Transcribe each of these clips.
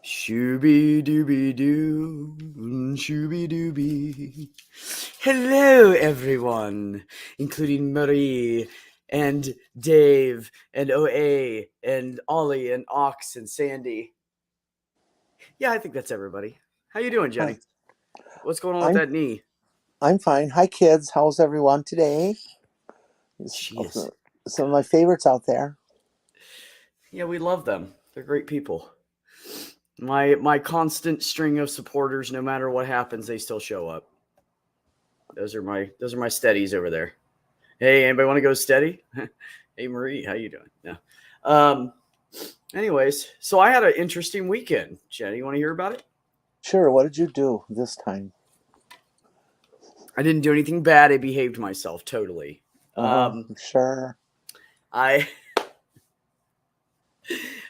Shooby dooby doo, shooby dooby. Hello, everyone, including Marie and Dave and OA and Ollie and Ox and Sandy. Yeah, I think that's everybody. How you doing, Jenny? What's going on with I'm that knee? I'm fine. Hi kids, how's everyone today? She is. Some of my favorites out there. Yeah, we love them. They're great people. My constant string of supporters, no matter what happens, they still show up. Those are my steadies over there. Hey, anybody want to go steady? Hey, Marie, how you doing? No. Um. Anyways, so I had an interesting weekend. Jenny, you want to hear about it? Sure, what did you do this time? I didn't do anything bad. I behaved myself totally. Uh-huh. Um. Sure. I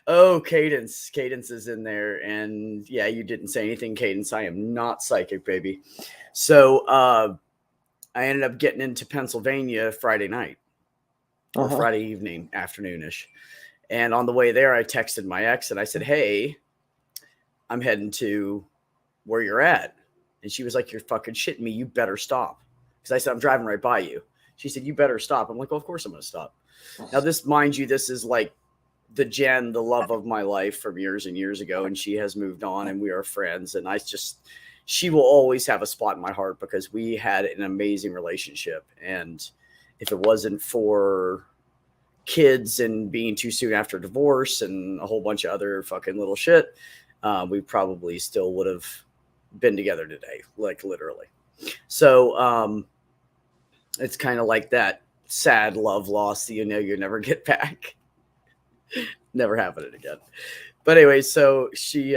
oh, Cadence is in there, and yeah, you didn't say anything, Cadence. I am not psychic, baby. So I ended up getting into Pennsylvania Friday night or Uh-huh. Friday evening, afternoonish. And on the way there, I texted my ex and I said, "Hey, I'm heading to where you're at." And she was like, "You're fucking shitting me. You better stop." Because I said, "I'm driving right by you." She said, "You better stop." I'm like, "Well, of course I'm going to stop." Now, this, mind you, this is like the love of my life from years and years ago. And she has moved on and we are friends. And she will always have a spot in my heart because we had an amazing relationship. And if it wasn't for kids and being too soon after divorce and a whole bunch of other fucking little shit, we probably still would have been together today, like literally. So it's kind of like that sad love loss that you never get back. Never happening again. But anyway, so she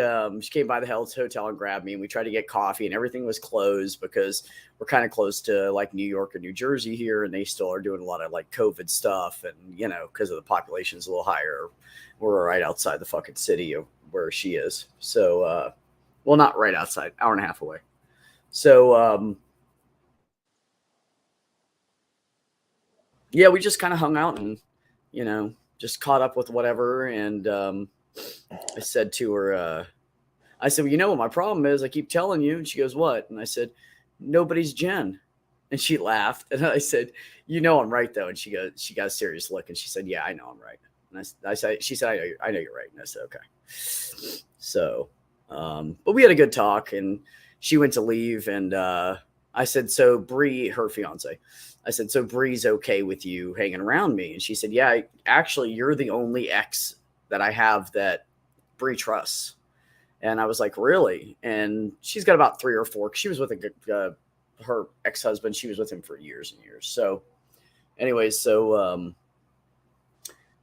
came by the Hell's Hotel and grabbed me, and we tried to get coffee, and everything was closed because we're kind of close to like New York and New Jersey here, and they still are doing a lot of like COVID stuff, and because of the population is a little higher, we're right outside the fucking city of where she is. So, well, not right outside, hour and a half away. So, yeah, we just kind of hung out and just caught up with whatever, and I said to her, I said, "Well, you know what my problem is? I keep telling you." And she goes, "What?" And I said, "Nobody's Jen." And she laughed. And I said, "You know I'm right though." And she got a serious look, and she said, "Yeah, I know I'm right." And I said, she said, I know you're right." And I said, "Okay." So, but we had a good talk, and she went to leave, and I said, "So Bree, her fiance." I said, "So Bree's okay with you hanging around me?" And she said, "Yeah, actually, you're the only ex that I have that Bree trusts." And I was like, "Really?" And she's got about three or four. 'Cause she was with her ex husband. She was with him for years and years. So, anyways, so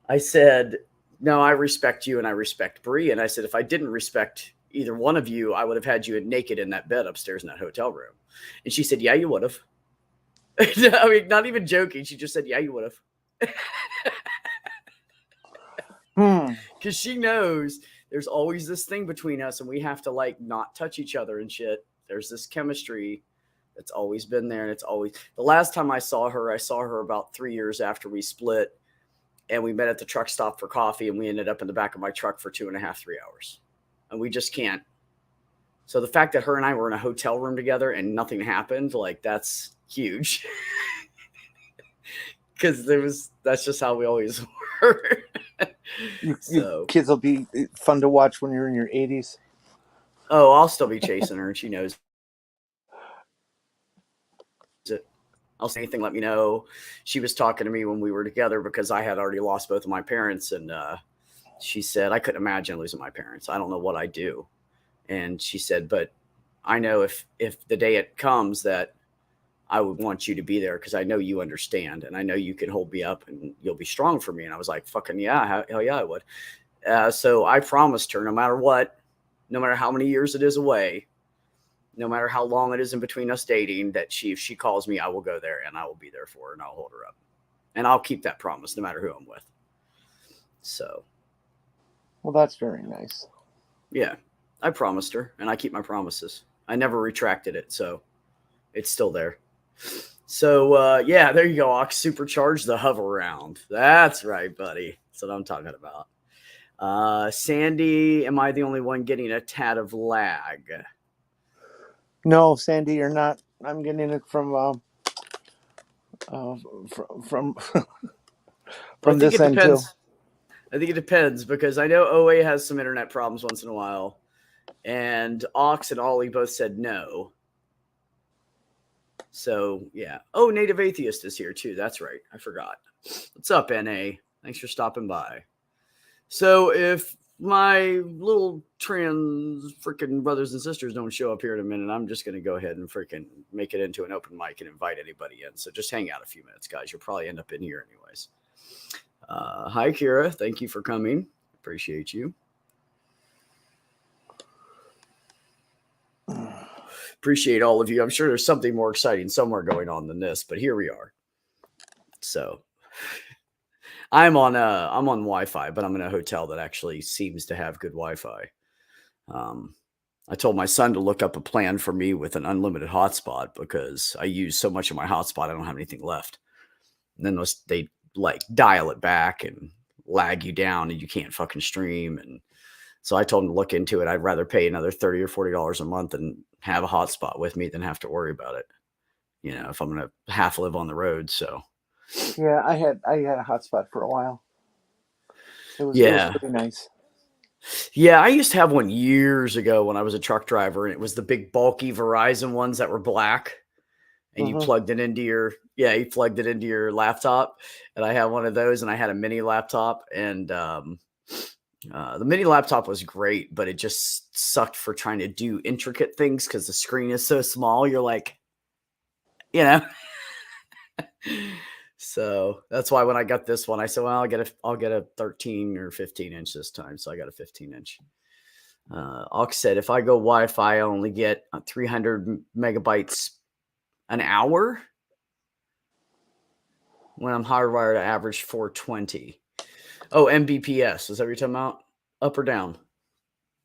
I said, "No, I respect you and I respect Bree." And I said, "If I didn't respect either one of you, I would have had you naked in that bed upstairs in that hotel room." And she said, "Yeah, you would have." I mean, not even joking. She just said, "Yeah, you would have." Hmm. Because she knows there's always this thing between us and we have to like not touch each other and shit. There's this chemistry that's always been there. And it's always the last time I saw her about 3 years after we split, and we met at the truck stop for coffee, and we ended up in the back of my truck for 2.5, 3 hours. And we just can't. So the fact that her and I were in a hotel room together and nothing happened, like that's huge. Because that's just how we always were. You So, kids will be fun to watch when you're in your 80s. oh, I'll still be chasing her, and she knows it. I'll say anything, let me know. She was talking to me when we were together because I had already lost both of my parents, and she said I couldn't imagine losing my parents. I don't know what I do. And she said, but I know if the day it comes that I would want you to be there because I know you understand and I know you can hold me up and you'll be strong for me. And I was like, fucking yeah, hell yeah, I would. So I promised her, no matter what, no matter how many years it is away, no matter how long it is in between us dating, that if she calls me, I will go there and I will be there for her and I'll hold her up. And I'll keep that promise no matter who I'm with. So, Well, that's very nice. yeah, I promised her and I keep my promises. I never retracted it. So it's still there. So, yeah, there you go. Ox supercharge the hover round. That's right, buddy. That's what I'm talking about. Sandy, am I the only one getting a tad of lag? No, Sandy, you're not. I'm getting it from from Well, I think this it end too. depends. I think it depends because I know OA has some internet problems once in a while, and Ox and Ollie both said no. So yeah. Oh, Native Atheist is here too. That's right. I forgot. What's up, NA? Thanks for stopping by. So if my little trans freaking brothers and sisters don't show up here in a minute, I'm just going to go ahead and freaking make it into an open mic and invite anybody in. So just hang out a few minutes, guys. You'll probably end up in here anyways. Hi, Kira. Thank you for coming. Appreciate you. Appreciate all of you. I'm sure there's something more exciting somewhere going on than this, but here we are. So I'm on Wi-Fi, but I'm in a hotel that actually seems to have good Wi-Fi. I told my son to look up a plan for me with an unlimited hotspot because I use so much of my hotspot, I don't have anything left. And then they like dial it back and lag you down and you can't fucking stream. And so I told him to look into it. I'd rather pay another $30 or $40 a month and have a hotspot with me than have to worry about it. You know, if I'm going to half live on the road. So Yeah, I had a hotspot for a while. It was pretty nice. Yeah, I used to have one years ago when I was a truck driver, and it was the big bulky Verizon ones that were black, and you plugged it into your laptop. And I had one of those, and I had a mini laptop, and the mini laptop was great, but it just sucked for trying to do intricate things because the screen is so small. You're like, you know. So that's why when I got this one, I said, well, I'll get a 13 or 15 inch this time. So I got a 15 inch. Ox said, if I go Wi-Fi, I only get 300 megabytes an hour. When I'm hardwired, I average 420. Oh, Mbps. Is that what you're talking about? Up or down?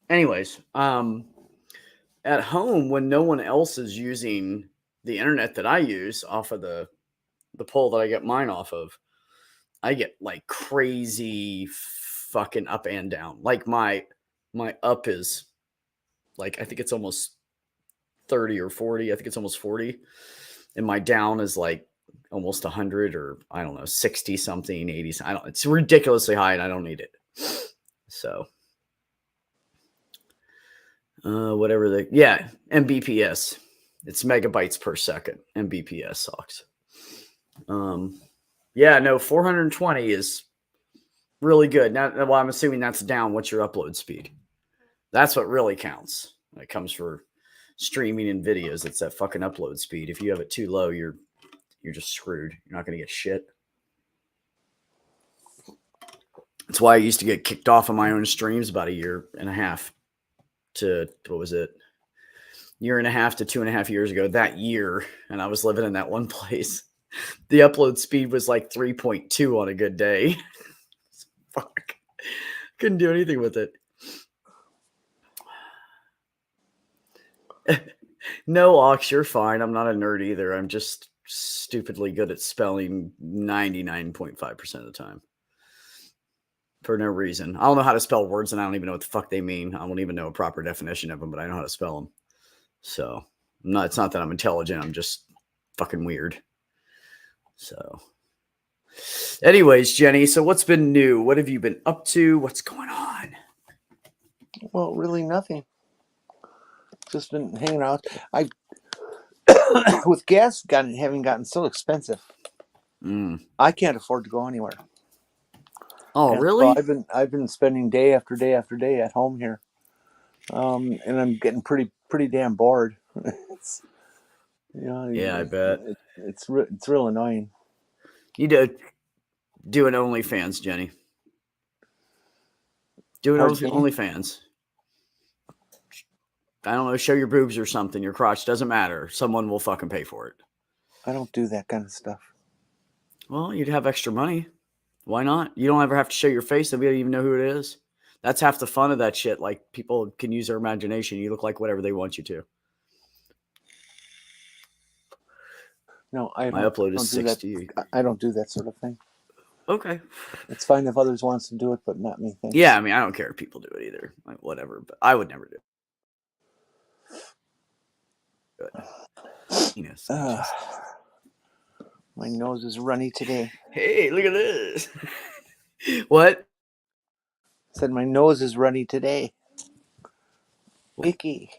Anyways, at home, when no one else is using the internet that I use off of the pole that I get mine off of, I get like crazy fucking up and down. Like my up is like, I think it's almost 30 or 40. I think it's almost 40. And my down is like almost 100 or I don't know, 60 something, 80. It's ridiculously high and I don't need it. So whatever Mbps. It's megabytes per second. Mbps sucks. 420 is really good. Now, well, I'm assuming that's down. What's your upload speed? That's what really counts when it comes for streaming and videos. It's that fucking upload speed. If you have it too low, you're just screwed. You're not going to get shit. That's why I used to get kicked off of my own streams about a year and a half to, what was it? Year and a half to 2.5 years ago, that year. And I was living in that one place. The upload speed was like 3.2 on a good day. Fuck. Couldn't do anything with it. No, Ox, you're fine. I'm not a nerd either. I'm just stupidly good at spelling 99.5% of the time. For no reason. I don't know how to spell words and I don't even know what the fuck they mean. I don't even know a proper definition of them, but I know how to spell them. So it's not that I'm intelligent. I'm just fucking weird. So anyways, Jenny, so what's been new? What have you been up to? What's going on? Well, really nothing. Just been hanging out. I with gas having gotten so expensive. I can't afford to go anywhere. Oh, really? So I've been spending day after day after day at home here, and I'm getting pretty damn bored. I bet it's real annoying. You do an OnlyFans, Jenny. Do an OnlyFans. I don't know, show your boobs or something, your crotch, doesn't matter. Someone will fucking pay for it. I don't do that kind of stuff. Well, you'd have extra money. Why not? You don't ever have to show your face. Nobody don't even know who it is. That's half the fun of that shit. Like, people can use their imagination. You look like whatever they want you to. No, my upload is 60. I don't do that sort of thing. Okay. It's fine if others wants to do it, but not me. Thanks. Yeah, I mean, I don't care if people do it either. Like, whatever, but I would never do it. Penis. My nose is runny today. Hey, look at this. What? I said my nose is runny today. Icky.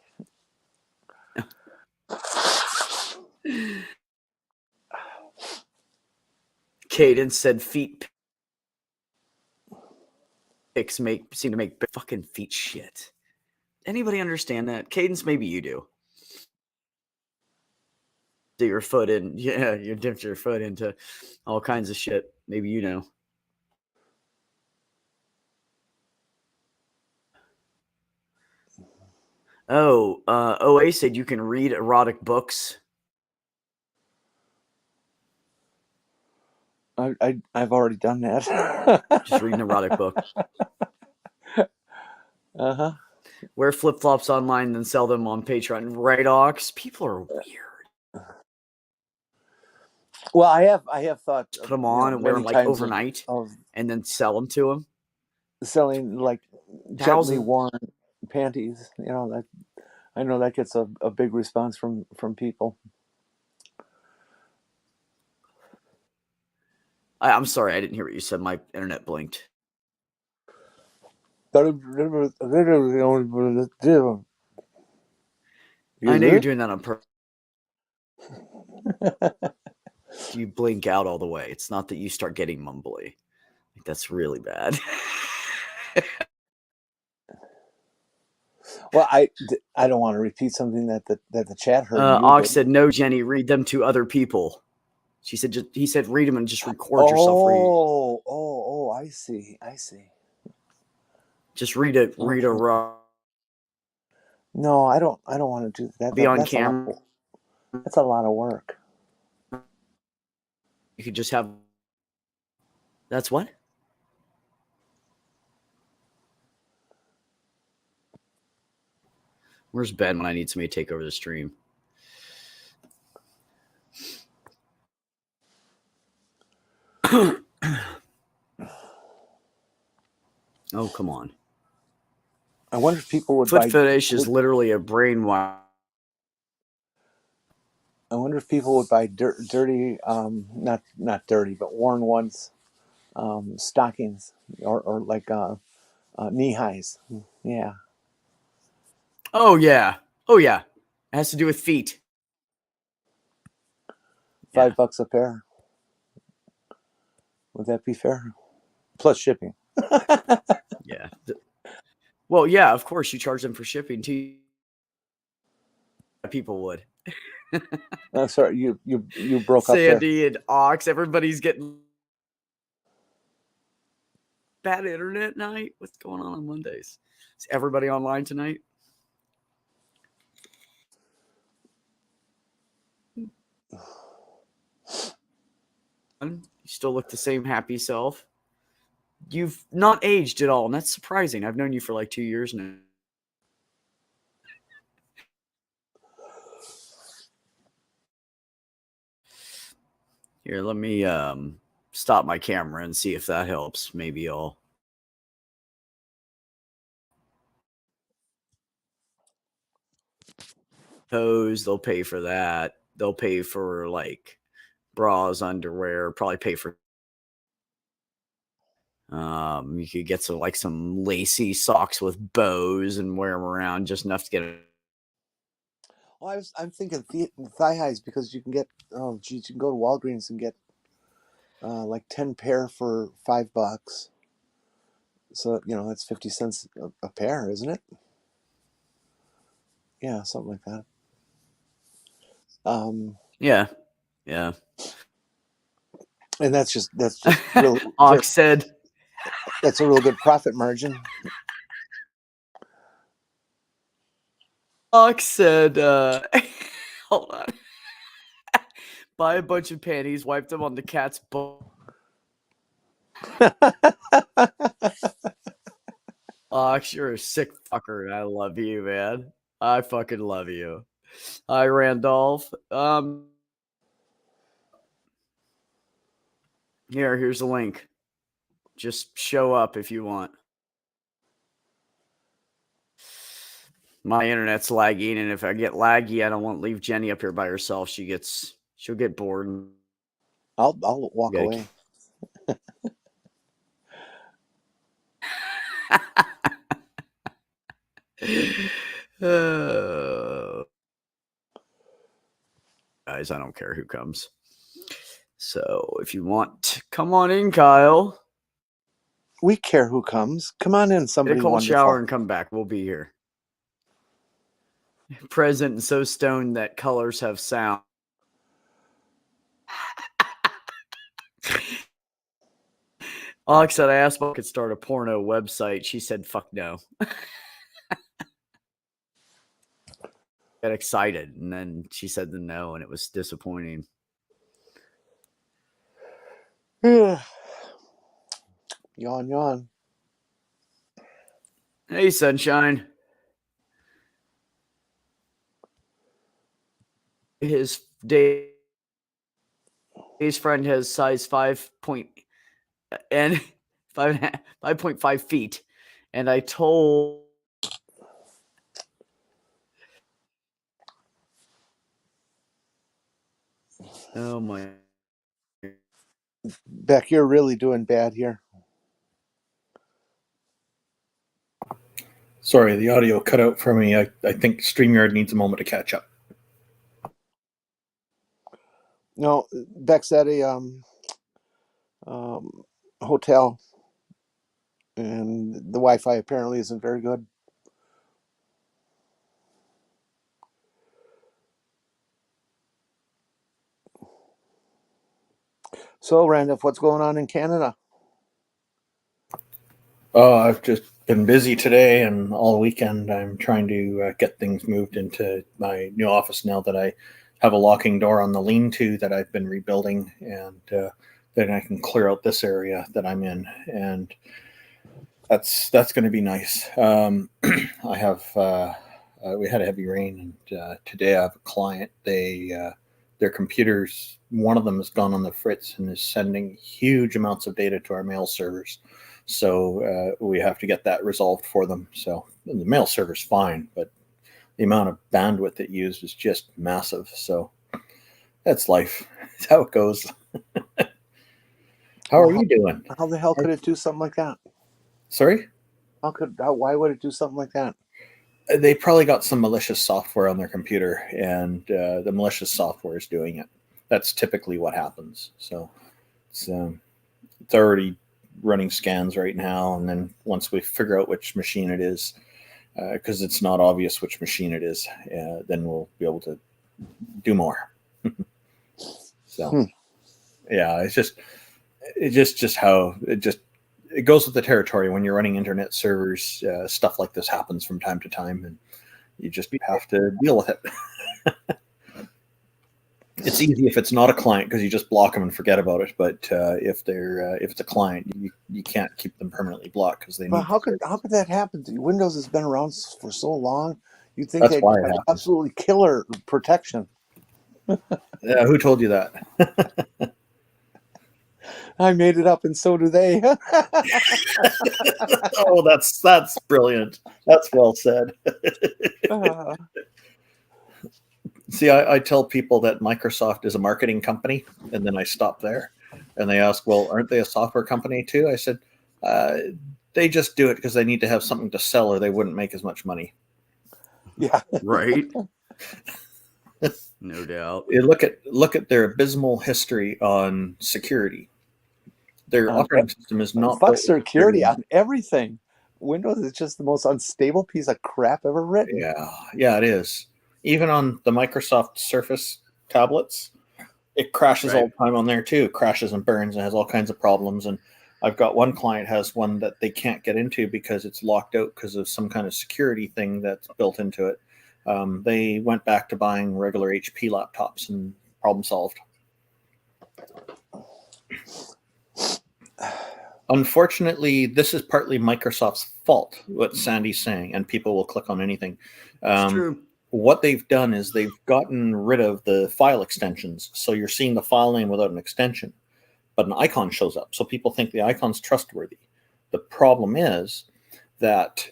Cadence said feet pics seem to make fucking feet shit. Anybody understand that? Cadence, maybe you do. Dip your foot in, yeah, you dipped your foot into all kinds of shit. Maybe you know. Oh, OA said you can read erotic books. I've already done that. Just read an erotic book. Uh-huh. Wear flip flops online, then sell them on Patreon. Right, Ox? People are weird. Well, I have thought Just put them on and wear them like overnight, and then sell them to them. Selling like gently worn panties. You know, that I know that gets a big response from people. I'm sorry, I didn't hear what you said. My internet blinked. I know you're doing that on purpose. You blink out all the way. It's not that you start getting mumbly. Like, that's really bad. Well, I don't want to repeat something that the chat heard. Ox said, "No, Jenny, read them to other people." She said, "He said, read them and just record yourself reading." Oh! I see. Just read it. Okay. Read a raw. No, I don't want to do that. Be on camera. That's a lot of work. You could just have. That's what? Where's Ben when I need somebody to take over the stream? Oh, come on. I wonder if people would Foot fetish is literally a brainwash. I wonder if people would buy dirty, not dirty, but worn ones, stockings or like knee highs. Yeah. Oh yeah. It has to do with feet. $5 a pair. Would that be fair? Plus shipping. Yeah. Well, yeah, of course you charge them for shipping too. People would. Sorry, you broke up there. Sandy and Ox, everybody's getting bad internet night. What's going on Mondays? Is everybody online tonight? You still look the same happy self. You've not aged at all, and that's surprising. I've known you for like 2 years now. Here, let me stop my camera and see if that helps. Maybe I'll. They'll pay for that. They'll pay for like bras, underwear, probably pay for. You could get some lacy socks with bows and wear them around just enough to get it. Well, I'm thinking thigh highs because you can get you can go to Walgreens and get like 10 pair for $5. So that's 50 cents a pair, isn't it? Yeah, something like that. Yeah. And that's just real. Ox said that's a real good profit margin. Ox said, hold on. Buy a bunch of panties, wipe them on the cat's butt. Ox, you're a sick fucker. I love you, man. I fucking love you. Hi, Randolph. Here's the link. Just show up if you want. My internet's lagging, and if I get laggy, I don't want to leave Jenny up here by herself. She'll get bored. I'll walk away. Guys, I don't care who comes. So if you want, come on in, Kyle. We care who comes. Come on in, somebody Get a cold wonderful. shower and come back. We'll be here. Present and so stoned that colors have sound. Alex said I asked if I could start a porno website. She said, fuck no. Got excited, and then she said the no, and it was disappointing. Yawn. Hey, sunshine. His friend has size 5.5 feet, and I told. Oh my. Beck, you're really doing bad here. Sorry, the audio cut out for me. I think StreamYard needs a moment to catch up. No, Beck's at a hotel, and the Wi-Fi apparently isn't very good. So, Randolph, what's going on in Canada? Oh, I've just been busy today and all weekend. I'm trying to get things moved into my new office now that I have a locking door on the lean-to that I've been rebuilding, and then I can clear out this area that I'm in, and that's going to be nice. I have we had a heavy rain, and today I have a client. Their computers, one of them has gone on the fritz and is sending huge amounts of data to our mail servers. So we have to get that resolved for them. So the mail server's fine, but the amount of bandwidth it used is just massive. So that's life. That's how it goes. How are you doing? How the hell could it do something like that? Sorry? Why would it do something like that? They probably got some malicious software on their computer, and the malicious software is doing it. That's typically what happens. So it's already running scans right now, and then once we figure out which machine it is, because it's not obvious which machine it is, then we'll be able to do more. So yeah, it's just how it goes with the territory. When you're running internet servers, stuff like this happens from time to time, and you just have to deal with it. It's easy if it's not a client because you just block them and forget about it. But if it's a client, you can't keep them permanently blocked because they. But how could that happen? Windows has been around for so long. You'd think That's they'd why it have happens. absolutely killer protection. Who told you that? I made it up, and so do they. Oh, that's brilliant. That's well said. See, I tell people that Microsoft is a marketing company, and then I stop there. And they ask, well, aren't they a software company too? I said, they just do it because they need to have something to sell, or they wouldn't make as much money. Yeah. Right. No doubt. You look at their abysmal history on security. Their operating system is not fuck security on everything. Windows is just the most unstable piece of crap ever written. Yeah, it is. Even on the Microsoft Surface tablets, it crashes all the time on there too. It crashes and burns and has all kinds of problems. And I've got one client has one that they can't get into because it's locked out because of some kind of security thing that's built into it. They went back to buying regular HP laptops and problem solved. Unfortunately, this is partly Microsoft's fault, what Sandy's saying, and people will click on anything. It's true. What they've done is they've gotten rid of the file extensions. So you're seeing the file name without an extension. but an icon shows up. So people think the icon's trustworthy. The problem is that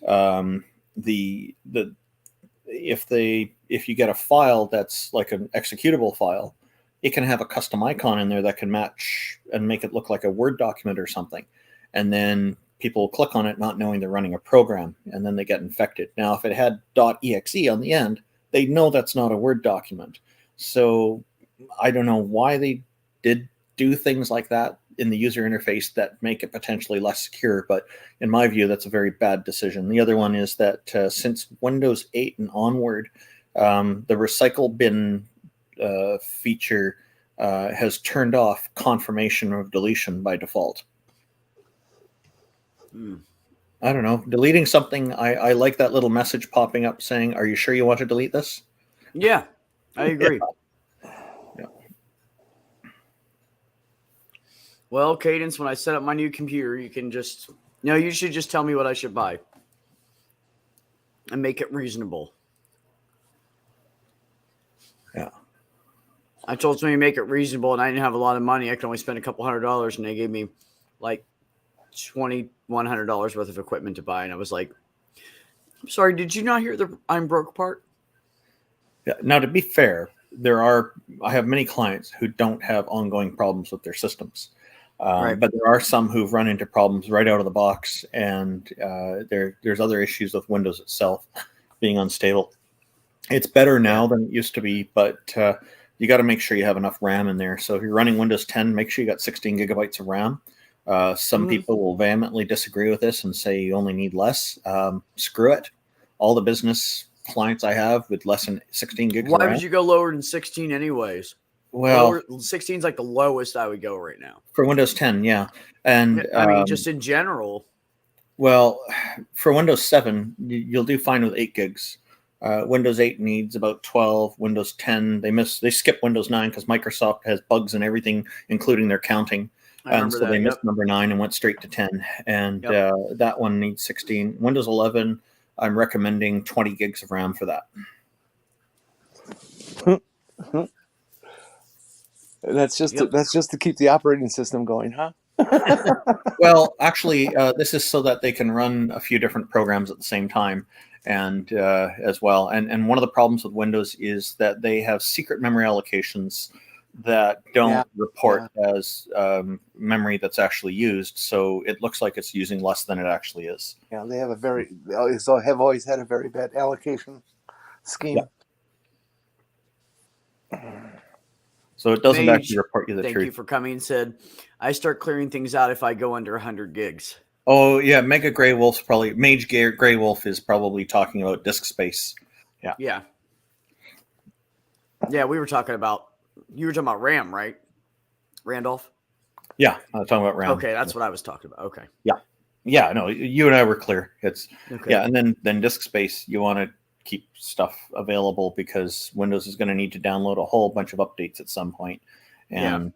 if you get a file that's like an executable file, it can have a custom icon in there that can match and make it look like a Word document or something. And then people click on it not knowing they're running a program, and then they get infected. Now, if it had .exe on the end, they know that's not a Word document. So I don't know why they did do things like that in the user interface that make it potentially less secure, but in my view, that's a very bad decision. The other one is that since Windows 8 and onward, the recycle bin feature has turned off confirmation of deletion by default. I don't know. Deleting something, I like that little message popping up saying, "Are you sure you want to delete this?" Yeah, I agree. Yeah. Well, Cadence, when I set up my new computer, you can just, you should just tell me what I should buy and make it reasonable. Yeah. I told somebody to make it reasonable, and I didn't have a lot of money. I could only spend a couple $100, and they gave me like $2,100 worth of equipment to buy. And I was like, I'm sorry, did you not hear the I'm broke part? Yeah. Now, to be fair, I have many clients who don't have ongoing problems with their systems. Right. But there are some who've run into problems right out of the box, and there's other issues with Windows itself being unstable. It's better now than it used to be, but you got to make sure you have enough RAM in there. So if you're running Windows 10, make sure you got 16 gigabytes of RAM. Some people will vehemently disagree with this and say you only need less. Screw it. All the business clients I have with less than 16 gigs of RAM. Why would you go lower than 16 anyways? Well, 16 is like the lowest I would go right now. For Windows 10, yeah. And I mean, just in general. Well, for Windows 7, you'll do fine with 8 gigs. Windows 8 needs about 12. Windows 10, they skip Windows 9 because Microsoft has bugs and everything, including their counting. And so they missed number 9 and went straight to 10. And that one needs 16. Windows 11, I'm recommending 20 gigs of RAM for that. That's just to keep the operating system going, huh? Well, actually, this is so that they can run a few different programs at the same time, and as well. And one of the problems with Windows is that they have secret memory allocations that don't report as memory that's actually used. So it looks like it's using less than it actually is. Yeah, they have always had a very bad allocation scheme. Yeah. So it doesn't actually report you the truth. Thank you for coming. Said, I start clearing things out if I go under 100 gigs. Oh, yeah. Mage Grey Wolf is probably talking about disk space. Yeah. Yeah. Yeah, you were talking about RAM, right? Randolph? Yeah, I was talking about RAM. Okay, that's what I was talking about. Okay. Yeah. Yeah, no, you and I were clear. It's okay. Yeah, and then disk space, you want to keep stuff available because Windows is going to need to download a whole bunch of updates at some point. And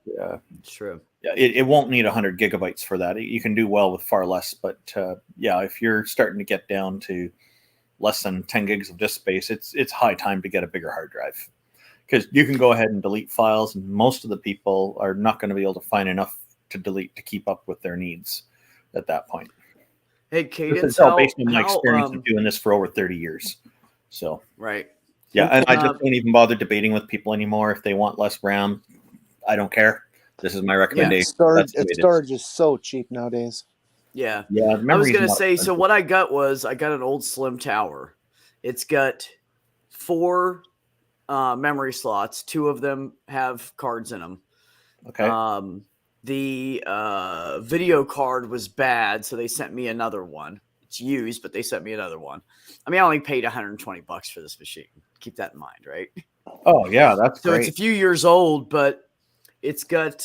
it's true. It won't need 100 gigabytes for that. You can do well with far less, but if you're starting to get down to less than 10 gigs of disk space, it's high time to get a bigger hard drive, because you can go ahead and delete files, and most of the people are not going to be able to find enough to delete to keep up with their needs at that point. Hey, Cadence, this is all based on my experience of doing this for over 30 years. So right. Yeah, and I just don't even bother debating with people anymore. If they want less RAM, I don't care. This is my recommendation. Storage is so cheap nowadays. Yeah. Yeah. I was going to say, so what I got an old Slim Tower. It's got 4 memory slots. 2 of them have cards in them. Okay. The video card was bad, so they sent me another one. It's used, but they sent me another one. I mean, I only paid $120 for this machine. Keep that in mind, right? Oh yeah, that's so great. It's a few years old, but it's got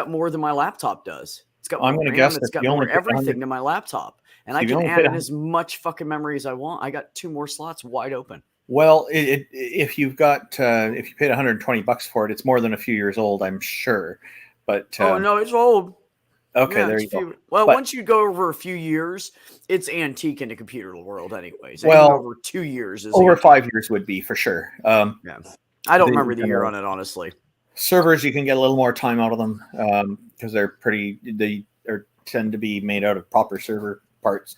more than my laptop does. It's got more I'm going to RAM, guess it's got more everything than my laptop, and I can add in as much fucking memory as I want. I got 2 more slots wide open. Well, if you paid $120 for it, it's more than a few years old, I'm sure. But oh no, it's old. Okay, yeah, there you go. Well, once you go over a few years, it's antique in the computer world, anyways. Well, over 2 years is over antique. 5 years would be for sure. Yeah, I don't remember the year on it, honestly. Servers, you can get a little more time out of them. because they tend to be made out of proper server parts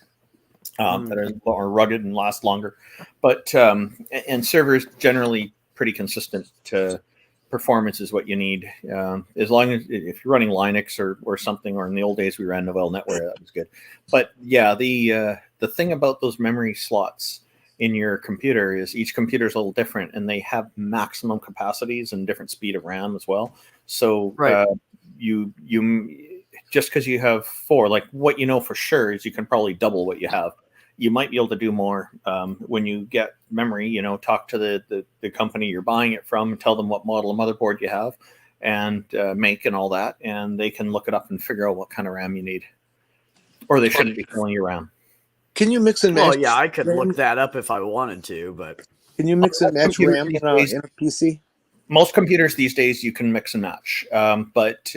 that are more rugged and last longer. But and servers generally pretty consistent performance is what you need. As long as if you're running Linux or something, or in the old days we ran Novell NetWare, that was good. But yeah, the thing about those memory slots in your computer is each computer is a little different, and they have maximum capacities and different speed of RAM as well. So you just because you have 4, like what you know for sure is you can probably double what you have. You might be able to do more when you get memory. Talk to the company you're buying it from, tell them what model of motherboard you have, and make and all that, and they can look it up and figure out what kind of RAM you need, or they shouldn't be filling your RAM. Can you mix and match? Well, yeah, I could look that up if I wanted to, but can you mix and match RAM in a PC? Most computers these days you can mix and match, but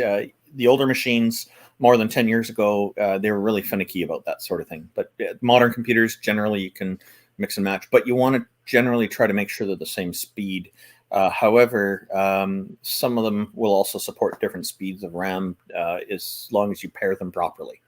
the older machines, more than 10 years ago, they were really finicky about that sort of thing. But modern computers, generally, you can mix and match. But you want to generally try to make sure they're the same speed. However, some of them will also support different speeds of RAM as long as you pair them properly.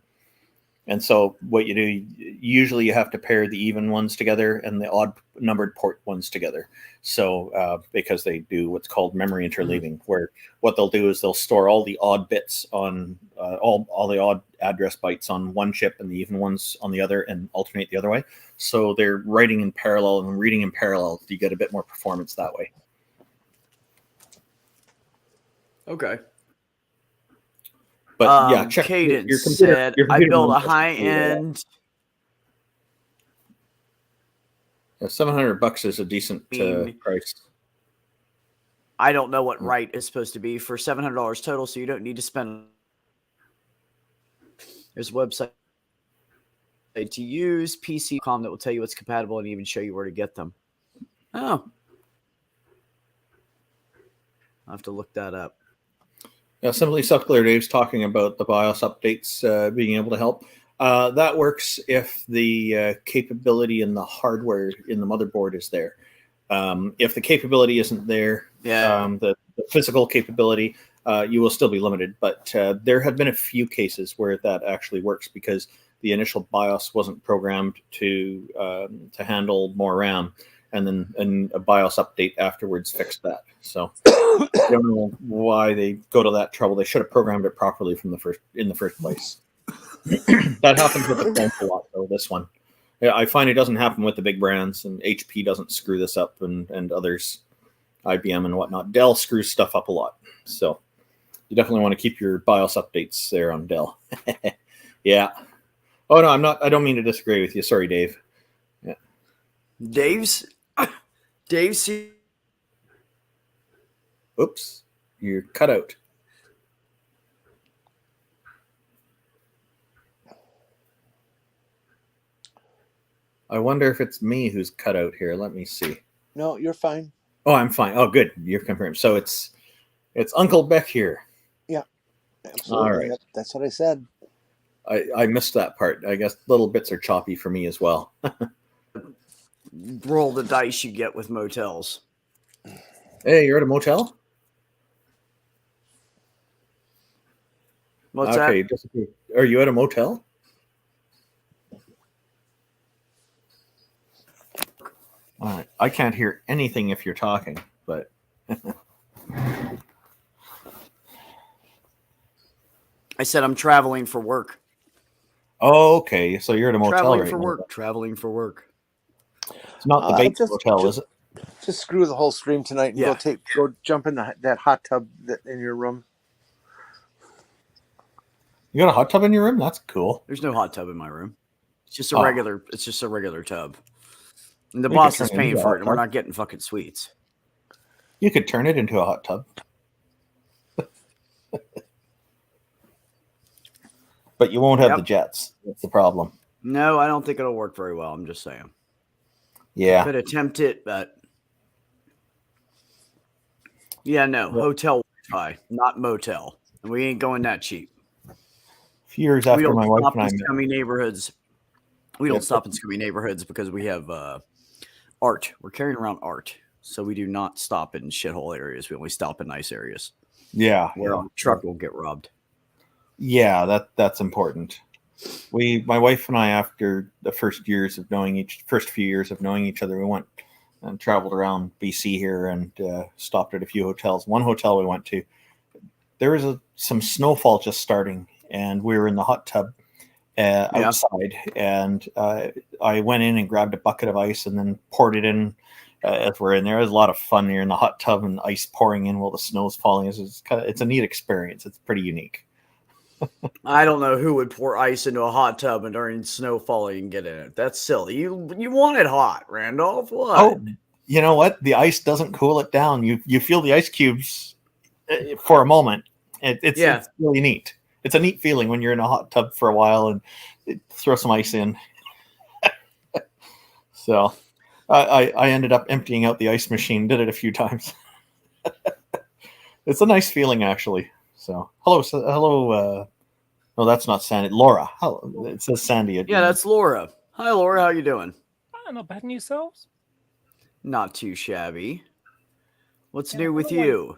And so what you do, usually you have to pair the even ones together and the odd numbered port ones together. So because they do what's called memory interleaving, where what they'll do is they'll store all the odd bits on all the odd address bytes on one chip and the even ones on the other, and alternate the other way. So they're writing in parallel and reading in parallel. You get a bit more performance that way. okay. But yeah, check Cadence your computer. said, Your I computer built a won't high end. $700 is a decent price. I don't know what right is supposed to be for $700 total, so you don't need to spend. There's a website to use, PC.com, that will tell you what's compatible and even show you where to get them. Oh. I'll have to look that up. Simply Suckler Dave's talking about the BIOS updates being able to help. That works if the capability in the hardware in the motherboard is there. If the capability isn't there, the physical capability, you will still be limited. But there have been a few cases where that actually works because the initial BIOS wasn't programmed to handle more RAM, and then a BIOS update afterwards fixed that. So I don't know why they go to that trouble. They should have programmed it properly in the first place. That happens with the phones a lot, though. This one, I find it doesn't happen with the big brands, and HP doesn't screw this up, and others, IBM and whatnot. Dell screws stuff up a lot, so you definitely want to keep your BIOS updates there on Dell. Yeah. Oh no, I'm not. I don't mean to disagree with you. Sorry, Dave. Yeah. Dave's. Oops, you're cut out. I wonder if it's me who's cut out here. Let me see. No, you're fine. Oh, I'm fine. Oh, good. You're confirmed. So it's Uncle Beck here. Yeah, absolutely. All right. That's what I said. I missed that part. I guess little bits are choppy for me as well. Roll the dice you get with motels. Hey, you're at a motel? What's okay, that? Are you at a motel? All right. I can't hear anything if you're talking, but I said I'm traveling for work. oh, okay. So you're at a motel Traveling right for now. work. Traveling for work. It's not the Bates Motel, is it? Just screw the whole stream tonight and Yeah. go jump in that hot tub in your room. You got a hot tub in your room? That's cool. There's no hot tub in my room. It's just a regular. It's just a regular tub. And the boss is paying for it, and we're not getting fucking sweets. You could turn it into a hot tub. But you won't have the jets. That's the problem. No, I don't think it'll work very well. I'm just saying. Yeah. I could attempt it, but yeah, no. Hotel Wi-Fi, not motel. And we ain't going that cheap. A few years after my wife and I met. Scummy neighborhoods. We don't stop in scummy neighborhoods because we have art. We're carrying around art. So we do not stop in shithole areas. We only stop in nice areas. Yeah. Where our truck will get robbed. Yeah, that's important. My wife and I, after the first few years of knowing each other, we went and traveled around BC here and stopped at a few hotels. One hotel we went to, there was some snowfall just starting, and we were in the hot tub outside, and I went in and grabbed a bucket of ice and then poured it in as we're in there. It was a lot of fun. You're in the hot tub and ice pouring in while the snow's falling. It's a neat experience. It's pretty unique. I don't know who would pour ice into a hot tub and during snow falling and get in it. That's silly. You want it hot, Randolph. What? Oh, you know what? The ice doesn't cool it down. You feel the ice cubes for a moment. It's really neat. It's a neat feeling when you're in a hot tub for a while and throw some ice in. So I ended up emptying out the ice machine. Did it a few times. It's a nice feeling, actually. So hello. No, that's not Sandy. Laura. Hello. It says Sandy. Yeah, that's Laura. Hi, Laura. How you doing? Not bad in yourselves. Not too shabby. What's new with you?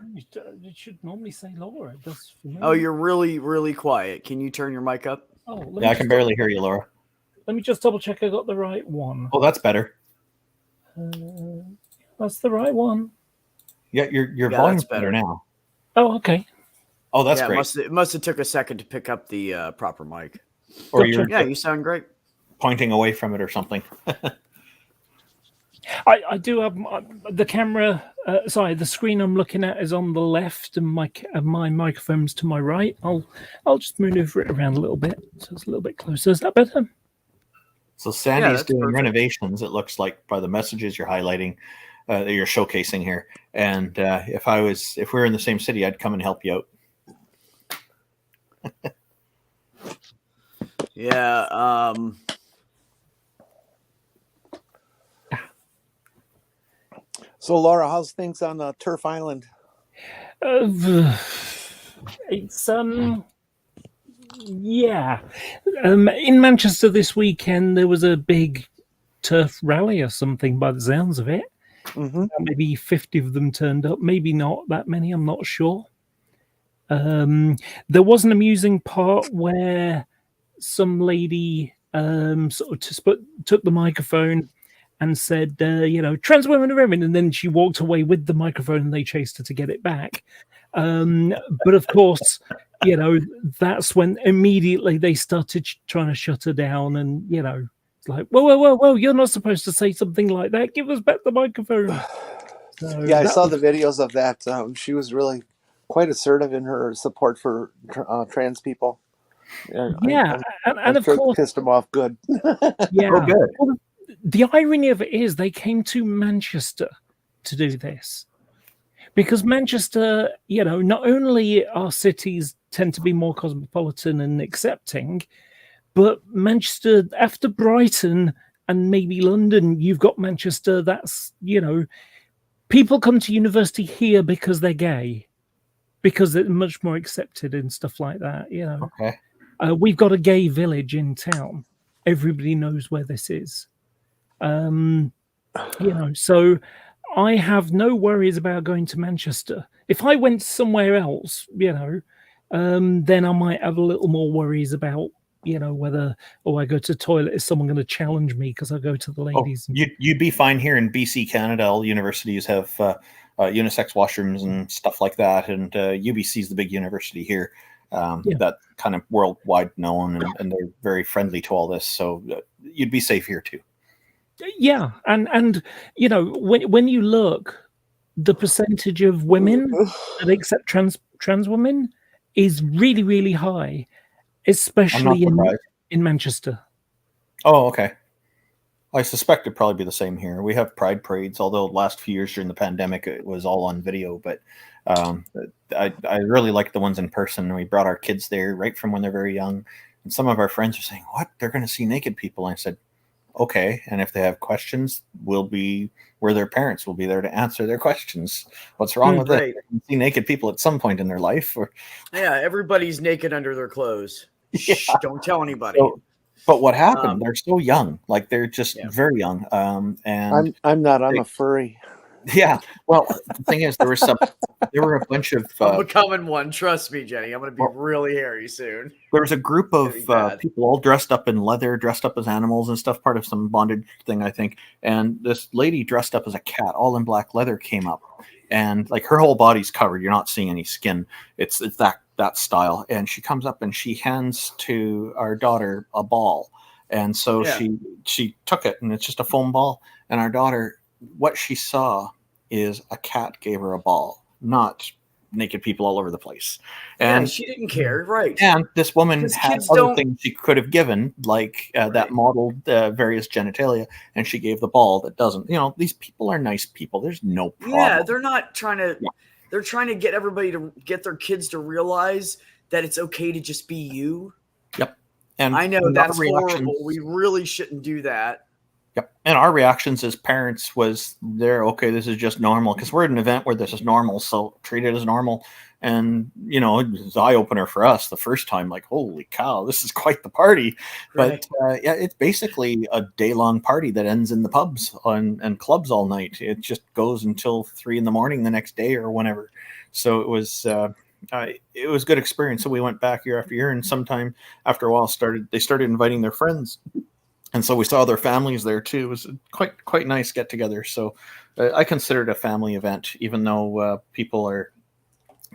You should normally say Laura. It does for me. Oh, you're really, really quiet. Can you turn your mic up? Oh, yeah, I can barely hear you, Laura. Let me just double check I got the right one. Oh, that's better. That's the right one. Yeah, your volume's better now. Oh, okay. Oh, that's great. It must have took a second to pick up the proper mic. Or you sound great. Pointing away from it or something. I do have the camera. The screen I'm looking at is on the left, and my microphone's to my right. I'll just maneuver it around a little bit, so it's a little bit closer. Is that better? So Sandy's doing renovations. It looks like by the messages you're highlighting, that you're showcasing here. And if we were in the same city, I'd come and help you out. Yeah. So, Laura, how's things on Turf Island? It's yeah. In Manchester this weekend, there was a big turf rally or something. By the sounds of it, maybe 50 of them turned up. Maybe not that many. I'm not sure. There was an amusing part where some lady sort of took the microphone and said, trans women are women, and then she walked away with the microphone and they chased her to get it back. But of course, that's when immediately they started trying to shut her down, and it's like, whoa, you're not supposed to say something like that. Give us back the microphone. So yeah, I saw the videos of that. She was really quite assertive in her support for trans people. Yeah, and of course pissed them off good. Yeah. Oh, good. Well, the irony of it is they came to Manchester to do this because Manchester, not only our cities tend to be more cosmopolitan and accepting, but Manchester, after Brighton and maybe London, you've got Manchester. That's, people come to university here because they're gay, because they're much more accepted and stuff like that. Okay. We've got a gay village in town. Everybody knows where this is. So I have no worries about going to Manchester. If I went somewhere else, then I might have a little more worries about, whether, I go to the toilet, is someone going to challenge me because I go to the ladies? You'd be fine here in BC, Canada. All universities have unisex washrooms and stuff like that. And UBC is the big university here. That kind of worldwide known, and they're very friendly to all this. So you'd be safe here too. Yeah, and when you look, the percentage of women that accept trans women is really, really high, especially in Manchester. Oh, okay. I suspect it'd probably be the same here. We have pride parades, although the last few years during the pandemic it was all on video. But I really like the ones in person. We brought our kids there right from when they're very young, and some of our friends are saying, "What? They're going to see naked people?" And I said, okay, and if they have questions, we'll be where their parents will be there to answer their questions. What's wrong with it? You see naked people at some point in their life. Yeah, everybody's naked under their clothes. Yeah. Shh, don't tell anybody. But what happened? They're so young, like they're just very young. And I'm not. I'm a furry. Yeah. Well, the thing is, there were a bunch of I'm becoming one. Trust me, Jenny. I'm going to be well, really hairy soon. there was a group of Getting bad. people all dressed up in leather, dressed up as animals and stuff, part of some bondage thing, I think. And this lady dressed up as a cat, all in black leather, came up, and like her whole body's covered. You're not seeing any skin. It's that style. And she comes up and she hands to our daughter a ball. And so Yeah. she took it, and it's just a foam ball. And our daughter, what she saw is a cat gave her a ball, not naked people all over the place. And yeah, she didn't care, right? and this woman Because had kids other don't- things she could have given, like that Right. modeled various genitalia, and she gave the ball that doesn't. You know, these people are nice people. There's no problem. Yeah, they're not trying to. Yeah. They're trying to get everybody to get their kids to realize that it's okay to just be you. Yep. And I know our that's reactions- horrible. We really shouldn't do that. Yep. And our reactions as parents was they're okay, this is just normal, because we're at an event where this is normal, so treat it as normal. And it was an eye-opener for us the first time, like, holy cow, this is quite the party. Right. But yeah, it's basically a day-long party that ends in the pubs and clubs all night. It just goes until 3 a.m. the next day or whenever. So it was a good experience. So we went back year after year, and sometime after a while they started inviting their friends. And so we saw their families there too. It was quite nice get together. So I consider it a family event, even though people are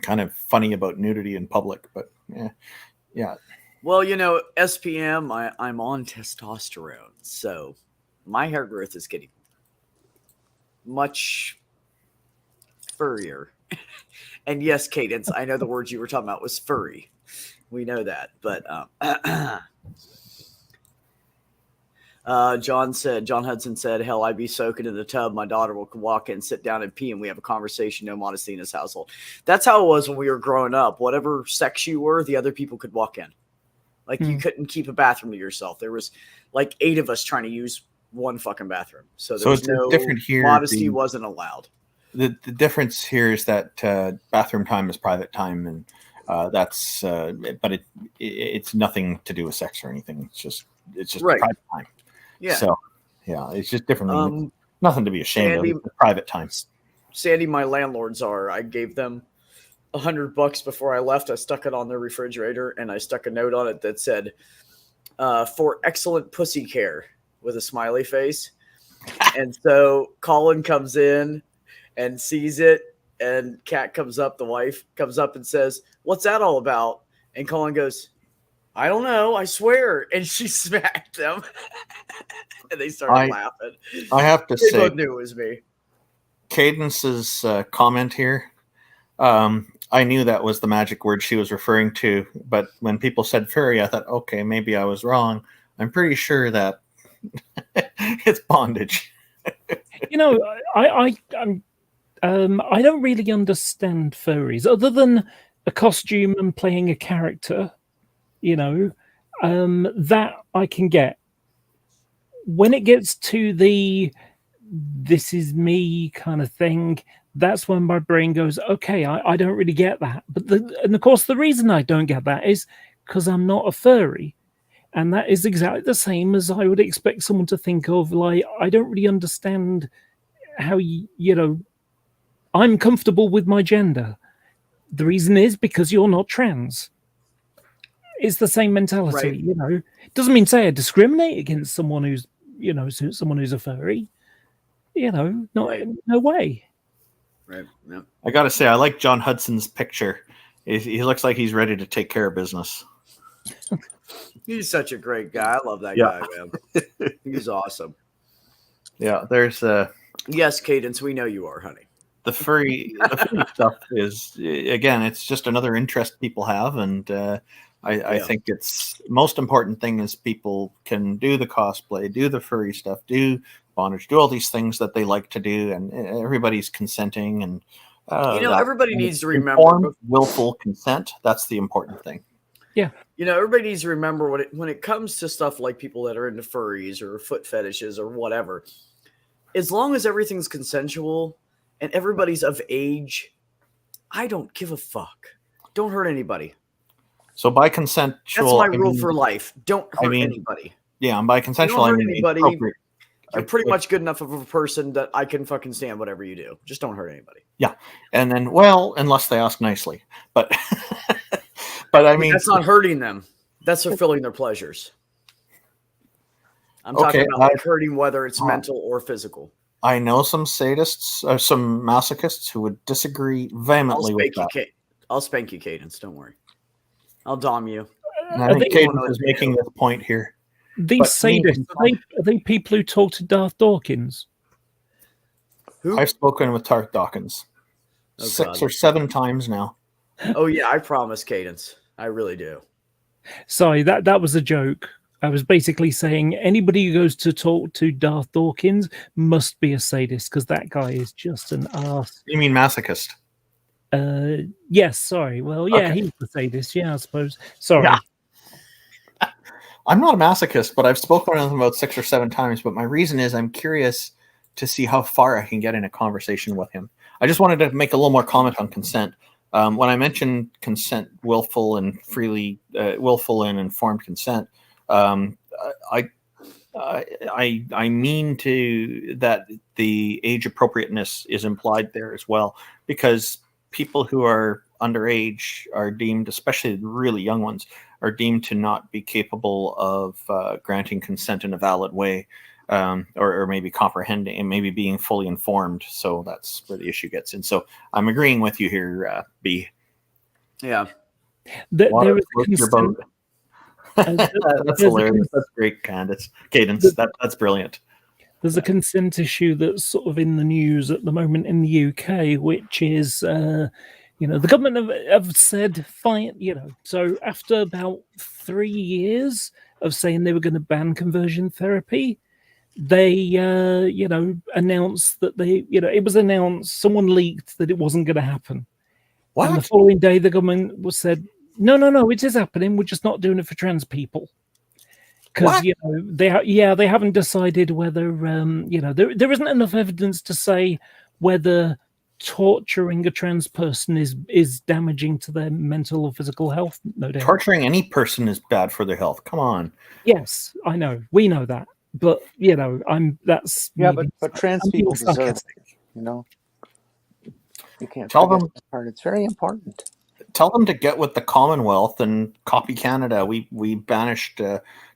kind of funny about nudity in public. But yeah. Well, SPM, I'm on testosterone, so my hair growth is getting much furrier. And yes, Cadence, I know the word you were talking about was furry. We know that, but John Hudson said, hell, I'd be soaking in the tub. My daughter will walk in, sit down and pee, and we have a conversation. No modesty in his household. That's how it was when we were growing up. Whatever sex you were, the other people could walk in. Like you couldn't keep a bathroom to yourself. There was like 8 of us trying to use one fucking bathroom. So there was no different here. Modesty wasn't allowed. The difference here is that bathroom time is private time, and that's but it's nothing to do with sex or anything. It's just Right. private time. Yeah. So yeah, it's just different. Nothing to be ashamed Sandy, of. It's private time. Sandy, my landlords I gave them $100 before I left. I stuck it on their refrigerator, and I stuck a note on it that said, "For excellent pussy care," with a smiley face. And so Colin comes in and sees it, and Kat comes up, the wife comes up and says, "What's that all about?" And Colin goes, "I don't know, I swear." And she smacked them. And they started laughing. I have to They say, both knew it was me. Cadence's comment here, I knew that was the magic word she was referring to, but when people said furry, I thought, okay, maybe I was wrong. I'm pretty sure that it's bondage. I don't really understand furries other than a costume and playing a character. That I can get. When it gets to the "this is me" kind of thing, that's when my brain goes, okay, I don't really get that. And of course, the reason I don't get that is because I'm not a furry. And that is exactly the same as I would expect someone to think of, like, I don't really understand how, I'm comfortable with my gender. The reason is because you're not trans. It's the same mentality, Right. It doesn't mean say I discriminate against someone who's, someone who's a furry. No way. Right. Yeah. I got to say, I like John Hudson's picture. He looks like he's ready to take care of business. He's such a great guy. I love that Yeah. guy, man. He's awesome. Yeah, there's Yes, Cadence, we know you are, honey. the furry stuff is, again, it's just another interest people have, and I think it's most important thing is people can do the cosplay, do the furry stuff, do bondage, do all these things that they like to do, and everybody's consenting, and everybody needs to remember informed, willful consent. That's the important thing. Yeah. Everybody needs to remember when it comes to stuff like people that are into furries or foot fetishes or whatever, as long as everything's consensual and everybody's of age, I don't give a fuck. Don't hurt anybody. So by consensual, that's my rule for life. Don't hurt anybody. Yeah, and by consensual, I mean appropriate. You're pretty much good enough of a person that I can fucking stand whatever you do. Just don't hurt anybody. Yeah. And then, well, unless they ask nicely. But but I mean, that's not hurting them. That's fulfilling their pleasures. I'm talking about like hurting, whether it's mental or physical. I know some sadists, some masochists who would disagree vehemently with that. I'll spank you, Cadence. Don't worry. I'll dom you. And I think Cadence is making this point here. These sadists, are they people who talk to Darth Dawkins? Who? I've spoken with Darth Dawkins 6 or 7 times now. Oh, yeah, I promise, Cadence. I really do. Sorry, that was a joke. I was basically saying anybody who goes to talk to Darth Dawkins must be a sadist, because that guy is just an arse. You mean masochist? Yes, sorry. Well, yeah, okay. He's the sadist. Yeah, I suppose. Sorry. Yeah. I'm not a masochist, but I've spoken with him about 6 or 7 times. But my reason is I'm curious to see how far I can get in a conversation with him. I just wanted to make a little more comment on consent. When I mentioned consent, willful and informed consent, I mean to that the age appropriateness is implied there as well, because people who are underage are deemed, especially really young ones, are deemed to not be capable of granting consent in a valid way, or maybe comprehending and maybe being fully informed. So that's where the issue gets in. So I'm agreeing with you here, B. Yeah. There is consent. That's hilarious. That's great, Cadence. That's brilliant. There's a consent issue that's sort of in the news at the moment in the UK, which is, the government have said, fine, so after about 3 years of saying they were going to ban conversion therapy, they, announced that it was announced, someone leaked that it wasn't going to happen. What? And the following day, the government said, no, it is happening. We're just not doing it for trans people. Because they haven't decided whether there isn't enough evidence to say whether torturing a trans person is damaging to their mental or physical health. No doubt. Torturing any person is bad for their health. Come on. Yes, I know. We know that, but but trans people deserve it. You can't tell them. It's very important. Tell them to get with the Commonwealth and copy Canada. We banished.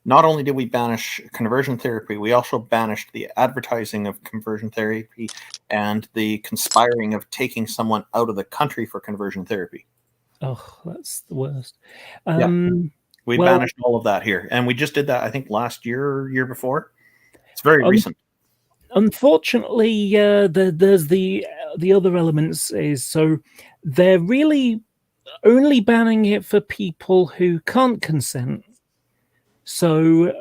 Not only did we banish conversion therapy, we also banished the advertising of conversion therapy and the conspiring of taking someone out of the country for conversion therapy. Oh, that's the worst. We banished all of that here, and we just did that, I think, last year before. It's very recent. Unfortunately, there's the other elements is so they're really only banning it for people who can't consent. So,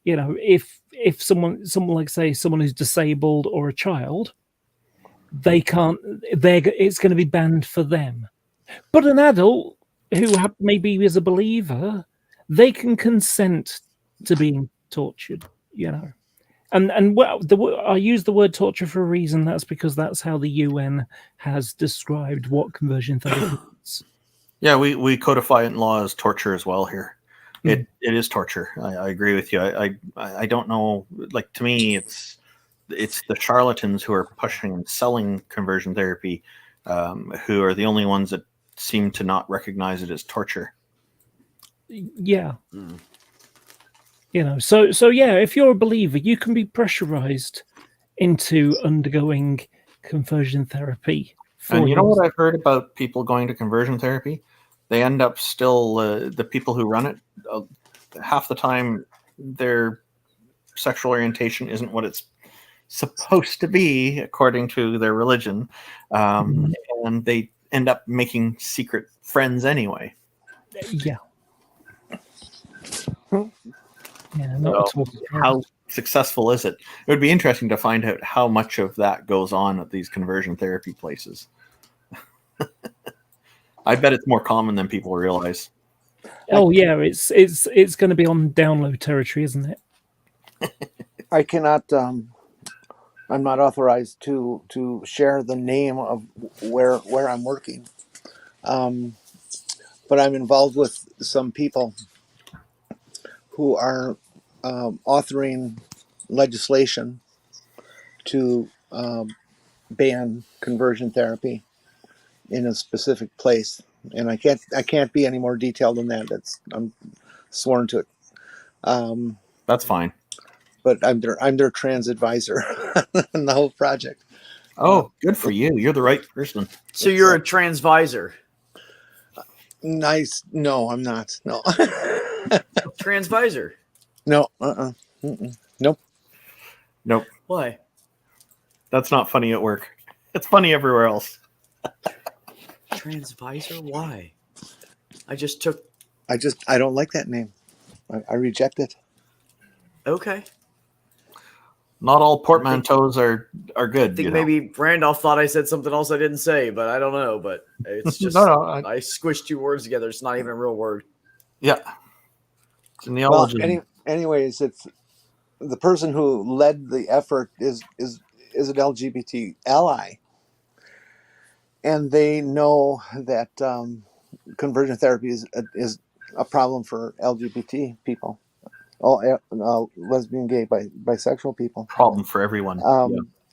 if someone like, say, someone who's disabled or a child, they can't. It's going to be banned for them. But an adult who maybe is a believer, they can consent to being tortured. And I use the word torture for a reason. That's because that's how the UN has described what conversion therapy is. Yeah, we codify it in law as torture as well here. It is torture. I agree with you. I don't know. Like, to me, it's the charlatans who are pushing and selling conversion therapy, who are the only ones that seem to not recognize it as torture. Yeah. So yeah, if you're a believer, you can be pressurized into undergoing conversion therapy. And you know what I've heard about people going to conversion therapy? They end up still, the people who run it, half the time their sexual orientation isn't what it's supposed to be according to their religion. And they end up making secret friends anyway. Yeah. Yeah, so how successful is it? It would be interesting to find out how much of that goes on at these conversion therapy places. I bet it's more common than people realize. Oh yeah, it's going to be on download territory, isn't it? I cannot. I'm not authorized to share the name of where I'm working, but I'm involved with some people who are authoring legislation to ban conversion therapy in a specific place, and I can't be any more detailed than that. I'm sworn to it. That's fine. But I'm their trans advisor on the whole project. Oh, good for you. You're the right person. So you're a transvisor. Nice. No, I'm not. No. Transvisor. No. Nope. Nope. Why? That's not funny at work. It's funny everywhere else. Transvisor? Why? I don't like that name. I reject it. Okay. Not all portmanteaus are good. I think maybe Randolph thought I said something else I didn't say, but I don't know. But it's just I squished two words together. It's not even a real word. Yeah. It's a neologism. Well, anyways, it's the person who led the effort is an LGBT ally, and they know that conversion therapy is a problem for LGBT people, all lesbian, gay, bisexual people. Problem for everyone.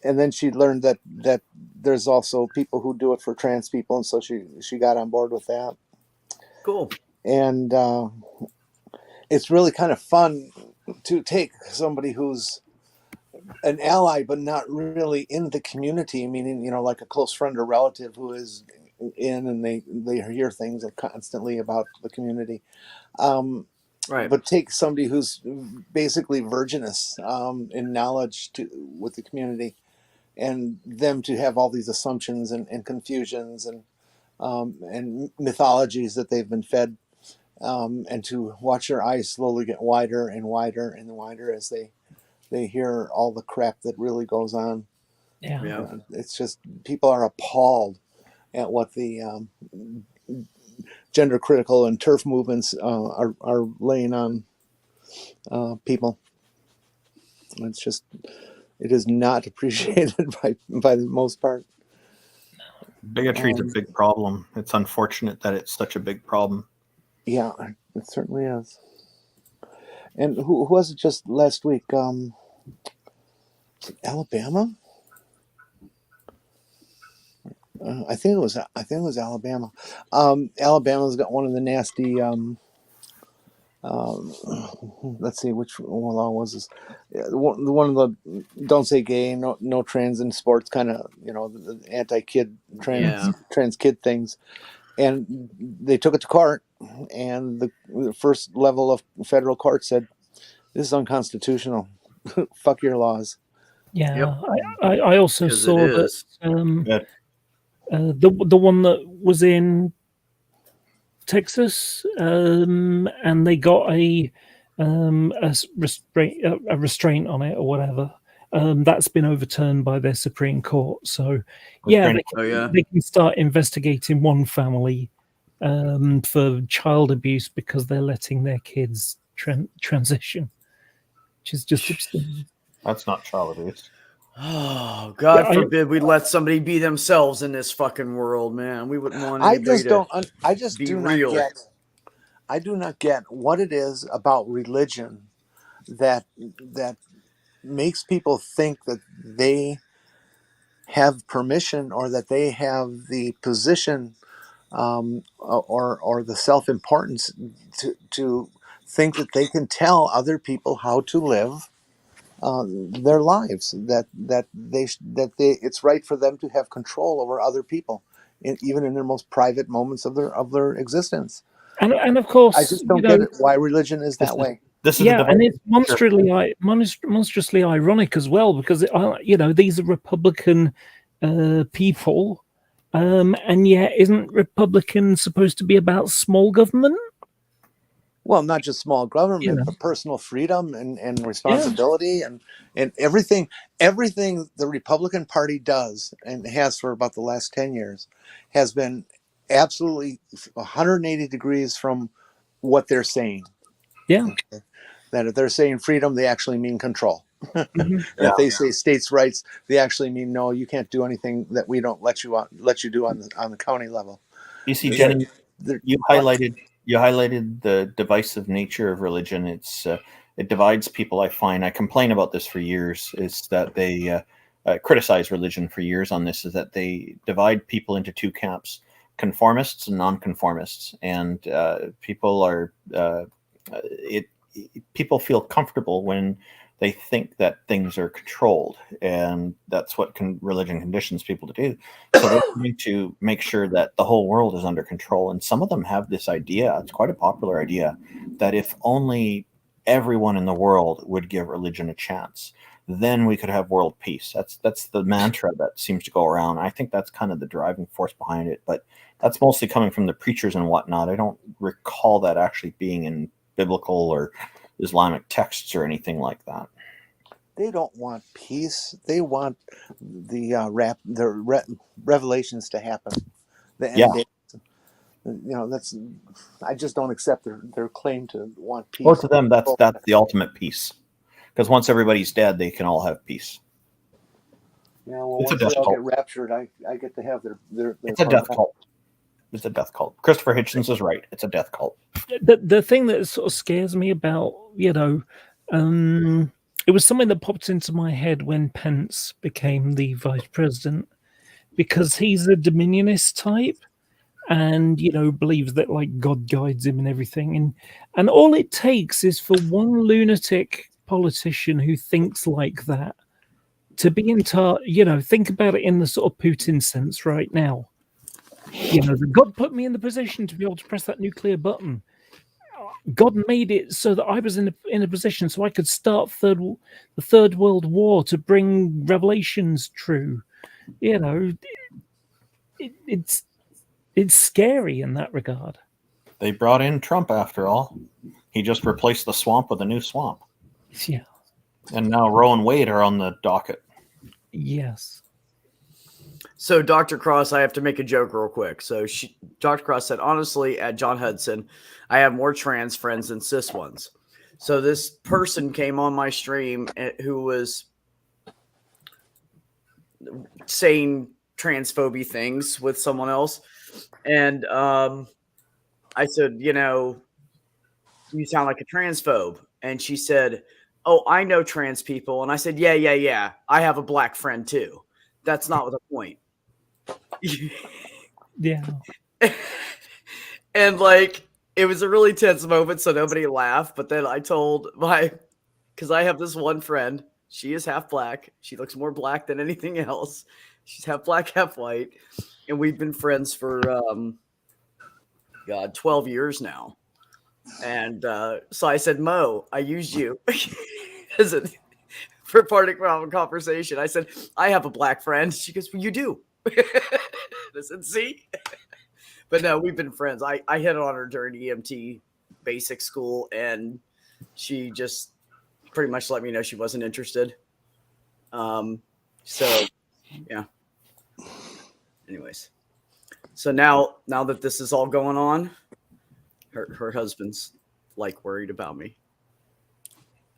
And then she learned that there's also people who do it for trans people, and so she got on board with that. Cool. And it's really kind of fun to take somebody who's an ally but not really in the community, meaning, like a close friend or relative who is in, and they hear things constantly about the community. Right. But take somebody who's basically virginous in knowledge with the community, and them to have all these assumptions and confusions and mythologies that they've been fed, and to watch their eyes slowly get wider and wider and wider as they hear all the crap that really goes on. Yeah. It's just, people are appalled at what the gender critical and turf movements are laying on people. It's just, it is not appreciated by the most part. Bigotry is a big problem. It's unfortunate that it's such a big problem. Yeah, it certainly is. And who was it just last week? Alabama? I think it was Alabama. Alabama's got one of the nasty. Let's see, which law was this? One of the don't say gay, no trans in sports, kind of, the anti-kid trans kid things, and they took it to court, and the first level of federal court said this is unconstitutional. Fuck your laws. Yeah. Yep. I also saw that the one that was in Texas, and they got a restraint on it or whatever. That's been overturned by their Supreme Court. So they can start investigating one family for child abuse because they're letting their kids transition, which is just absurd. That's not child abuse. Oh, God forbid we let somebody be themselves in this fucking world, man. We wouldn't want anybody I do not get what it is about religion that makes people think that they have permission, or that they have the position or the self-importance to think that they can tell other people how to live their lives, that it's right for them to have control over other people, even in their most private moments of their existence. And of course, I just don't get it, why religion is that way. And it's monstrously ironic as well, because these are Republican people, and yet isn't Republican supposed to be about small government? Well, not just small government, but personal freedom and responsibility and everything the Republican Party does and has for about the last 10 years has been absolutely 180 degrees from what they're saying. Yeah. Okay? That if they're saying freedom, they actually mean control. Mm-hmm. If they say states' rights, they actually mean, no, you can't do anything that we don't let you do on the county level. You see, Jenny, you highlighted the divisive nature of religion. It's it divides people. I find, I complain about this for years, is that they criticize religion for years on this, is that they divide people into two camps: conformists and nonconformists. And people are people feel comfortable when they think that things are controlled, and that's what religion conditions people to do. So they're trying to make sure that the whole world is under control. And some of them have this idea, it's quite a popular idea, that if only everyone in the world would give religion a chance, then we could have world peace. That's the mantra that seems to go around. I think that's kind of the driving force behind it, but that's mostly coming from the preachers and whatnot. I don't recall that actually being in biblical or Islamic texts or anything like that. They don't want peace. They want the revelations to happen. The end days. That's. I just don't accept their claim to want peace. Well, to them, that's the ultimate peace. Because once everybody's dead, they can all have peace. Yeah, well, once they all get raptured, I get to have their It's a death cult. It's a death cult. Christopher Hitchens is right. It's a death cult. The thing that sort of scares me about, it was something that popped into my head when Pence became the vice president, because he's a dominionist type and, believes that like God guides him and everything. And all it takes is for one lunatic politician who thinks like that to be in think about it in the sort of Putin sense right now. God put me in the position to be able to press that nuclear button. God made it so that I was in a position so I could start the Third World War to bring revelations true. It's scary in that regard. They brought in Trump after all. He just replaced the swamp with a new swamp. Yeah. And now Roe and Wade are on the docket. Yes. So, Dr. Cross, I have to make a joke real quick. So, Dr. Cross said, honestly, at John Hudson, I have more trans friends than cis ones. So, this person came on my stream who was saying transphobia things with someone else. And I said, you sound like a transphobe. And she said, oh, I know trans people. And I said, yeah. I have a black friend, too. That's not the point. Yeah. And it was a really tense moment, so nobody laughed. But then I told because I have this one friend, she is half black. She looks more black than anything else. She's half black, half white. And we've been friends for 12 years now. And so I said, Mo, I used you for part of our conversation. I said, I have a black friend. She goes, well, you do. I said, see? But no, we've been friends. I hit on her during EMT basic school, and she just pretty much let me know she wasn't interested. So, yeah. Anyways. So now that this is all going on, her husband's worried about me.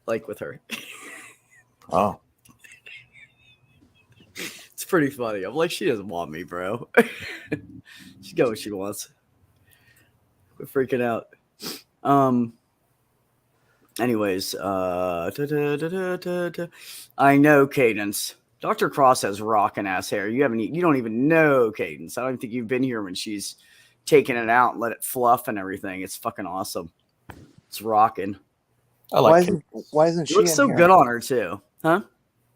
With her. Oh. It's pretty funny. I'm like, she doesn't want me, bro. She got what she wants. We're freaking out. Anyways, I know Cadence. Dr. Cross has rockin' ass hair. You don't even know Cadence. I don't think you've been here when she's taking it out and let it fluff and everything. It's fucking awesome. It's rocking. I like why isn't she? It looks so good on her too, huh?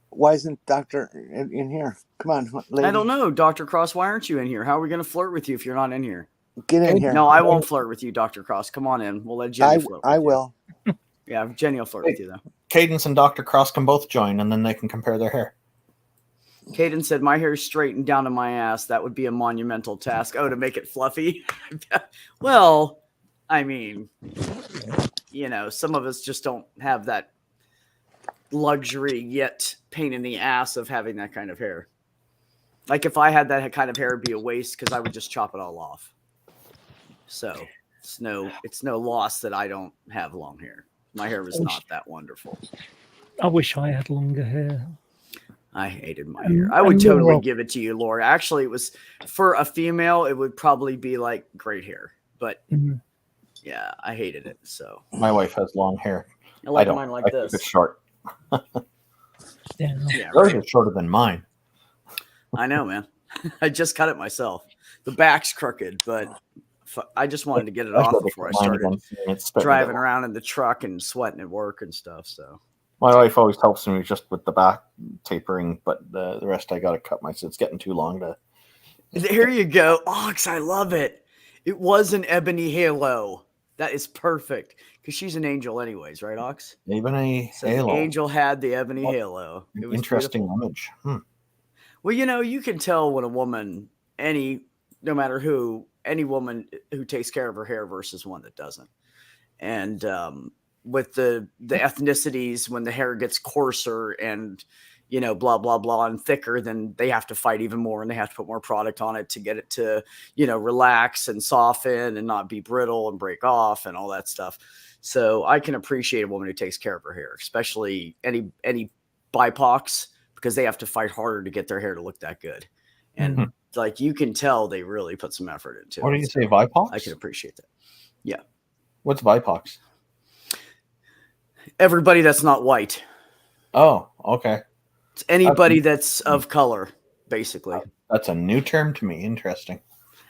Why isn't Doctor in here? Come on, lady. I don't know, Dr. Cross. Why aren't you in here? How are we going to flirt with you if you're not in here? Get in here. No, I won't flirt with you, Dr. Cross. Come on in. We'll let Jenny flirt with I you. will. Yeah, Jenny will flirt with you, though. Cadence and Dr. Cross can both join, and then they can compare their hair. Cadence said, my hair is straightened down to my ass. That would be a monumental task. Oh, to make it fluffy? Well, I mean, some of us just don't have that luxury yet pain in the ass of having that kind of hair. If I had that kind of hair, it'd be a waste because I would just chop it all off. So it's no loss that I don't have long hair. My hair was not that wonderful. I wish I had longer hair. I hated my hair. I would totally give it to you, Laura. Actually, it was for a female, it would probably be great hair. But yeah, I hated it. So my wife has long hair. I like don't. mine like I keep this. it short. Yeah. Yeah, Yours right. is shorter than mine. I know, man. I just cut it myself. The back's crooked, but I just wanted to get it I off should have before I cut mine started again, seeing it's starting to driving get- around in the truck and sweating at work and stuff. So My wife always helps me just with the back tapering, but the rest I got to cut myself. It's getting too long to. there you go. Ox, I love it. It was an ebony halo. That is perfect because she's an angel, anyways, right, Ox? Even a So halo. the angel had the ebony What halo. It was Interesting beautiful. image. Well, you can tell when a woman, no matter who, any woman who takes care of her hair versus one that doesn't. And with the ethnicities, when the hair gets coarser and blah blah blah and thicker, then they have to fight even more, and they have to put more product on it to get it to relax and soften and not be brittle and break off and all that stuff. So I can appreciate a woman who takes care of her hair, especially any BIPOCs, because they have to fight harder to get their hair to look that good. And like you can tell they really put some effort into it. What do you So say, Vipox? I can appreciate that. Yeah. What's Vipox? Everybody that's not white. Oh, okay. It's anybody that's of color, basically. That's a new term to me. Interesting.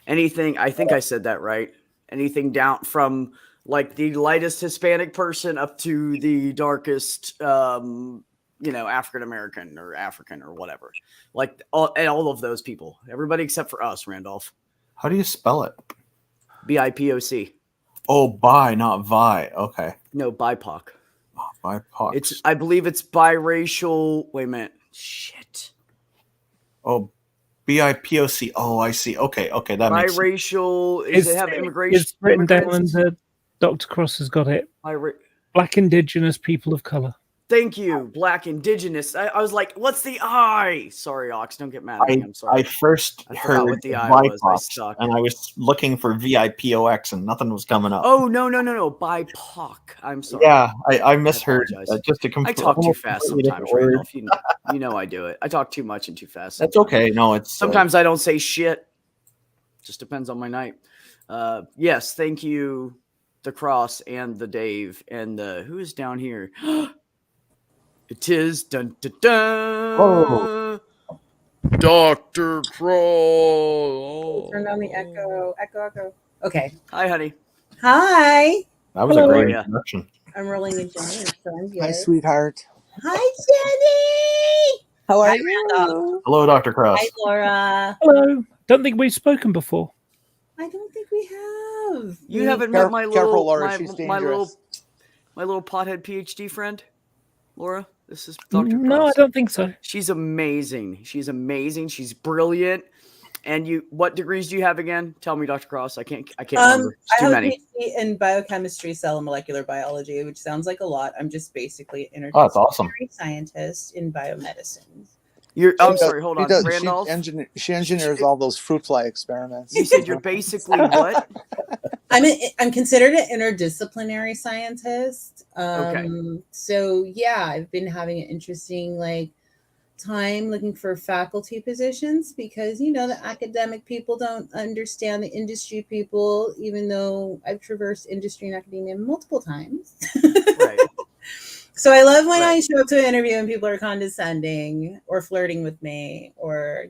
Anything, I think I said that right. Anything down from like the lightest Hispanic person up to the darkest African American or African or whatever. Like all of those people. Everybody except for us, Randolph. How do you spell it? BIPOC. Oh, bi, not vi. Okay. No, BIPOC. Oh, Vipox. I believe it's biracial. Wait a minute. Shit. Oh, BIPOC. Oh, I see. Okay, that makes sense. Biracial. Does it have immigration? It's written down, immigrants? and Dr. Cross has got it. Bira- Black Indigenous people of color. Thank you, Black Indigenous. I was like, what's the I? Sorry, Ox. Don't get mad at me. I'm sorry. I first I forgot heard what the I was. I Vipox, suck. and I was looking for VIPOX, and nothing was coming up. Oh, no. BIPOC. I'm sorry. Yeah, I misheard. apologize. Just to I talk too fast sometimes, Randolph. You know I do it. I talk too much and too fast. That's sometimes. okay. No, it's Sometimes I don't say shit. Just depends on my night. Yes, thank you, the Cross and the Dave and the who is down here. It is dun dun dun. Oh. Dr. Cross. Turn on the echo. Okay. Hi, honey. Hi. that was Hello. a great Yeah. introduction. I'm rolling a joint, so I'm good. Hi, sweetheart. Hi, Jenny. How are Hi, you? Randolph. Hello, Dr. Cross. Hi, Laura. Hello. Don't think we've spoken before. I don't think we have. You haven't met my Careful, little Laura. She's dangerous. my little pothead PhD friend, Laura. This is Dr. No, I Cross. don't think so. She's amazing. She's brilliant. And what degrees do you have again? Tell me, Dr. Cross. I can't remember. It's I too have many. a PhD in biochemistry, cell and molecular biology, which sounds like a lot. I'm just basically an Oh, that's awesome. scientist in biomedicine. I'm sorry, hold on. Randolph. She engineers all those fruit fly experiments. You said you're basically what? I'm considered an interdisciplinary scientist. Okay. So yeah, I've been having an interesting time looking for faculty positions because the academic people don't understand the industry people, even though I've traversed industry and academia multiple times. Right. So I love when I Right. show up to an interview and people are condescending or flirting with me or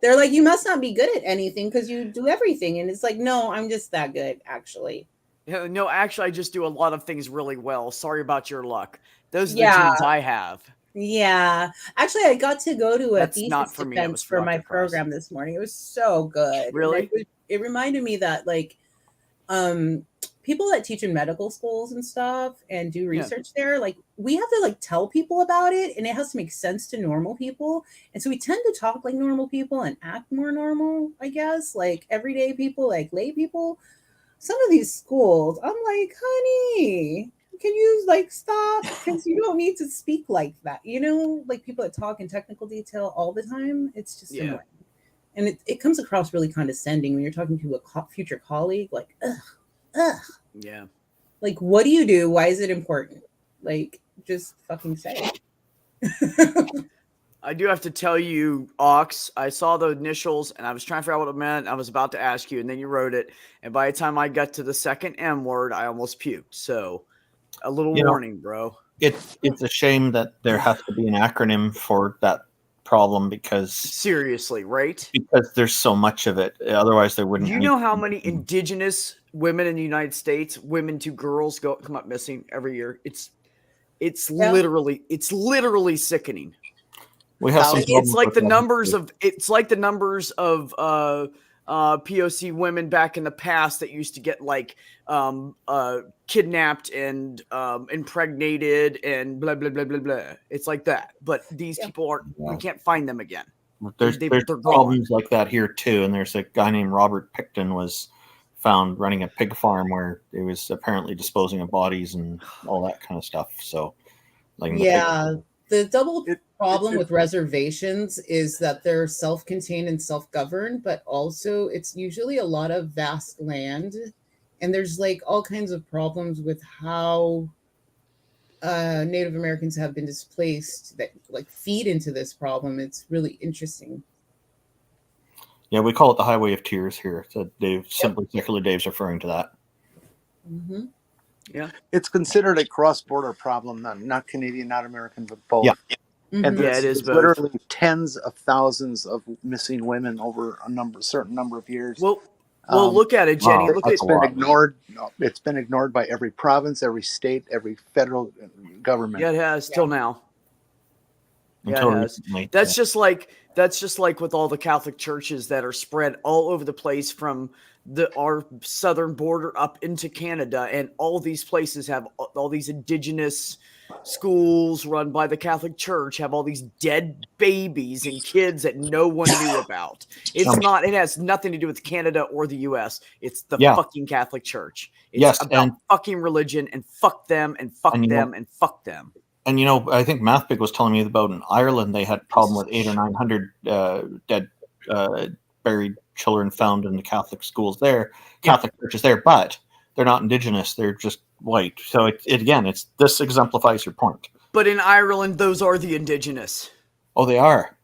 they're like, you must not be good at anything because you do everything. And it's like, no, I'm just that good, actually. No, actually, I just do a lot of things really well. Sorry about your luck. Those are the Yeah. genes I have. Yeah. Actually, I got to go to a That's thesis not for me, that defense was for for my Dr. Cross. program this morning. It was so good. And Really? it reminded me that people that teach in medical schools and stuff and do research there, we have to tell people about it, and it has to make sense to normal people. And so we tend to talk like normal people and act more normal, I guess, like everyday people, like lay people. Some of these schools, I'm like, honey, can you stop? Because you don't need to speak like that. People that talk in technical detail all the time, it's just annoying. And it comes across really condescending when you're talking to a future colleague, like, ugh. Yeah. What do you do? Why is it important? Just fucking say it. I do have to tell you, Ox, I saw the initials and I was trying to figure out what it meant. I was about to ask you, and then you wrote it. And by the time I got to the second M word, I almost puked. So a little warning, bro. It's a shame that there has to be an acronym for that problem because seriously, right? Because there's so much of it. Otherwise, there wouldn't. Do you know how many indigenous women in the United States, women to girls, come up missing every year? It's literally sickening. We have some. It's like the numbers of POC women back in the past that used to get like kidnapped and impregnated and blah blah blah blah blah. It's like that, but these people aren't. We can't find them again. There's problems like that here too, and there's a guy named Robert Picton was found running a pig farm where he was apparently disposing of bodies and all that kind of stuff. So, like, the double problem with reservations is that they're self-contained and self-governed, but also it's usually a lot of vast land, and there's like all kinds of problems with how Native Americans have been displaced that like feed into this problem. It's really interesting. Yeah, we call it the Highway of Tears here. So simply Secular Dave's referring to that. Mm-hmm. Yeah, it's considered a cross-border problem, not Canadian, not American, but both. Yeah, and it is both. Literally tens of thousands of missing women over a certain number of years. Well, look at it, Jenny. Wow, it's been ignored. It's been ignored by every province, every state, every federal government. Yeah, it has till now. Until it has. Recently. That's just like with all the Catholic churches that are spread all over the place from our southern border up into Canada, and all these places have all these indigenous schools run by the Catholic Church, have all these dead babies and kids that no one knew about. It has nothing to do with Canada or the US. It's the fucking Catholic Church. It's about fucking religion, and fuck them and fuck them and fuck them. And I think Mathpig was telling me about in Ireland they had a problem with 800 or 900 dead buried children found in the Catholic schools there, Catholic churches there, but they're not indigenous; they're just white. So this exemplifies your point. But in Ireland, those are the indigenous. Oh, they are.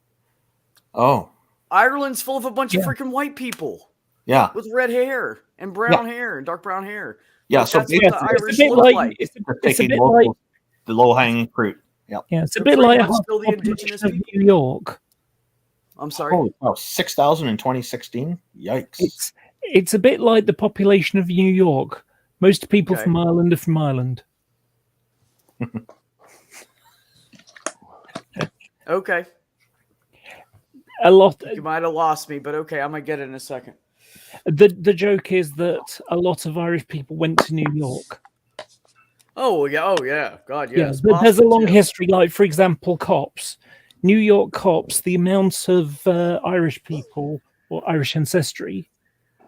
Oh, Ireland's full of a bunch of freaking white people. Yeah, with red hair and brown hair and dark brown hair. Yeah, like, so that's what the Irish look like. It's a taking bit like the low-hanging fruit. Yeah, it's a bit like still the indigenous of New York. I'm sorry. Holy cow, 6,000 in 2016. Yikes! It's a bit like the population of New York. Most people from Ireland are from Ireland. Okay. A lot. You might have lost me, but okay, I'm gonna get it in a second. The joke is that a lot of Irish people went to New York. Oh yeah, God, yes. Yeah, there's a long history. Like, for example, cops. New York cops, the amount of Irish people or Irish ancestry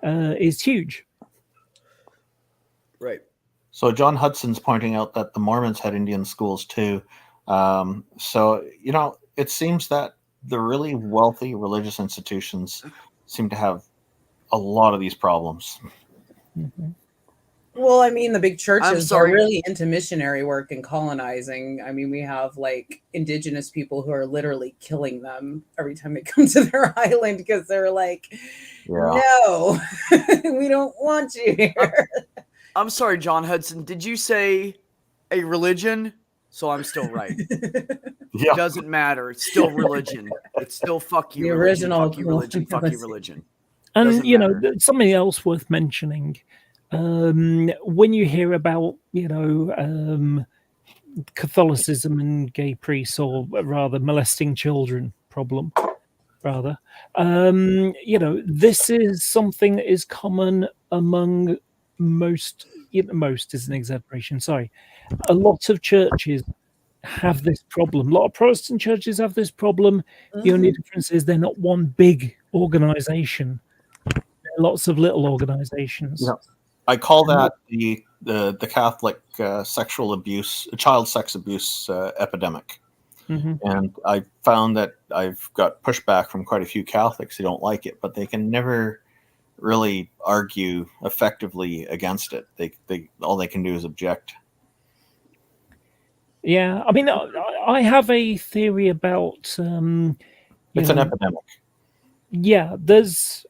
is huge. Right. So John Hudson's pointing out that the Mormons had Indian schools too. So, it seems that the really wealthy religious institutions seem to have a lot of these problems. Mm-hmm. Well, I mean, the big churches are really into missionary work and colonizing. I mean, we have like indigenous people who are literally killing them every time they come to their island because they're like, no, we don't want you here. I'm sorry, John Hudson. Did you say a religion? So I'm still right. Yeah. It doesn't matter. It's still religion. It's still fuck you. The religion, original fuck you, religion. Fuck you, religion. And something else worth mentioning. When you hear about, Catholicism and gay priests, or rather molesting children problem, this is something that is common among most is an exaggeration. Sorry. A lot of churches have this problem. A lot of Protestant churches have this problem. Mm-hmm. The only difference is they're not one big organization. There are lots of little organizations. Yeah. I call that the Catholic sexual abuse, child sex abuse epidemic. Mm-hmm. And I found that I've got pushback from quite a few Catholics who don't like it, but they can never really argue effectively against it. They all they can do is object. Yeah, I mean, I have a theory about. It's an epidemic. Yeah, there's.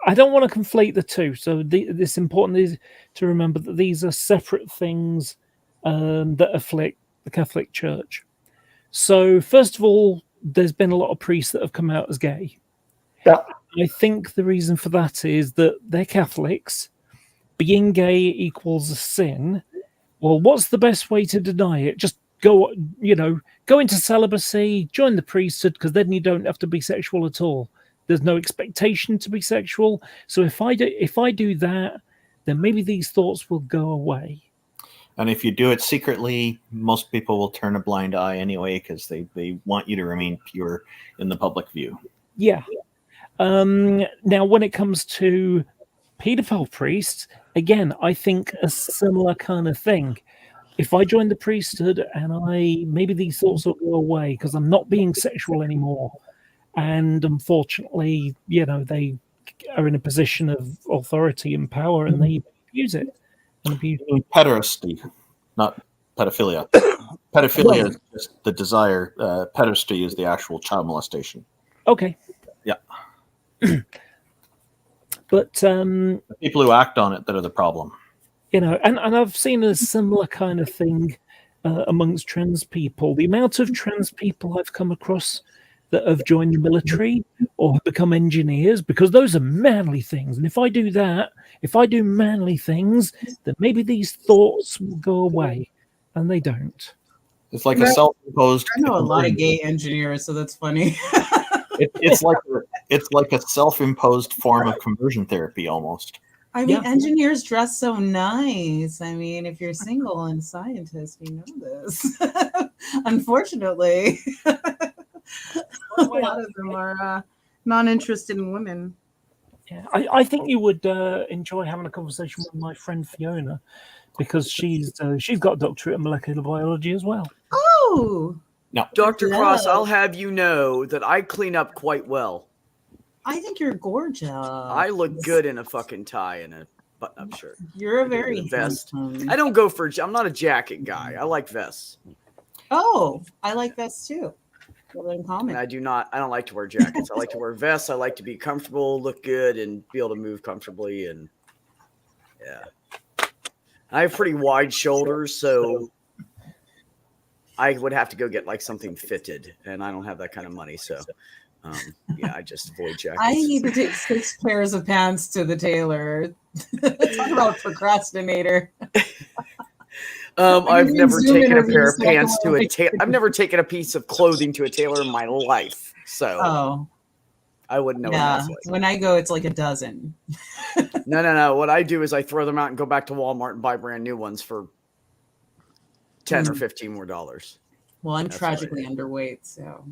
I don't want to conflate the two. So this important is to remember that these are separate things that afflict the Catholic Church. So first of all, there's been a lot of priests that have come out as gay. Yeah. I think the reason for that is that they're Catholics. Being gay equals a sin. Well, what's the best way to deny it? Just go into celibacy, join the priesthood, because then you don't have to be sexual at all. There's no expectation to be sexual. So if I do that, then maybe these thoughts will go away. And if you do it secretly, most people will turn a blind eye anyway because they want you to remain pure in the public view. Yeah. Now, when it comes to pedophile priests, again, I think a similar kind of thing. If I join the priesthood and maybe these thoughts will go away because I'm not being sexual anymore. And unfortunately, they are in a position of authority and power and they abuse it. Pederasty, not pedophilia. Pedophilia is just the desire. Pederasty is the actual child molestation. Okay. Yeah. But the people who act on it that are the problem. And I've seen a similar kind of thing amongst trans people. The amount of trans people I've come across that have joined the military or have become engineers, because those are manly things. And if I do that, if I do manly things, then maybe these thoughts will go away. And they don't. It's like a self-imposed. I know a lot of gay engineers, so that's funny. It's like a self-imposed form of conversion therapy almost. I mean, engineers dress so nice. I mean, if you're single and scientist, you know this. Unfortunately. A lot of them are not interested in women. Yeah, I think you would enjoy having a conversation with my friend Fiona, because she's got a doctorate in molecular biology as well. Oh, no, Dr. Cross, I'll have you know that I clean up quite well. I think you're gorgeous. I look good in a fucking tie and a button-up shirt. You're a very vest. handsome. I don't go for. I'm not a jacket guy. I like vests. Oh, I like vests too. In common. And I don't like to wear jackets. I like to wear vests. I like to be comfortable, look good, and be able to move comfortably. And yeah, I have pretty wide shoulders, so I would have to go get like something fitted, and I don't have that kind of money. So yeah, I just avoid jackets. I need to take 6 pairs of pants to the tailor. Talk about procrastinator. I've never taken a pair of pants to a tailor. I've never taken a piece of clothing to a tailor in my life, so I wouldn't know. Yeah, what that's like. When I go, it's like a dozen. No. What I do is I throw them out and go back to Walmart and buy brand new ones for $10 or $15 more. Well, I'm tragically underweight, so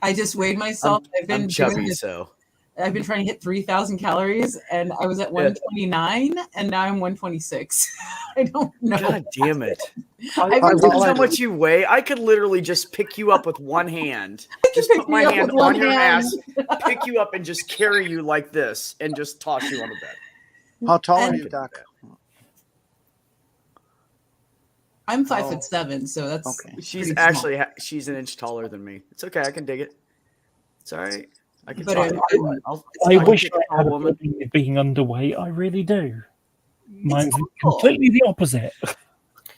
I just weighed myself. I'm chubby, so I've been trying to hit 3,000 calories, and I was at 129, and now I'm 126. I don't know. God damn it. How much you weigh? I could literally just pick you up with one hand. Just put my hand on your ass, pick you up, and just carry you like this, and just toss you on the bed. How tall are you, Doc? I'm 5'7", so that's okay. She's actually she's an inch taller than me. It's okay. I can dig it. It's all right. I can. I wish I had a woman being underweight. I really do. Mine's completely the opposite.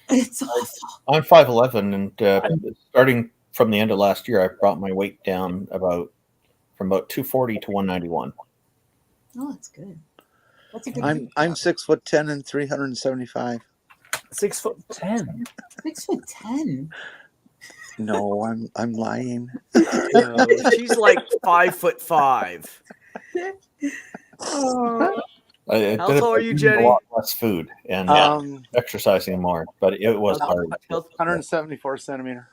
It's awful. I'm 5'11", and starting from the end of last year, I brought my weight down from about 240 to 191. Oh, that's good. That's a good. I'm 6'10" and 375. 6'10". 6'10". No, I'm lying. No, she's like 5'5". How tall are you, Jenny? A lot less food and exercising more, but it was hard. 174 centimeter.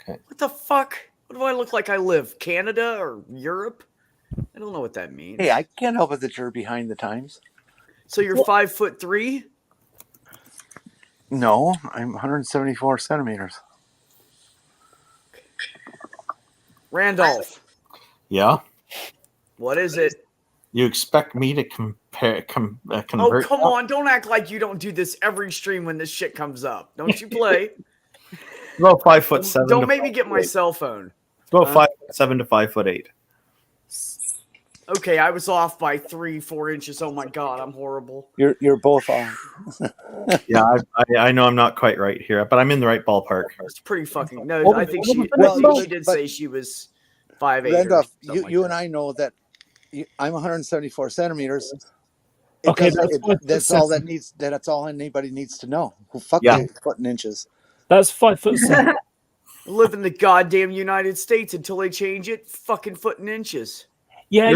Okay. What the fuck? What do I look like? I live Canada or Europe? I don't know what that means. Hey, I can't help it that you're behind the times. So you're 5'3"? No, I'm 174 centimeters. Randolph. Yeah. What is it? You expect me to convert? Oh, come on. Don't act like you don't do this every stream when this shit comes up. Don't you play? About 5'7". Don't make me get my cell phone. About 5'7" to 5'8". Okay, I was off by 3-4 inches. Oh my god, I'm horrible. You're both off. Yeah, I know I'm not quite right here, but I'm in the right ballpark. It's pretty fucking. No, I think she did say she was 5'8". Randolph, you and I know that I'm 174 centimeters. Okay, that's all that needs. That's all anybody needs to know. Well, fuck Yeah. foot and inches. That's 5'7". Live in the goddamn United States until they change it. Fucking foot and inches. Yeah, you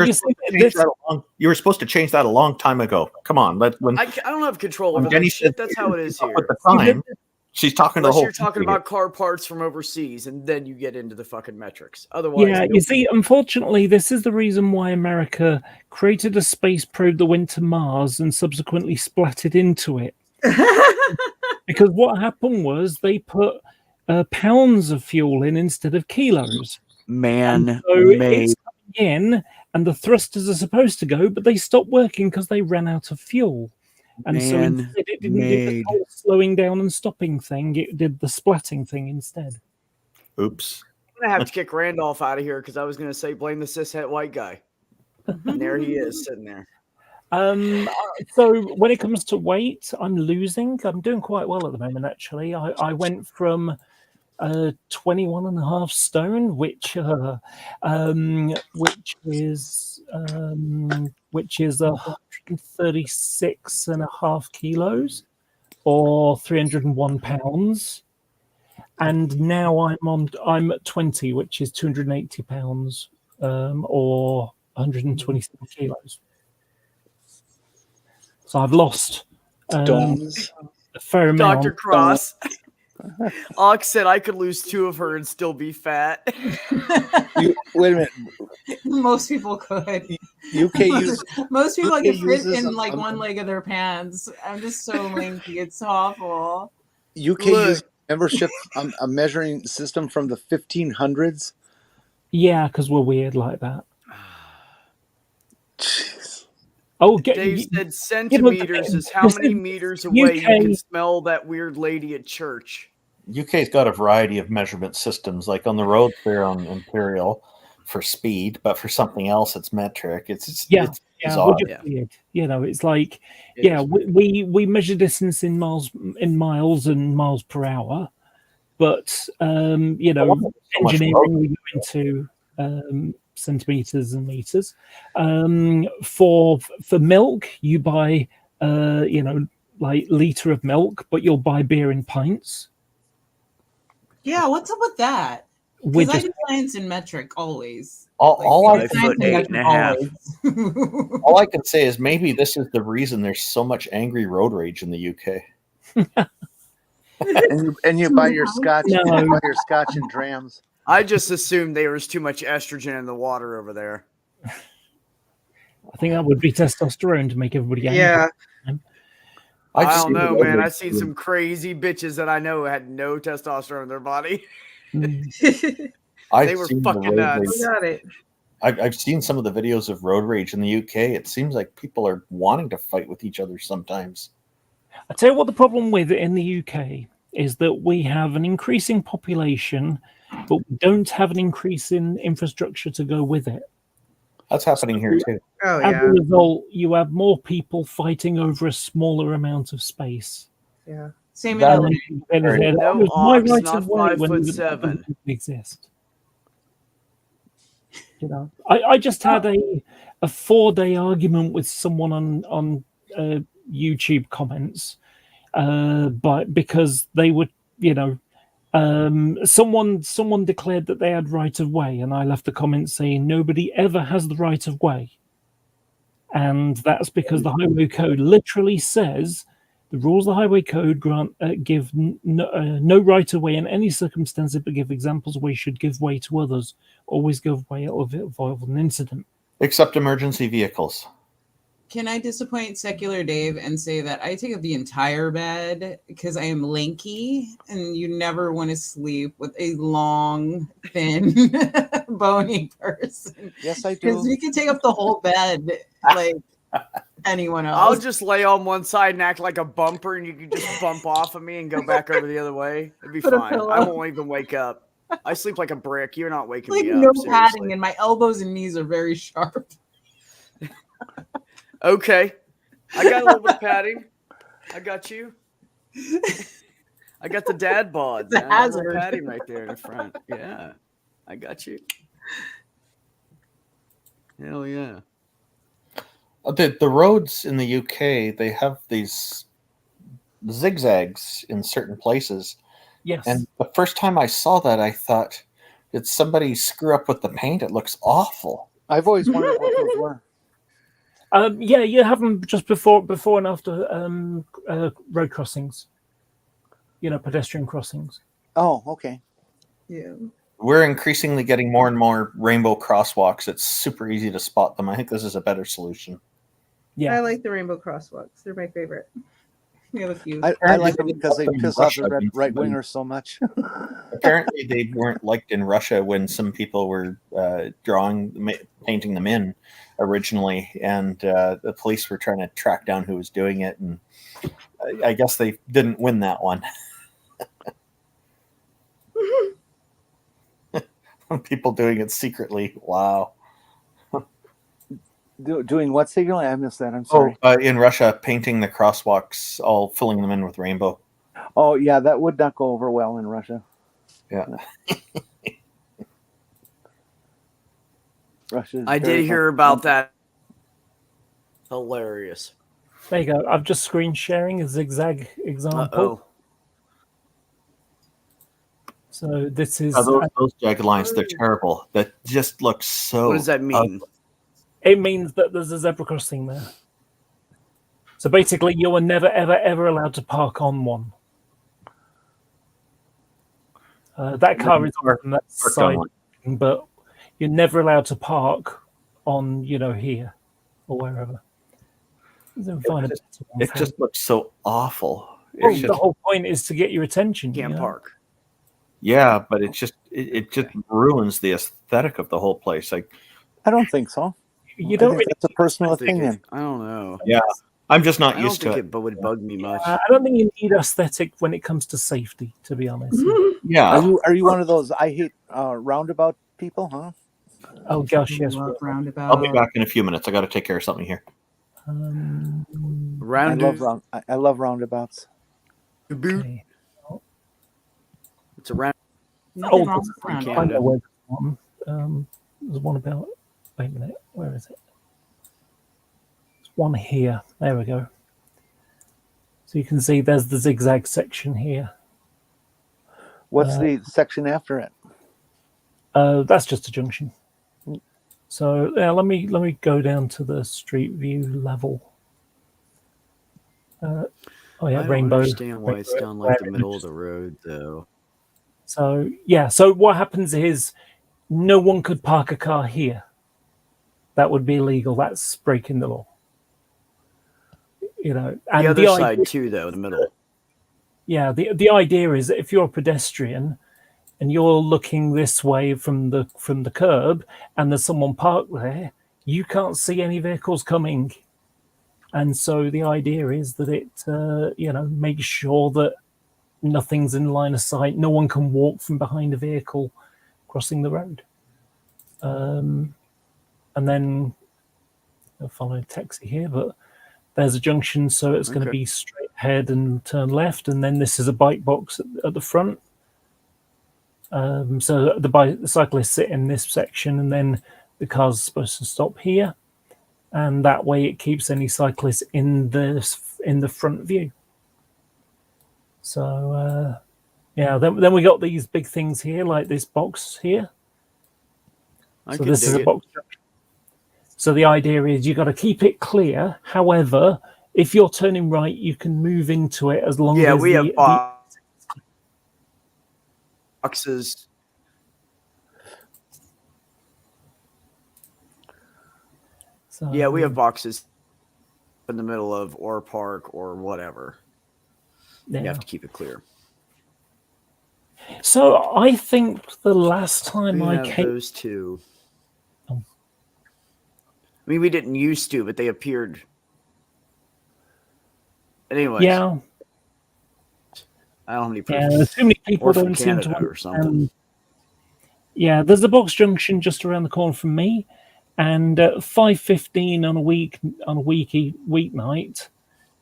were supposed to change that a long time ago. Come on, I don't have control over that shit. That's how it is here. At the time, she's talking Unless the whole. You're talking about car parts from overseas, and then you get into the fucking metrics. Otherwise, yeah. You see, unfortunately, this is the reason why America created a space probe that went to Mars and subsequently splatted into it. Because what happened was they put pounds of fuel in instead of kilos. Man-made. In, and the thrusters are supposed to go, but they stopped working because they ran out of fuel. And so instead it didn't do the whole slowing down and stopping thing, it did the splatting thing instead. Oops. I'm going to have to kick Randolph out of here because I was going to say blame the cishet white guy. And there he is sitting there. So when it comes to weight, I'm losing. I'm doing quite well at the moment, actually. I went from 21.5 stone, which is 136.5 kilos, or 301 pounds, and now I'm at 20, which is 280 pounds, or 127 kilos. So I've lost a fair amount. Dr. Cross. Ox said I could lose 2 of her and still be fat. Wait a minute. Most people could. Most people can fit in like one leg of their pants. I'm just so lanky. It's awful. UK uses membership a measuring system from the 1500s. Yeah, because we're weird like that. Oh, Dave said centimeters is how many meters away you can smell that weird lady at church. UK's got a variety of measurement systems, like on the road there on Imperial for speed, but for something else it's metric. It's bizarre. Weird. You know, it's like we measure distance in miles and miles per hour, but engineering we go into centimeters and meters. For milk, you buy like liter of milk, but you'll buy beer in pints. Yeah, what's up with that? Because I do science in metric always. All I can say is maybe this is the reason there's so much angry road rage in the UK. and you buy your scotch. You buy your scotch and drams. I just assumed there was too much estrogen in the water over there. I think that would be testosterone to make everybody angry. Yeah. I don't know, man. I've seen some crazy bitches that I know had no testosterone in their body. They were fucking nuts. I've seen some of the videos of road rage in the UK. It seems like people are wanting to fight with each other sometimes. I tell you what the problem with it in the UK is that we have an increasing population, but we don't have an increase in infrastructure to go with it. That's happening here too. Oh, As a result, you have more people fighting over a smaller amount of space. Yeah. Same in LA. No ox, not 5'7" exist. You know, I just had a 4-day argument with someone on YouTube comments, but because they would, someone declared that they had right of way, and I left a comment saying nobody ever has the right of way, and that's because the Highway Code literally says the rules of the Highway Code give no right of way in any circumstance, but give examples where you should give way to others. Always give way or avoid an incident, except emergency vehicles. Can I disappoint Secular Dave and say that I take up the entire bed because I am lanky and you never want to sleep with a long, thin, bony person? Yes, I do. Because you can take up the whole bed. Like, anyone I'll else. just lay on one side and act like a bumper, and you can just bump off of me and go back over the other way. It'd be Put a fine. I pillow. won't even wake up. I sleep like a brick. You're not waking Like me no up. padding, Seriously. and my elbows and knees are very sharp. Okay. I got a little bit of padding. I got you. I got the dad bod. It's a man. I got little hazard. padding right there in the front. Yeah. I got you. Hell yeah. The roads in the UK, they have these zigzags in certain places. Yes. And the first time I saw that, I thought, did somebody screw up with the paint? It looks awful. I've always wondered what those were. Yeah, you have them just before and after road crossings. Pedestrian crossings. Oh, okay. Yeah. We're increasingly getting more and more rainbow crosswalks. It's super easy to spot them. I think this is a better solution. Yeah. I like the rainbow crosswalks. They're my favorite. We have a few. I like them because they in piss off the Russia, right wingers so much. Apparently, they weren't liked in Russia when some people were painting them in originally, and the police were trying to track down who was doing it, and I guess they didn't win that one. People doing it secretly. Wow. Doing what secretly? I missed that. I'm sorry. In Russia, painting the crosswalks, all filling them in with rainbow. Oh, yeah, that would not go over well in Russia. Yeah. Russia. I did hear about that. Hilarious. There you go. I've just screen sharing a zigzag example. Uh-oh. So this is Those jagged lines, they're terrible. That just looks so... What does that mean? it means that there's a zebra crossing there. So basically, you are never, ever, ever allowed to park on one. That car is on that side, but you're never allowed to park on, here or wherever. It just looks so awful. The whole point is to get your attention. Can't park. Yeah, but it just ruins the aesthetic of the whole place. Like, I don't think so. You don't really, that's a personal opinion. I don't know. yeah, I'm just not I used don't to think it. it would bug me much. I don't think you need aesthetic when it comes to safety, to be honest. Yeah. Are you one of those I hate roundabout people, huh? Oh gosh, yes. Roundabout. I'll be back in a few minutes. I got to take care of something here. I love roundabouts. Okay. It's a round. Nothing wrong with I roundabout. know where there's one. There's one about. Wait a minute. Where is it? There's one here. There we go. So you can see there's the zigzag section here. What's the section after it? That's just a junction. So yeah, let me go down to the street view level. I rainbow. don't understand why it's down like the middle of the road, though. So yeah, so what happens is no one could park a car here. That would be illegal. That's breaking the law. And the other side too, though, the middle. Yeah, the idea is that if you're a pedestrian and you're looking this way from the curb and there's someone parked there, you can't see any vehicles coming. And so the idea is that it makes sure that nothing's in line of sight. No one can walk from behind a vehicle crossing the road. And then I'll follow a taxi here, but there's a junction, so it's going to be straight ahead and turn left. And then this is a bike box at the front. So the cyclists sit in this section, and then the car's supposed to stop here. And that way it keeps any cyclists in the front view. So then we got these big things here, like this box here. So this is a box junction. So the idea is you got to keep it clear. However, if you're turning right, you can move into it as long as we have boxes. So, yeah, we have boxes in the middle of or park or whatever. Yeah. You have to keep it clear. So I think the last time I came, those two. I mean, we didn't used to, but they appeared Anyways, Yeah. I don't have any Yeah, proof. too many people Or from don't seem to Canada or something. understand. Yeah, there's a box junction just around the corner from me, and at 5:15 on a weeknight,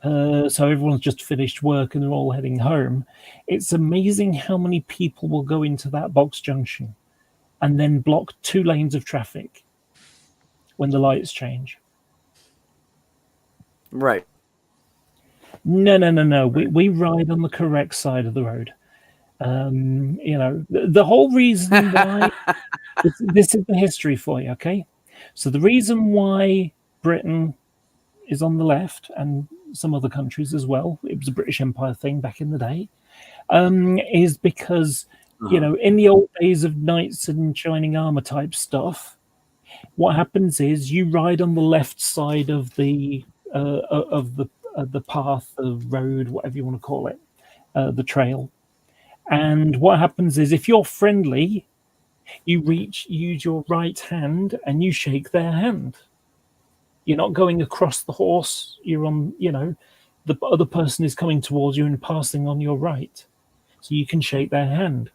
so everyone's just finished work and they're all heading home. It's amazing how many people will go into that box junction and then block 2 lanes of traffic when the lights change. Right. No. We ride on the correct side of the road. You know, the whole reason why this is the history for you, okay? So the reason why Britain is on the left and some other countries as well, it was a British Empire thing back in the day, is because, you know, in the old days of knights and shining armor type stuff, what happens is you ride on the left side of the path, the road, whatever you want to call it, the trail. And what happens is if you're friendly, you use your right hand and you shake their hand. You're not going across the horse. You're on, you know, the other person is coming towards you and passing on your right. So you can shake their hand.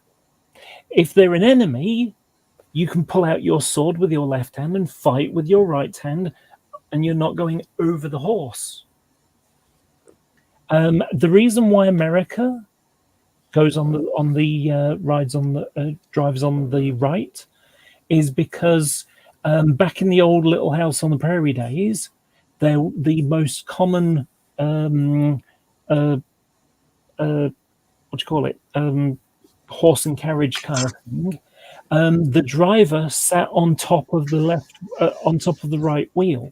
If they're an enemy, you can pull out your sword with your left hand and fight with your right hand, and you're not going over the horse. The reason why America goes on the rides on the drives on the right is because back in the old Little House on the Prairie days, the most common what do you call it, horse and carriage kind of thing. The driver sat on top of the right wheel,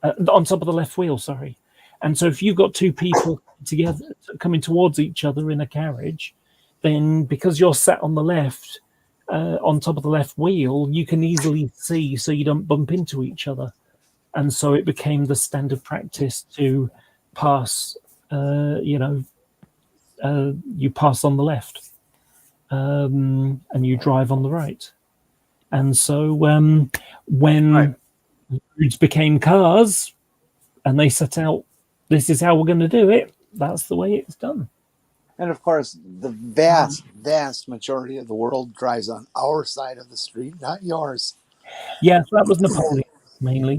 on top of the left wheel. Sorry. And so if you've got 2 people together coming towards each other in a carriage, then because you're sat on the left, on top of the left wheel, you can easily see so you don't bump into each other. And so it became the standard practice to pass, you pass on the left, and you drive on the right. And so when roads became cars and they set out, this is how we're going to do it, that's the way it's done. And of course, the vast majority of the world drives on our side of the street, not yours. Yeah, that was Napoleon mainly.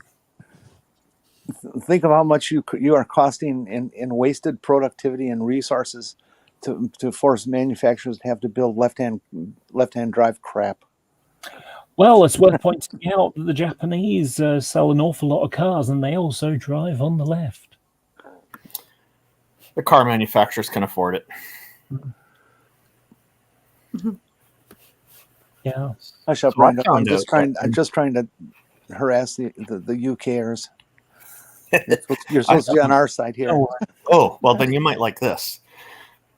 Think of how much you are costing in wasted productivity and resources to force manufacturers to have to build left-hand drive crap. Well, it's worth pointing out that the Japanese sell an awful lot of cars, and they also drive on the left. The car manufacturers can afford it. Yeah. Hush up, Brenda. I'm just trying to harass the UKers. You're supposed to be on our side here. Oh, well, then you might like this.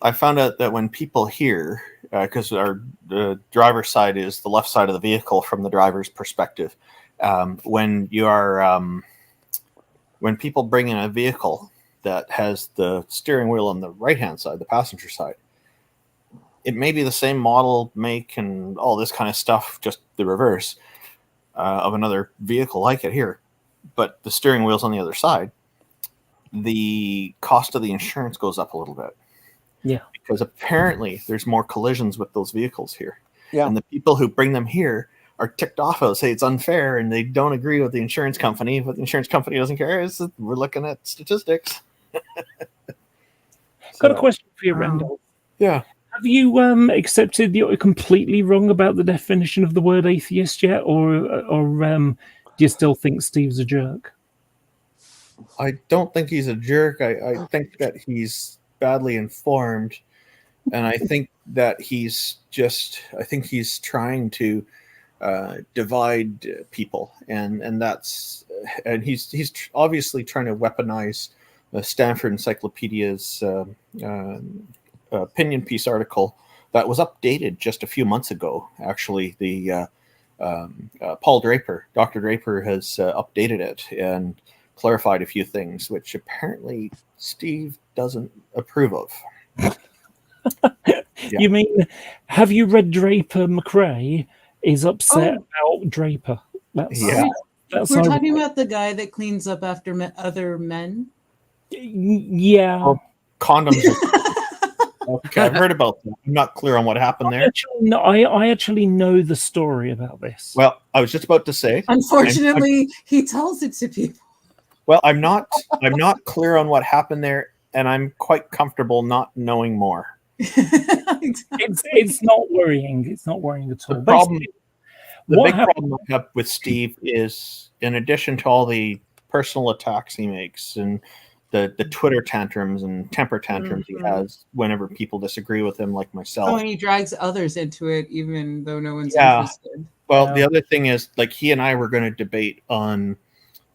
I found out that when people hear, because the driver's side is the left side of the vehicle from the driver's perspective, when people bring in a vehicle that has the steering wheel on the right-hand side, the passenger side, it may be the same model, make, and all this kind of stuff, just the reverse of another vehicle like it here. But the steering wheel's on the other side. The cost of the insurance goes up a little bit. Yeah. Because apparently there's more collisions with those vehicles here. Yeah. And the people who bring them here are ticked off of, say it's unfair, and they don't agree with the insurance company, but the insurance company doesn't care. We're looking at statistics. Got a question for you, Randall. Yeah. Have you accepted you're completely wrong about the definition of the word atheist yet, or do you still think Steve's a jerk? I don't think he's a jerk. I think that he's badly informed, and I think that he's trying to divide people, and he's obviously trying to weaponize the Stanford Encyclopedia's opinion piece article that was updated just a few months ago. Actually, the Dr. Draper has updated it and clarified a few things, which apparently Steve doesn't approve of. Yeah. You mean, have you read Draper McRae is upset about Draper? We're talking about the guy that cleans up after other men. Yeah. Oh, condoms. Okay, I've heard about that. I'm not clear on what happened there. I actually know the story about this. Well, I was just about to say. Unfortunately, he tells it to people. Well, I'm not clear on what happened there, and I'm quite comfortable not knowing more. It's not worrying. It's not worrying at all. The big problem I have with Steve is, in addition to all the personal attacks he makes and the Twitter tantrums and temper tantrums he has whenever people disagree with him, like myself. Oh, and he drags others into it, even though no one's interested. Well, the other thing is, like, he and I were going to debate on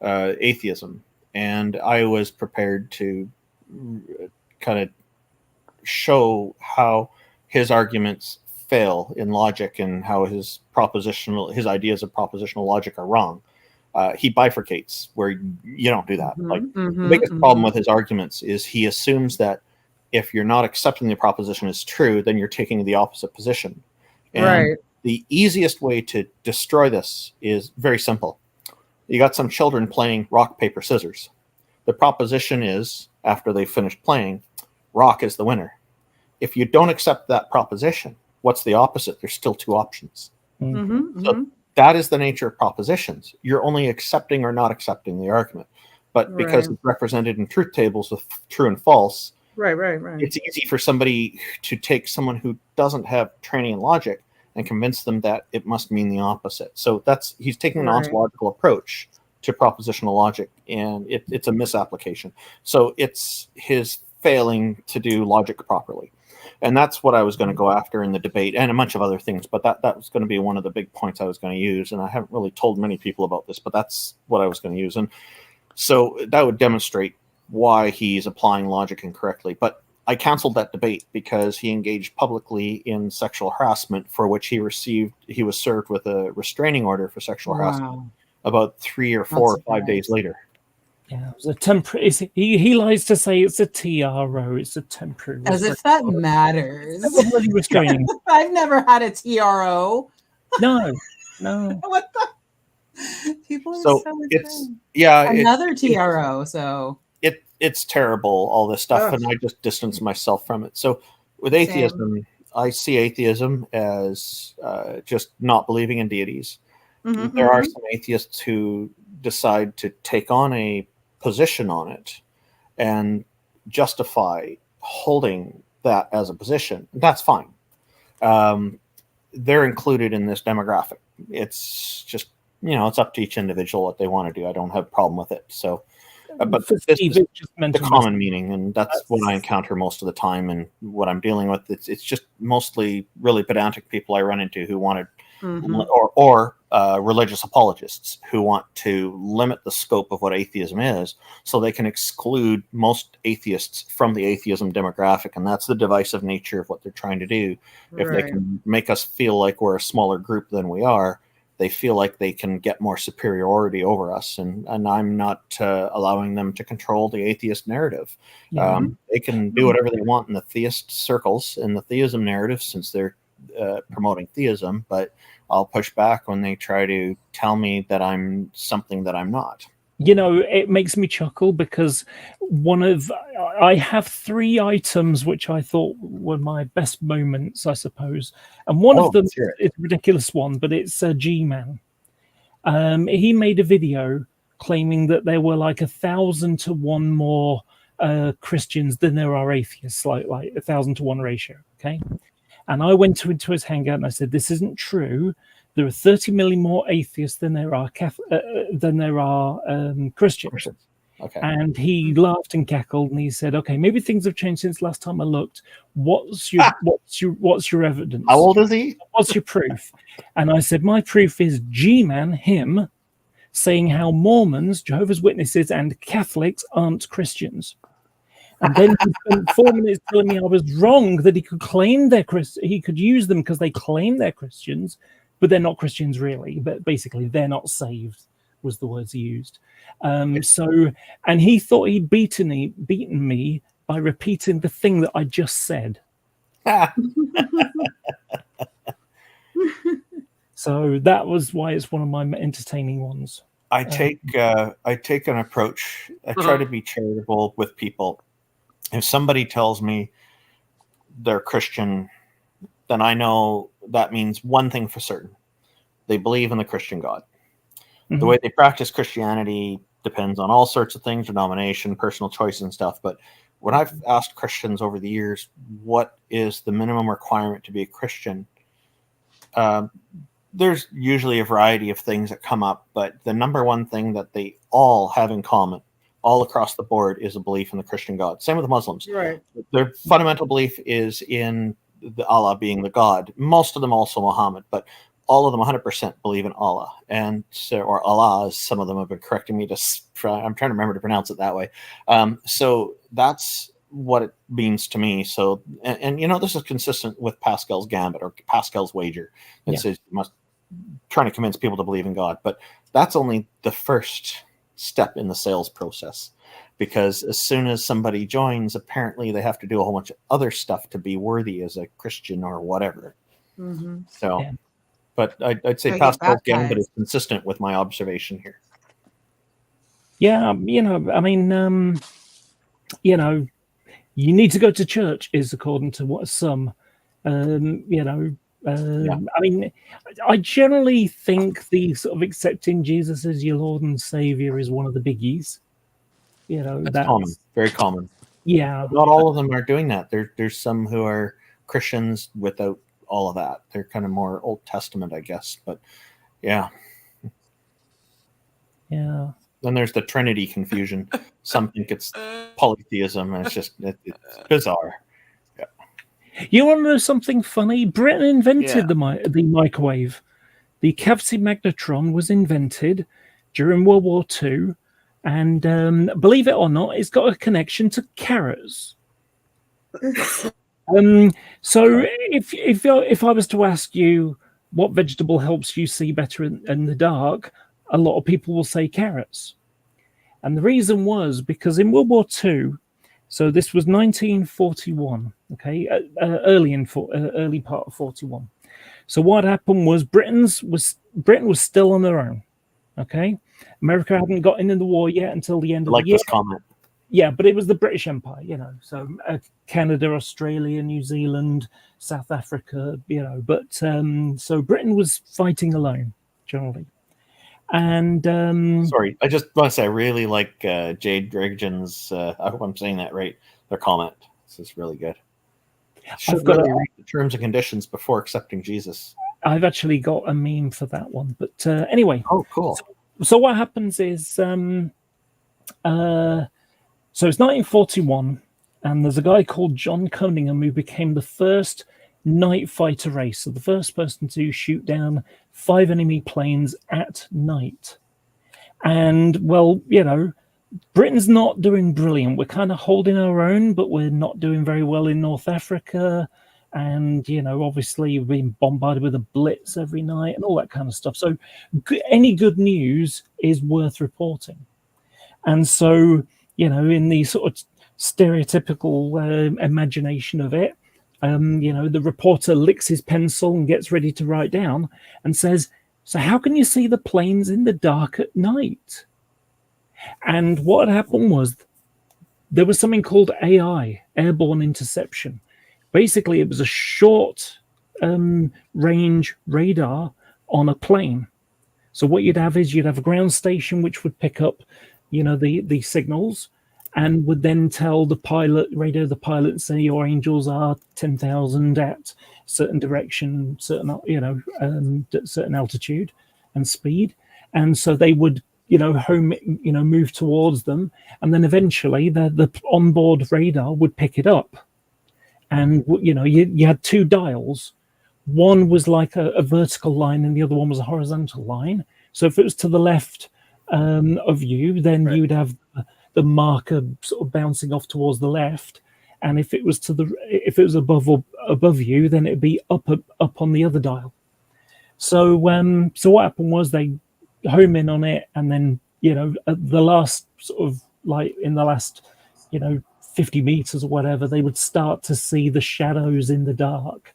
atheism, and I was prepared to kind of show how his arguments fail in logic and how his ideas of propositional logic are wrong. He bifurcates where you don't do that. The biggest problem with his arguments is he assumes that if you're not accepting the proposition as true, then you're taking the opposite position. And the easiest way to destroy this is very simple. You got some children playing rock, paper, scissors. The proposition is, after they've finished playing, rock is the winner. If you don't accept that proposition, what's the opposite? There's still two options. So that is the nature of propositions. You're only accepting or not accepting the argument. But because it's represented in truth tables with true and false, it's easy for somebody to take someone who doesn't have training in logic and convince them that it must mean the opposite. So he's taking an ontological approach to propositional logic, and it's a misapplication. So it's his failing to do logic properly. And that's what I was going to go after in the debate, and a bunch of other things. But that was going to be one of the big points I was going to use. And I haven't really told many people about this, but that's what I was going to use. And so that would demonstrate why he's applying logic incorrectly. But I canceled that debate because he engaged publicly in sexual harassment, for which he was served with a restraining order for sexual harassment about 3 or 4 or 5 days later. Yeah, it was a temporary. He likes to say it's a TRO. It's a temporary. As if that matters. Really restraining. I've never had a TRO. No. What the? People are so insane. Another TRO. So it's terrible, all this stuff, and I just distance myself from it. So with atheism, I see atheism as just not believing in deities. There are some atheists who decide to take on a position on it and justify holding that as a position. That's fine. They're included in this demographic. it's just, you know, it's up to each individual what they want to do. I don't have a problem with it. So, but this is the common meaning, and that's what I encounter most of the time, and what I'm dealing with. It's just mostly really pedantic people I run into who wanted, or religious apologists who want to limit the scope of what atheism is, so they can exclude most atheists from the atheism demographic, and that's the divisive nature of what they're trying to do. If they can make us feel like we're a smaller group than we are, they feel like they can get more superiority over us, and I'm not allowing them to control the atheist narrative. They can do whatever they want in the theist circles, in the theism narrative, since they're promoting theism, but I'll push back when they try to tell me that I'm something that I'm not. You know, it makes me chuckle because I have 3 items which I thought were my best moments, I suppose. And one of them is a ridiculous one, but it's G-Man. He made a video claiming that there were like 1,000 to 1 more Christians than there are atheists, like 1,000 to 1 ratio. Okay. And I went into his hangout and I said, this isn't true. There are 30 million more atheists than there are Christians. Okay. And he laughed and cackled and he said, "Okay, maybe things have changed since last time I looked. What's your evidence? How old is he? What's your proof?" And I said, "My proof is G-Man, him, saying how Mormons, Jehovah's Witnesses, and Catholics aren't Christians." And then he spent 4 minutes telling me I was wrong, that he could claim he could use them because they claim they're Christians, but they're not Christians really. But basically, they're not saved, was the words he used. And he thought he'd beaten me by repeating the thing that I just said. So that was why it's one of my entertaining ones. I take an approach. I try to be charitable with people. If somebody tells me they're Christian, then I know that means one thing for certain: they believe in the Christian God. Mhm. The way they practice Christianity depends on all sorts of things, denomination, personal choice, and stuff. But when I've asked Christians over the years, what is the minimum requirement to be a Christian? There's usually a variety of things that come up, but the number one thing that they all have in common, all across the board, is a belief in the Christian God. Same with the Muslims. Right. Their fundamental belief is in the Allah being the God. Most of them also Muhammad, but all of them 100% believe in Allah, and so, or Allah, as some of them have been correcting me to try. I'm trying to remember to pronounce it that way. So that's what it means to me. So, and you know, this is consistent with Pascal's gambit or Pascal's wager. It says you must trying to convince people to believe in God, but that's only the first step in the sales process, because as soon as somebody joins, apparently they have to do a whole bunch of other stuff to be worthy as a Christian or whatever. Mm-hmm. So, Yeah. but I'd say Gotta get Pascal's gambit baptized. is consistent with my observation here. Yeah, you know, I mean, you know, you need to go to church is according to what some, you know, I mean, I generally think the sort of accepting Jesus as your Lord and Savior is one of the biggies. You know, That's common, very common. Yeah, Not all of them are doing that. There's some who are Christians without all of that. They're kind of more Old Testament, I guess. But yeah. Yeah. Then there's the Trinity confusion. Some think it's polytheism, and it's bizarre. Yeah. You want to know something funny? Britain invented the microwave. The cavity magnetron was invented during World War II, and believe it or not, it's got a connection to carrots. So if I was to ask you what vegetable helps you see better in the dark, a lot of people will say carrots. And the reason was because in World War II, so this was 1941, okay, early part of 41. So what happened was Britain was still on their own, okay. America hadn't got into the war yet until the end of the year. This comment. Yeah, but it was the British Empire, you know. So Canada, Australia, New Zealand, South Africa, you know. But so Britain was fighting alone generally. And sorry, I just want to say I really like Jade Drigden's. I hope I'm saying that right. Their comment. This is really good. Should really read the terms and conditions before accepting Jesus. I've actually got a meme for that one. But anyway. Oh, cool. So what happens is, so it's 1941, and there's a guy called John Cunningham who became the first night fighter race, so the first person to shoot down 5 enemy planes at night. And, well, you know, Britain's not doing brilliant. We're kind of holding our own, but we're not doing very well in North Africa. And, you know, obviously we're being bombarded with a blitz every night and all that kind of stuff. So any good news is worth reporting. And so, you know, in the sort of stereotypical imagination of it, you know, the reporter licks his pencil and gets ready to write down and says, so how can you see the planes in the dark at night? And what happened was there was something called AI, airborne interception. Basically, it was a short range radar on a plane. So what you'd have is you'd have a ground station which would pick up, you know, the signals, and would then tell the pilot, radio the pilot, say your angels are 10,000 at certain direction, certain, you know, certain altitude and speed. And so they would, you know, move towards them. And then eventually the onboard radar would pick it up. And, you know, you had 2 dials. One was like a vertical line and the other one was a horizontal line. So if it was to the left of you, then you'd have the marker sort of bouncing off towards the left, and if it was above you, then it'd be up on the other dial. So what happened was they home in on it, and then, you know, at the last sort of, like, in the last, you know, 50 meters or whatever, they would start to see the shadows in the dark,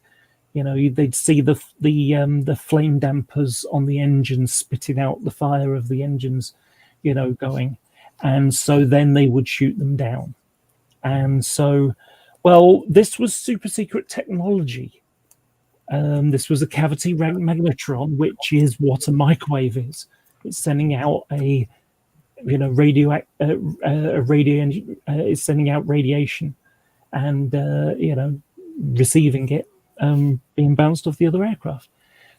You know, they'd see the flame dampers on the engines spitting out the fire of the engines, you know, going, and so then they would shoot them down. And so, well, this was super secret technology. This was a cavity magnetron, which is what a microwave is. It's sending out a, you know, it's sending out radiation, and you know, receiving it, being bounced off the other aircraft.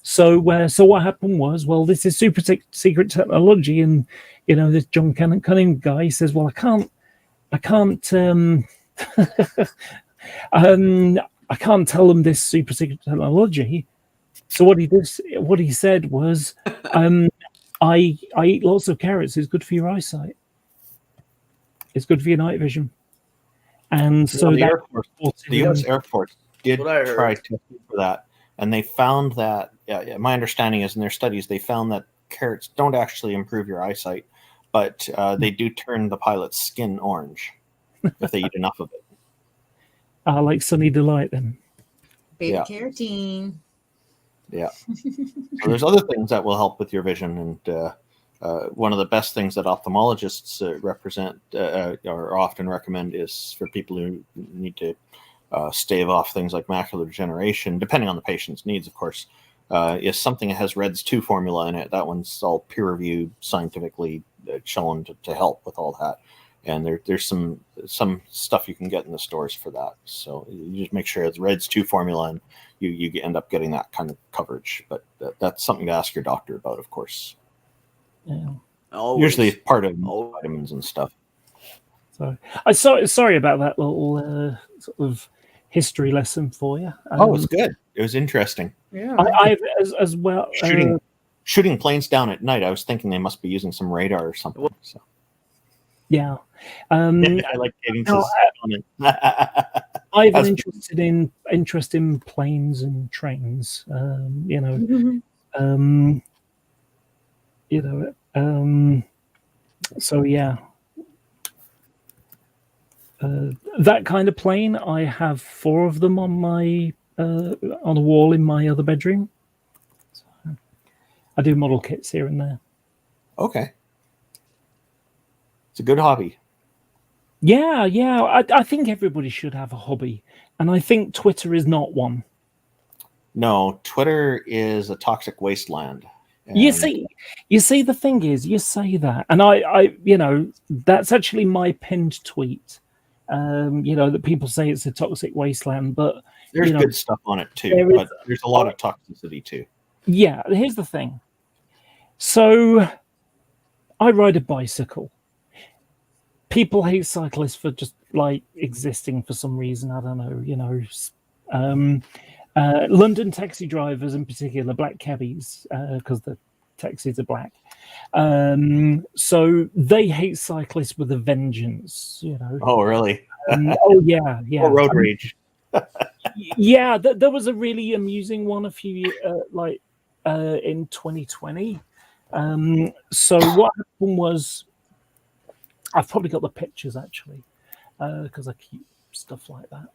So what happened was, well, this is super secret technology, and you know, this John Cunningham guy says, well, I can't I can't tell them this super secret technology. So what he said was, I eat lots of carrots. It's good for your eyesight. It's good for your night vision. And so the U.S. Air Force did try testing for that, and they found that. My understanding is, in their studies, they found that carrots don't actually improve your eyesight, but they do turn the pilot's skin orange if they eat enough of it. Like Sunny Delight, then. Beta carotene. Yeah. So there's other things that will help with your vision, and one of the best things that ophthalmologists represent or often recommend is for people who need to stave off things like macular degeneration, depending on the patient's needs, of course, is something that has REDS 2 formula in it. That one's all peer-reviewed, scientifically shown to help with all that. And there's some stuff you can get in the stores for that. So you just make sure it's REDS 2 formula, and you end up getting that kind of coverage. But that's something to ask your doctor about, of course. Yeah. Usually it's part of vitamins and stuff. So sorry about that little sort of history lesson for you. It was good. It was interesting. Yeah. I've as well shooting planes down at night. I was thinking they must be using some radar or something. So. Yeah. I like getting to on it. I have an interest in planes and trains. So yeah. That kind of plane, I have 4 of them on my on a wall in my other bedroom. So I do model kits here and there. Okay. It's a good hobby. Yeah. I think everybody should have a hobby, and I think Twitter is not one. No, Twitter is a toxic wasteland. You see, the thing is, you say that, and I that's actually my pinned tweet. That people say it's a toxic wasteland, but there's good stuff on it too. But there's a lot of toxicity too. Yeah, here's the thing. So, I ride a bicycle. People hate cyclists for just like existing for some reason. I don't know. London taxi drivers, in particular, black cabbies, because the taxis are black. So they hate cyclists with a vengeance. Oh, really? Yeah. Or road rage. Yeah, there was a really amusing one a few years, in 2020. So what happened was, I've probably got the pictures actually, because I keep stuff like that.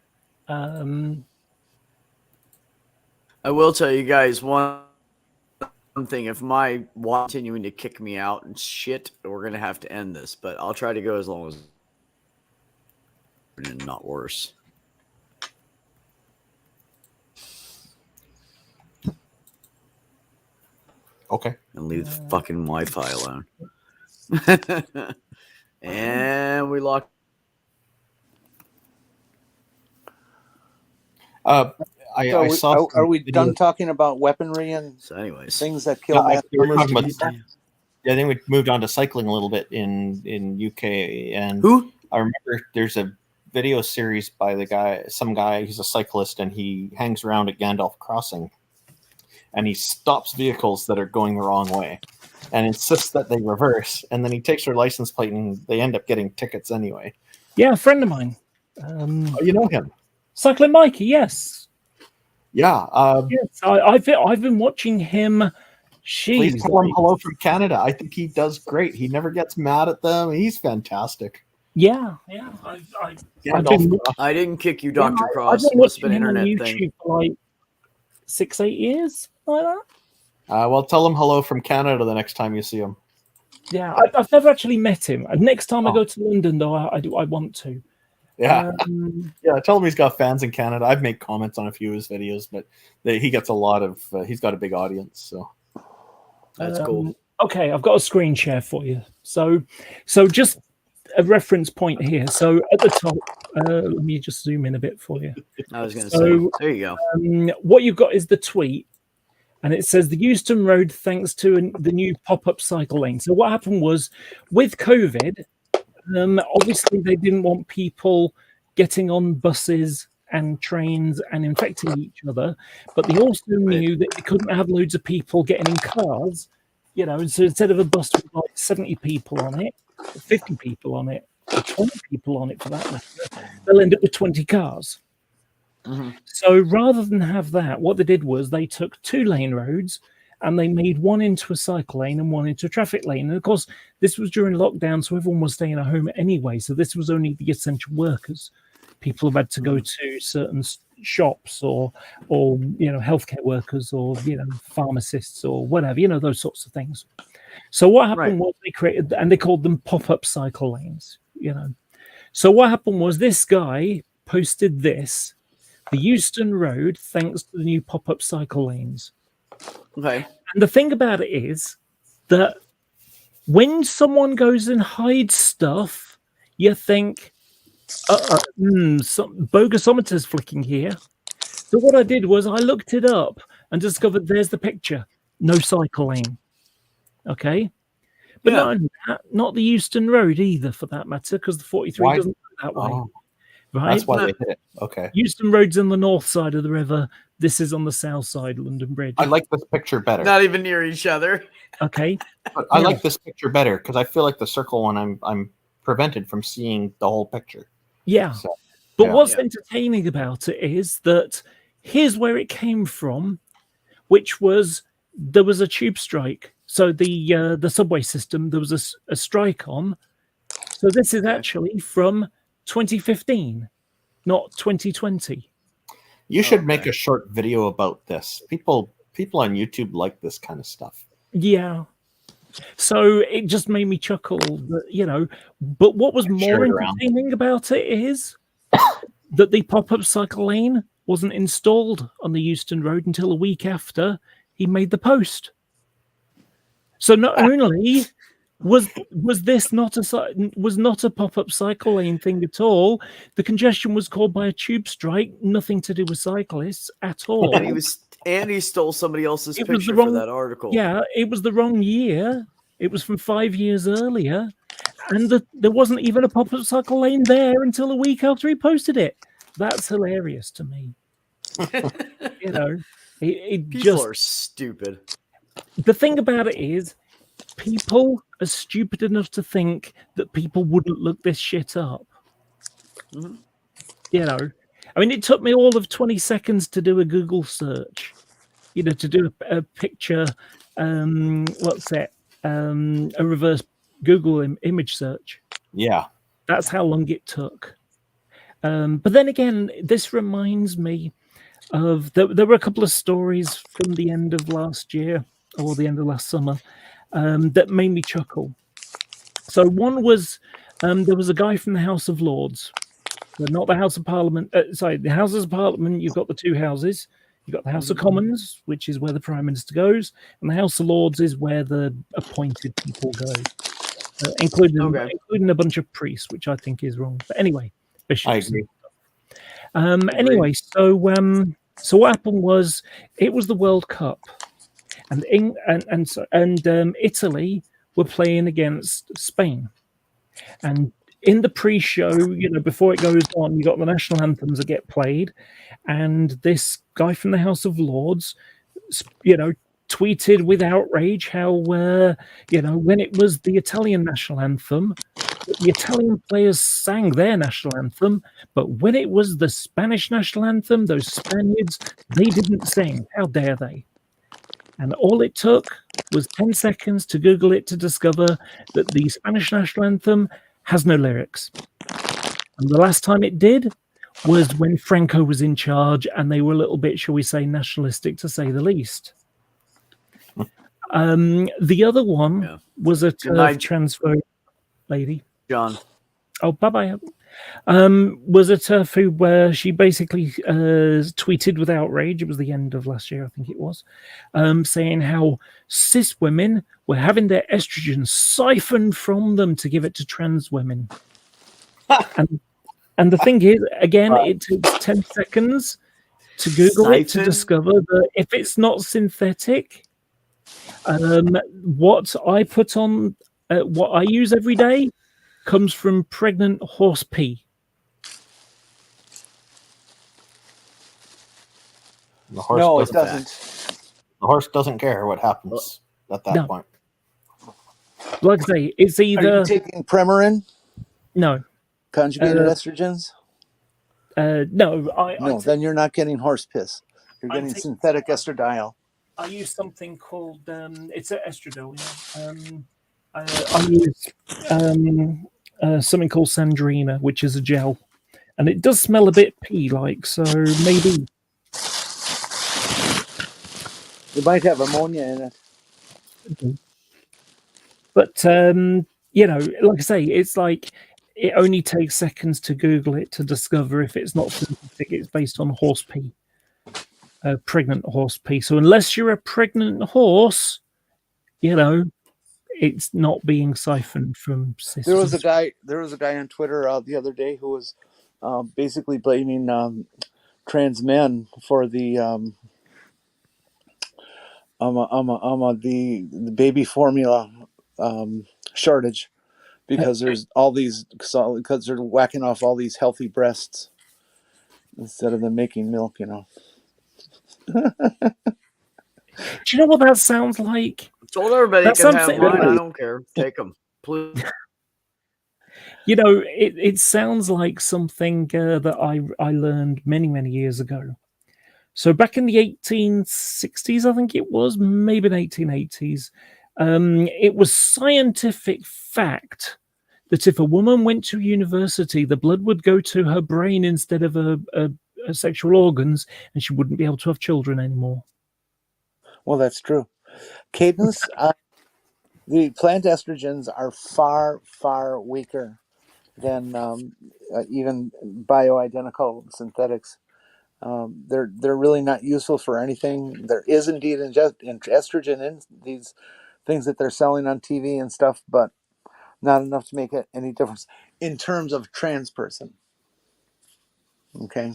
I will tell you guys one thing. If my wife continuing to kick me out and shit, we're gonna have to end this. But I'll try to go as long as not worse. Okay. And leave the fucking Wi-Fi alone. And we locked. Are we done talking about weaponry and things that kill mass numbers? I think we moved on to cycling a little bit in UK, and I remember there's a video series by some guy. He's a cyclist, and he hangs around at Gandalf Crossing, and he stops vehicles that are going the wrong way, and insists that they reverse. And then he takes their license plate, and they end up getting tickets anyway. Yeah, a friend of mine. You know him. Cycling Mikey, yes. Yeah. Yes, I've been watching him. Please tell him hello from Canada. I think he does great. He never gets mad at them. He's fantastic. Yeah. I didn't kick you, Dr. Cross. It must have been an internet thing. For like 6-8 years, like that. Well, tell him hello from Canada the next time you see him. Yeah, I've never actually met him. Next time I go to London, though, I want to. Yeah, yeah. Tell him he's got fans in Canada. I've made comments on a few of his videos, but he gets a lot of. He's got a big audience, so that's cool. Okay, I've got a screen share for you. So just a reference point here. So at the top, let me just zoom in a bit for you. I was going to say, there you go. What you've got is the tweet. And it says the Euston Road, thanks to the new pop-up cycle lane. So what happened was, with COVID, obviously they didn't want people getting on buses and trains and infecting each other. But they also knew that they couldn't have loads of people getting in cars. And so instead of a bus with like 70 people on it, 50 people on it, or 20 people on it for that matter, they'll end up with 20 cars. Mm-hmm. So rather than have that, what they did was they took 2-lane roads and they made one into a cycle lane and one into a traffic lane. And of course, this was during lockdown, so everyone was staying at home anyway. So this was only the essential workers. People have had to go to certain shops or healthcare workers or pharmacists or whatever, those sorts of things. So what happened was they created, and they called them pop-up cycle lanes. So what happened was this guy posted this. The Euston Road, thanks to the new pop-up cycle lanes. Okay. And the thing about it is that when someone goes and hides stuff, you think, some bogusometer's flicking here. So what I did was I looked it up and discovered there's the picture. No cycle lane. Okay? But not only that, not the Euston Road either, for that matter, because the 43 doesn't go that way. Oh. Right? That's why they hit it. Okay. Euston Road's on the north side of the river. This is on the south side, London Bridge. I like this picture better. Not even near each other. Okay. But I like this picture better because I feel like the circle one I'm prevented from seeing the whole picture. Yeah. So, but what's entertaining about it is that here's where it came from, which was there was a tube strike. So the subway system, there was a strike on. So this is actually from 2015, not 2020. You should make a short video about this. People on YouTube like this kind of stuff. Yeah. So it just made me chuckle that, but what was more entertaining about it is that the pop-up cycle lane wasn't installed on the Euston Road until a week after he made the post. So not only was this not a pop-up cycle lane thing at all, the congestion was caused by a tube strike, nothing to do with cyclists at all. And he stole somebody else's picture for that article. Yeah, it was the wrong year. It was from 5 years earlier, and there wasn't even a pop-up cycle lane there until a week after he posted it. That's hilarious to me. People are stupid. The thing about it is, people are stupid enough to think that people wouldn't look this shit up. Mm-hmm. I mean, it took me all of 20 seconds to do a Google search, to do a picture, a reverse Google image search. Yeah. That's how long it took. But then again, this reminds me of, there were a couple of stories from the end of last year or the end of last summer that made me chuckle. So one was, there was a guy from the House of Lords. Not the House of Parliament. The Houses of Parliament, you've got the two houses. You've got the House of Commons, which is where the Prime Minister goes, and the House of Lords is where the appointed people go, including a bunch of priests, which I think is wrong. But anyway, bishops. I agree. Anyway, so what happened was it was the World Cup, and Italy were playing against Spain, and in the pre-show, before it goes on, you got the national anthems that get played, and this guy from the House of Lords, tweeted with outrage how, when it was the Italian national anthem, the Italian players sang their national anthem, but when it was the Spanish national anthem, those Spaniards, they didn't sing. How dare they? And all it took was 10 seconds to Google it to discover that the Spanish national anthem has no lyrics. And the last time it did was when Franco was in charge, and they were a little bit, shall we say, nationalistic, to say the least. The other one was a TERF transphobe lady. John. Oh, bye-bye. Was a TERF where she basically tweeted with outrage. It was the end of last year, I think it was, saying how cis women were having their estrogen siphoned from them to give it to trans women. And the thing is, again, it takes 10 seconds to Google it to discover that if it's not synthetic, what I put on, what I use every day, comes from pregnant horse pee. The horse No, it doesn't. doesn't. The horse doesn't care what happens at that point. Like I say, it's either. Are you taking Premarin? No. Conjugated estrogens? No. No, then you're not getting horse piss. You're getting synthetic estradiol. I use something called it's an estradiol. I use something called Sandrina, which is a gel, and it does smell a bit pea-like. So maybe it might have ammonia in it. But like I say, it's like it only takes seconds to Google it to discover if it's not synthetic. It's based on horse pee. Pregnant horse pee. So unless you're a pregnant horse, it's not being siphoned from cis. There was a guy on Twitter the other day who was basically blaming trans men for the the baby formula shortage because there's all these because they're whacking off all these healthy breasts instead of them making milk. Do you know what that sounds like? I told everybody That's can have mine. I don't care. Take them, please. It sounds like something that I learned many, many years ago. So back in the 1860s, I think it was, maybe the 1880s, it was scientific fact that if a woman went to university, the blood would go to her brain instead of her sexual organs, and she wouldn't be able to have children anymore. Well, that's true. Cadence, the plant estrogens are far, far weaker than even bioidentical synthetics. They're really not useful for anything. There is indeed estrogen in these things that they're selling on TV and stuff, but not enough to make any difference in terms of trans person. Okay.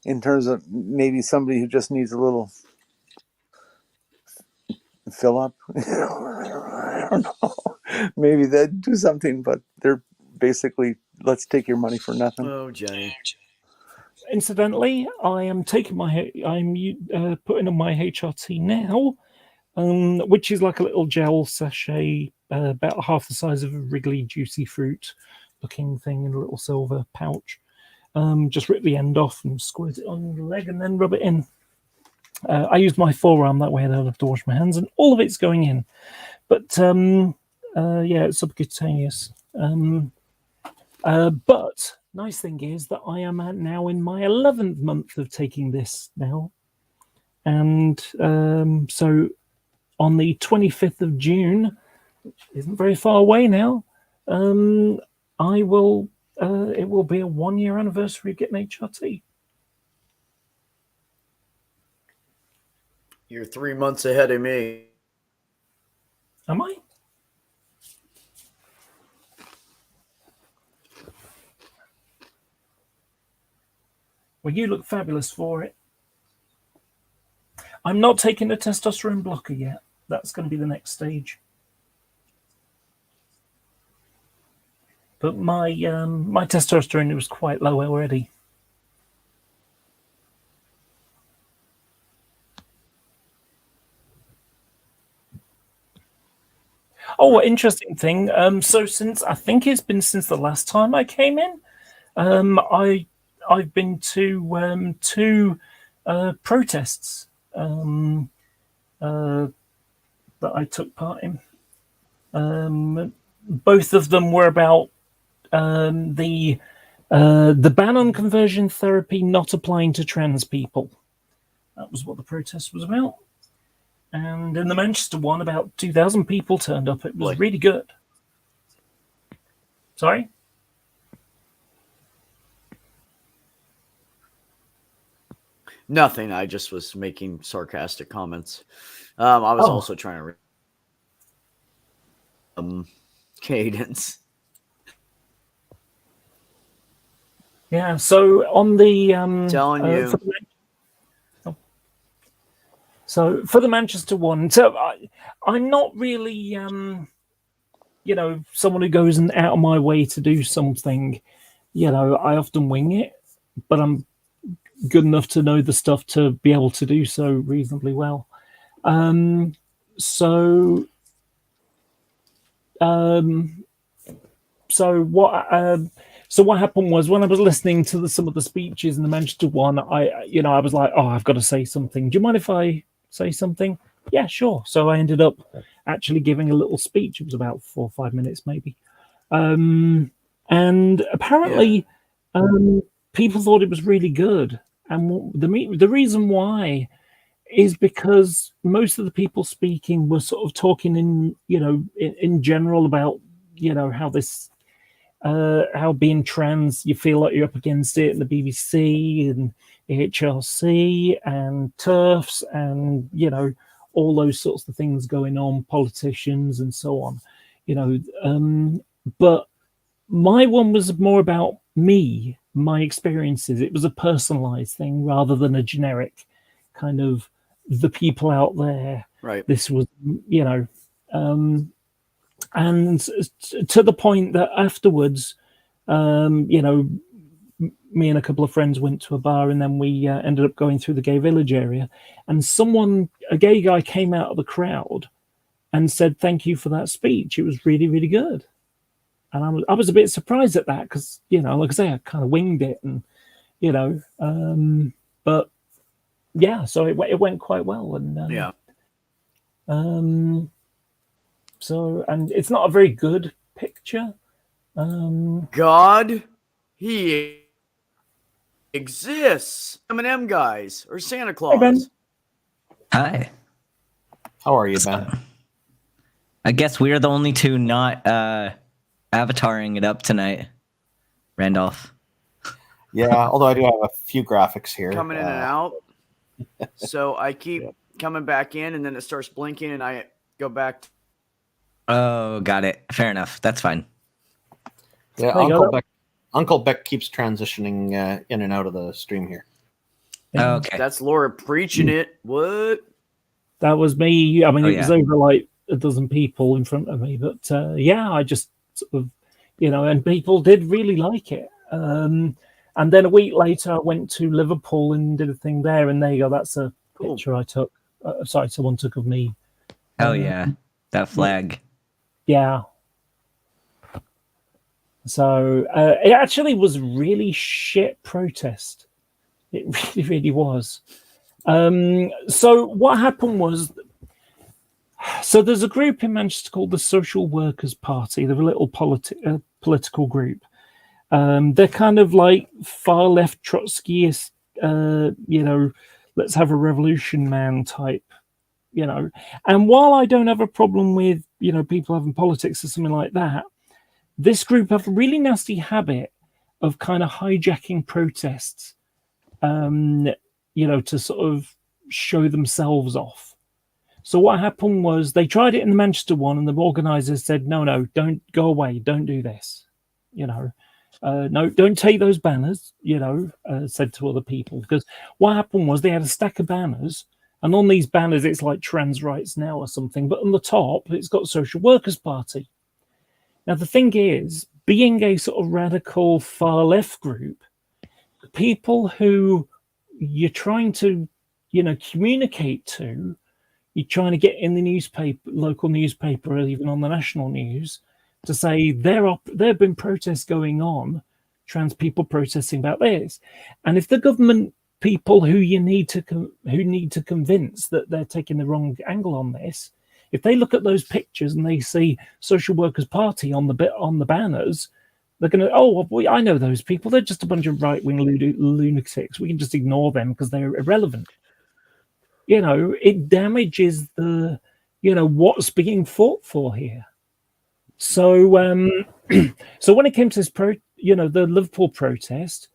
In terms of maybe somebody who just needs a little fill up. I don't know. Maybe they'd do something, but they're basically, let's take your money for nothing. Oh, Jenny. Incidentally, I am taking I'm putting on my HRT now, which is like a little gel sachet, about half the size of a Wrigley Juicy Fruit looking thing in a little silver pouch. Just rip the end off and squirt it on the leg and then rub it in. I use my forearm, that way I don't have to wash my hands, and all of it's going in. But it's subcutaneous. But nice thing is that I am now in my 11th month of taking this now. And so on the 25th of June, which isn't very far away now, it will be a 1-year anniversary of getting HRT. You're 3 months ahead of me. Am I? Well, you look fabulous for it. I'm not taking a testosterone blocker yet. That's going to be the next stage. But my testosterone was quite low already. Oh, interesting thing. So since I think it's been since the last time I came in, I've been to 2 protests that I took part in. Both of them were about the The ban on conversion therapy not applying to trans people. That was what the protest was about. And in the Manchester one, about 2,000 people turned up. It was really good. Sorry? Nothing. I just was making sarcastic comments. I was also trying to cadence. Yeah. So on the telling you. So for the Manchester one, so I'm not really someone who goes out of my way to do something. I often wing it, but I'm good enough to know the stuff to be able to do so reasonably well. So what happened was, when I was listening to some of the speeches in the Manchester one, I was like, oh, I've got to say something. Do you mind if I say something? Yeah, sure. So I ended up actually giving a little speech. It was about 4 or 5 minutes, maybe. And apparently, people thought it was really good. And the reason why is because most of the people speaking were sort of talking in general about, how this, how being trans, you feel like you're up against it, and the BBC and HRC and TERFs and, all those sorts of things going on, politicians and so on, but my one was more about me, my experiences. It was a personalized thing rather than a generic kind of the people out there. Right. This was, and to the point that afterwards, me and a couple of friends went to a bar, and then we ended up going through the gay village area, and a gay guy came out of the crowd and said, "Thank you for that speech. It was really, really good." And I was a bit surprised at that because, like I say, I kind of winged it, and but yeah, so it went quite well, and yeah. So, and it's not a very good picture. God, he exists. M&M guys or Santa Claus. Hey, Ben. Hi. How are you, Ben? I guess we're the only two not avataring it up tonight, Randolph. Yeah, although I do have a few graphics here. Coming in and out. So I keep coming back in, and then it starts blinking, and I go back. Oh, got it. Fair enough. That's fine. Yeah, Uncle Beck keeps transitioning in and out of the stream here. Oh, okay. That's Laura preaching it. What? That was me. I mean, it was over like a dozen people in front of me, but I just sort of, and people did really like it. And then a week later, I went to Liverpool and did a thing there, and there you go. That's a picture I took. Someone took of me. Oh yeah, that flag. Yeah. So it actually was really shit protest. It really, really was. So what happened was, so there's a group in Manchester called the Social Workers Party. They're a little political group. They're kind of like far left Trotskyist, let's have a revolution man type, And while I don't have a problem with, people having politics or something like that, this group have a really nasty habit of kind of hijacking protests, to sort of show themselves off. So what happened was they tried it in the Manchester one, and the organisers said, no, don't go away. Don't do this. No, don't take those banners, said to other people. Because what happened was they had a stack of banners, and on these banners, it's like Trans Rights Now or something. But on the top, it's got Social Workers Party. Now, the thing is, being a sort of radical far left group, people who you're trying to, communicate to, you're trying to get in the newspaper, local newspaper, or even on the national news, to say there have been protests going on, trans people protesting about this, and if the government people who need to convince that they're taking the wrong angle on this, if they look at those pictures and they see Social Workers Party on the banners, They're going to, oh, well, I know those people. They're just a bunch of right-wing lunatics. We can just ignore them because they're irrelevant. It damages the, what's being fought for here. So, so when it came to this the Liverpool protest,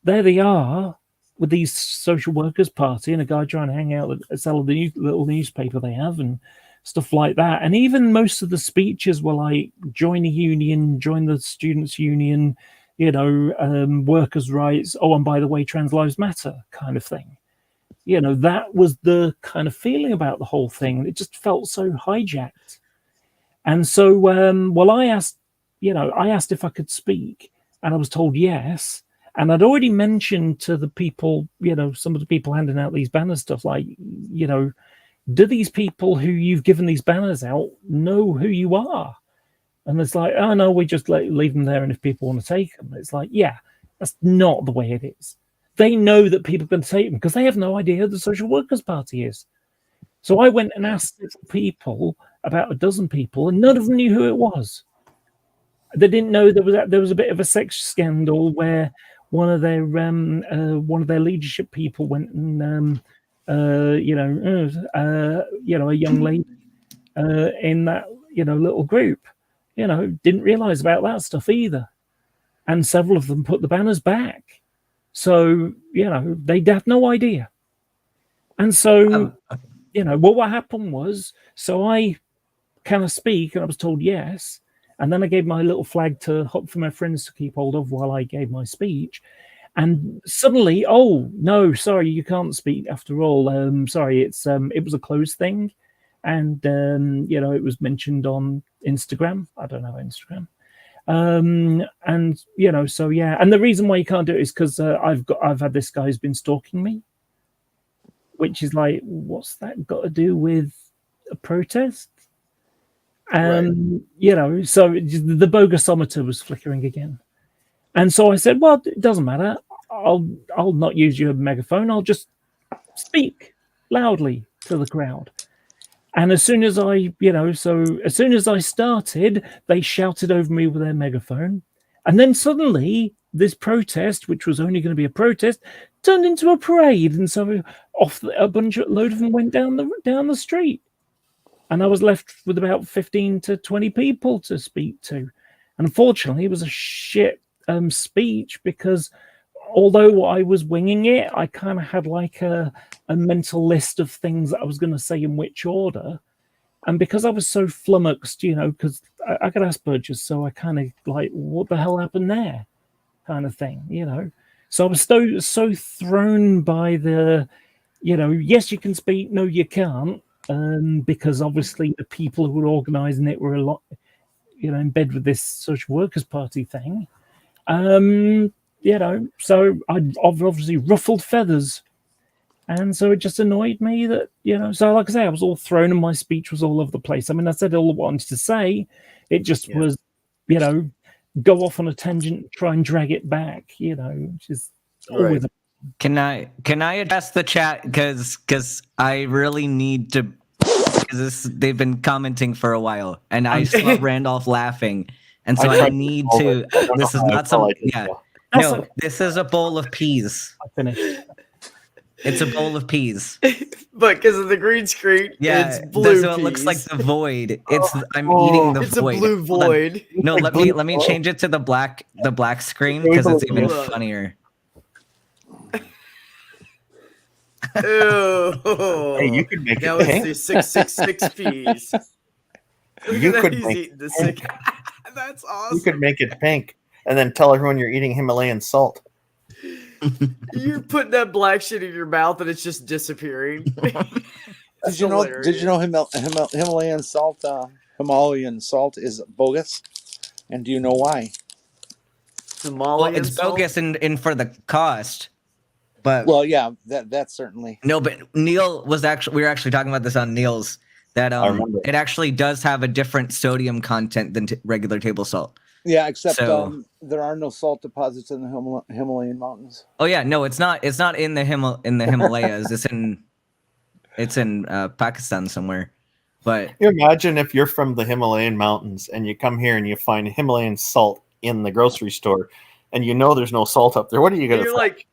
there they are with these social workers party and a guy trying to hang out and sell the little newspaper they have and stuff like that. And even most of the speeches were like, join a union, join the students' union, workers' rights. Oh, and by the way, trans lives matter kind of thing. That was the kind of feeling about the whole thing. It just felt so hijacked. And so, I asked if I could speak, and I was told yes. And I'd already mentioned to the people, some of the people handing out these banners, stuff like, do these people who you've given these banners out know who you are? And it's like, oh, no, we just leave them there. And if people want to take them, it's like, yeah, that's not the way it is. They know that people are going to take them because they have no idea who the Social Workers Party is. So I went and asked people, about a dozen people, and none of them knew who it was. They didn't know there was a bit of a sex scandal where one of their leadership people went and a young lady in that little group, didn't realize about that stuff either, and several of them put the banners back. So they'd have no idea. And so what happened was, so I can I speak, and I was told yes. And then I gave my little flag for my friends to keep hold of while I gave my speech. And suddenly, oh no, sorry, you can't speak after all. Sorry, it was a closed thing, and it was mentioned on Instagram. I don't know Instagram, and so yeah. And the reason why you can't do it is because I've had this guy who's been stalking me, which is like, what's that got to do with a protest? Right. So the bogusometer was flickering again. And so I said, well, it doesn't matter. I'll not use your megaphone. I'll just speak loudly to the crowd. And as soon as I started, they shouted over me with their megaphone. And then suddenly this protest, which was only going to be a protest, turned into a parade. And so load of them went down the street. And I was left with about 15 to 20 people to speak to. Unfortunately, it was a shit speech because although I was winging it, I kind of had like a mental list of things that I was going to say in which order. And because I was so flummoxed, because I got Asperger's, so I kind of like, what the hell happened there kind of thing, So I was so thrown by the, yes, you can speak, no, you can't. Because obviously the people who were organising it were a lot, in bed with this Social Workers Party thing. So I'd obviously ruffled feathers. And so it just annoyed me that, so like I say, I was all thrown and my speech was all over the place. I mean, I said all I wanted to say. It just was, go off on a tangent, try and drag it back, which is always a Can I address the chat because I really need to, because they've been commenting for a while and I saw Randolph laughing, and so I need to. This is not some. Yeah, no, this is a bowl of peas. I finished. It's a bowl of peas. But because of the green screen, it's blue. So it looks like the void. I'm eating the void. It's a blue void. No, let me change it to the black screen because it's even funnier. Ew. Hey, you could make that it pink. Was the 666 peas. You could make the sick. That's awesome. You could make it pink and then tell everyone you're eating Himalayan salt. You're putting that black shit in your mouth and it's just disappearing. Did you know Himalayan salt is bogus? And do you know why? Well, it's bogus in for the cost. But well, yeah, that's certainly no. But Neil we were actually talking about this on Neil's that it actually does have a different sodium content than regular table salt. Yeah, except there are no salt deposits in the Himalayan mountains. Oh yeah, no, it's not in the Himalayas. it's in Pakistan somewhere. But you imagine if you're from the Himalayan mountains and you come here and you find Himalayan salt in the grocery store, and you know there's no salt up there. What are you gonna? You're like,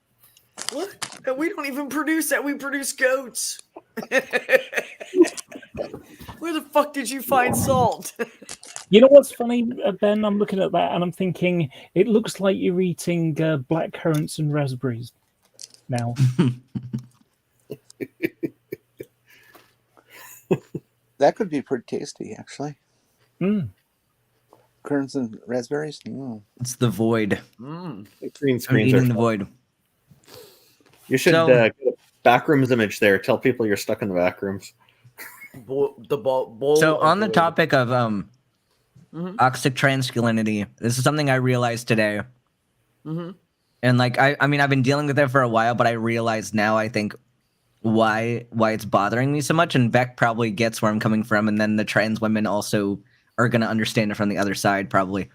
what? We don't even produce that. We produce goats. Where the fuck did you find salt? You know what's funny, Ben? I'm looking at that and I'm thinking it looks like you're eating black currants and raspberries now. That could be pretty tasty, actually. Mm. Currants and raspberries. It's the void. Green I'm screens eating are the void. You should So- get a backrooms image there. Tell people you're stuck in the back rooms. Bowl So of on the void. topic of Oxic Transculinity, this is something I realized today. And like I mean I've been dealing with it for a while, but I realize now I think why it's bothering me so much, and Beck probably gets where I'm coming from, and then the trans women also are gonna understand it from the other side probably.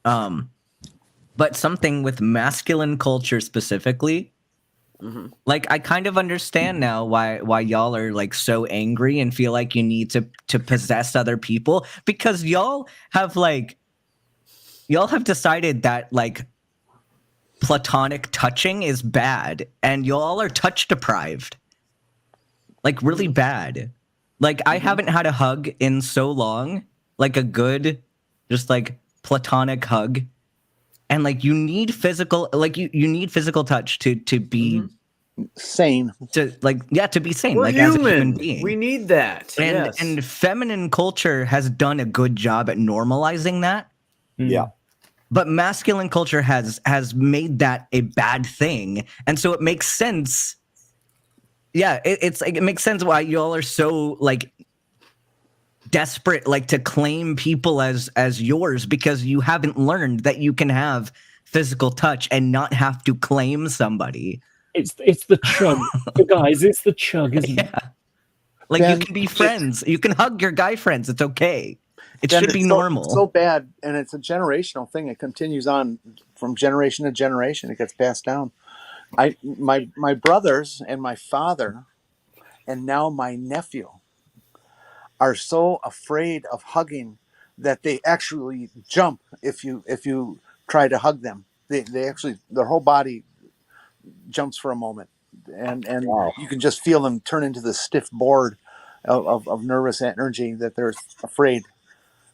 But something with masculine culture specifically, like I kind of understand now why y'all are like so angry and feel like you need to possess other people, because y'all have decided that like platonic touching is bad, and y'all are touch deprived, like really bad. Like I haven't had a hug in so long, like a good, just like platonic hug, and like you need physical, like you need physical touch to be Sane. to be sane. We're like human. as a human being. We need that. And yes. and feminine culture has done a good job at normalizing that. Yeah. But masculine culture has made that a bad thing, and so it makes sense. Yeah, it's like it makes sense why y'all are so like desperate, like to claim people as yours, because you haven't learned that you can have physical touch and not have to claim somebody. It's the chug, guys. It's the chug, isn't it? Like Ben, you can be friends. You can hug your guy friends. It's okay. It Ben, should be it's normal. So bad, and it's a generational thing. It continues on from generation to generation. It gets passed down. My brothers and my father, and now my nephew, are so afraid of hugging that they actually jump if you try to hug them. They actually, their whole body jumps for a moment, and Wow. you can just feel them turn into this stiff board of nervous energy, that they're afraid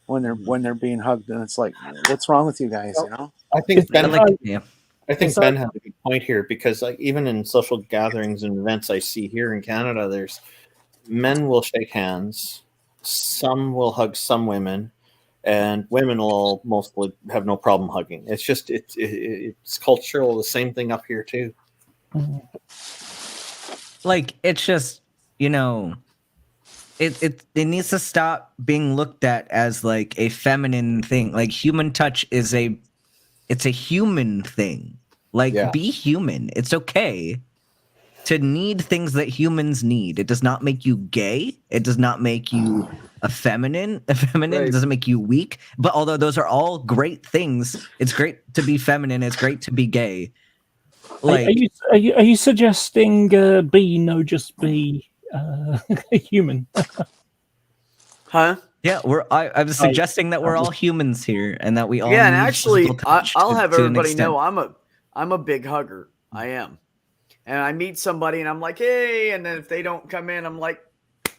when they're being hugged. And it's like, what's wrong with you guys? You know? I think Ben. Yeah. I think So- Ben had a good point here, because like even in social gatherings and events I see here in Canada, there's men will shake hands, some will hug some women, and women will mostly have no problem hugging. It's just it's cultural. The same thing up here too. Like it's just, you know, it needs to stop being looked at as like a feminine thing. Like human touch is it's a human thing. Like Yeah. be human. It's okay to need things that humans need. It does not make you gay. It does not make you effeminate. Right. It doesn't make you weak. But although those are all great things, it's great to be feminine. It's great to be gay. Like Are you suggesting be no just be human? Huh? yeah, I was suggesting that we're all humans here, and that we all Yeah, and need actually, physical touch I'll to- have to an everybody extent. know I'm a big hugger. I am, and I meet somebody and I'm like, hey, and then if they don't come in, I'm like,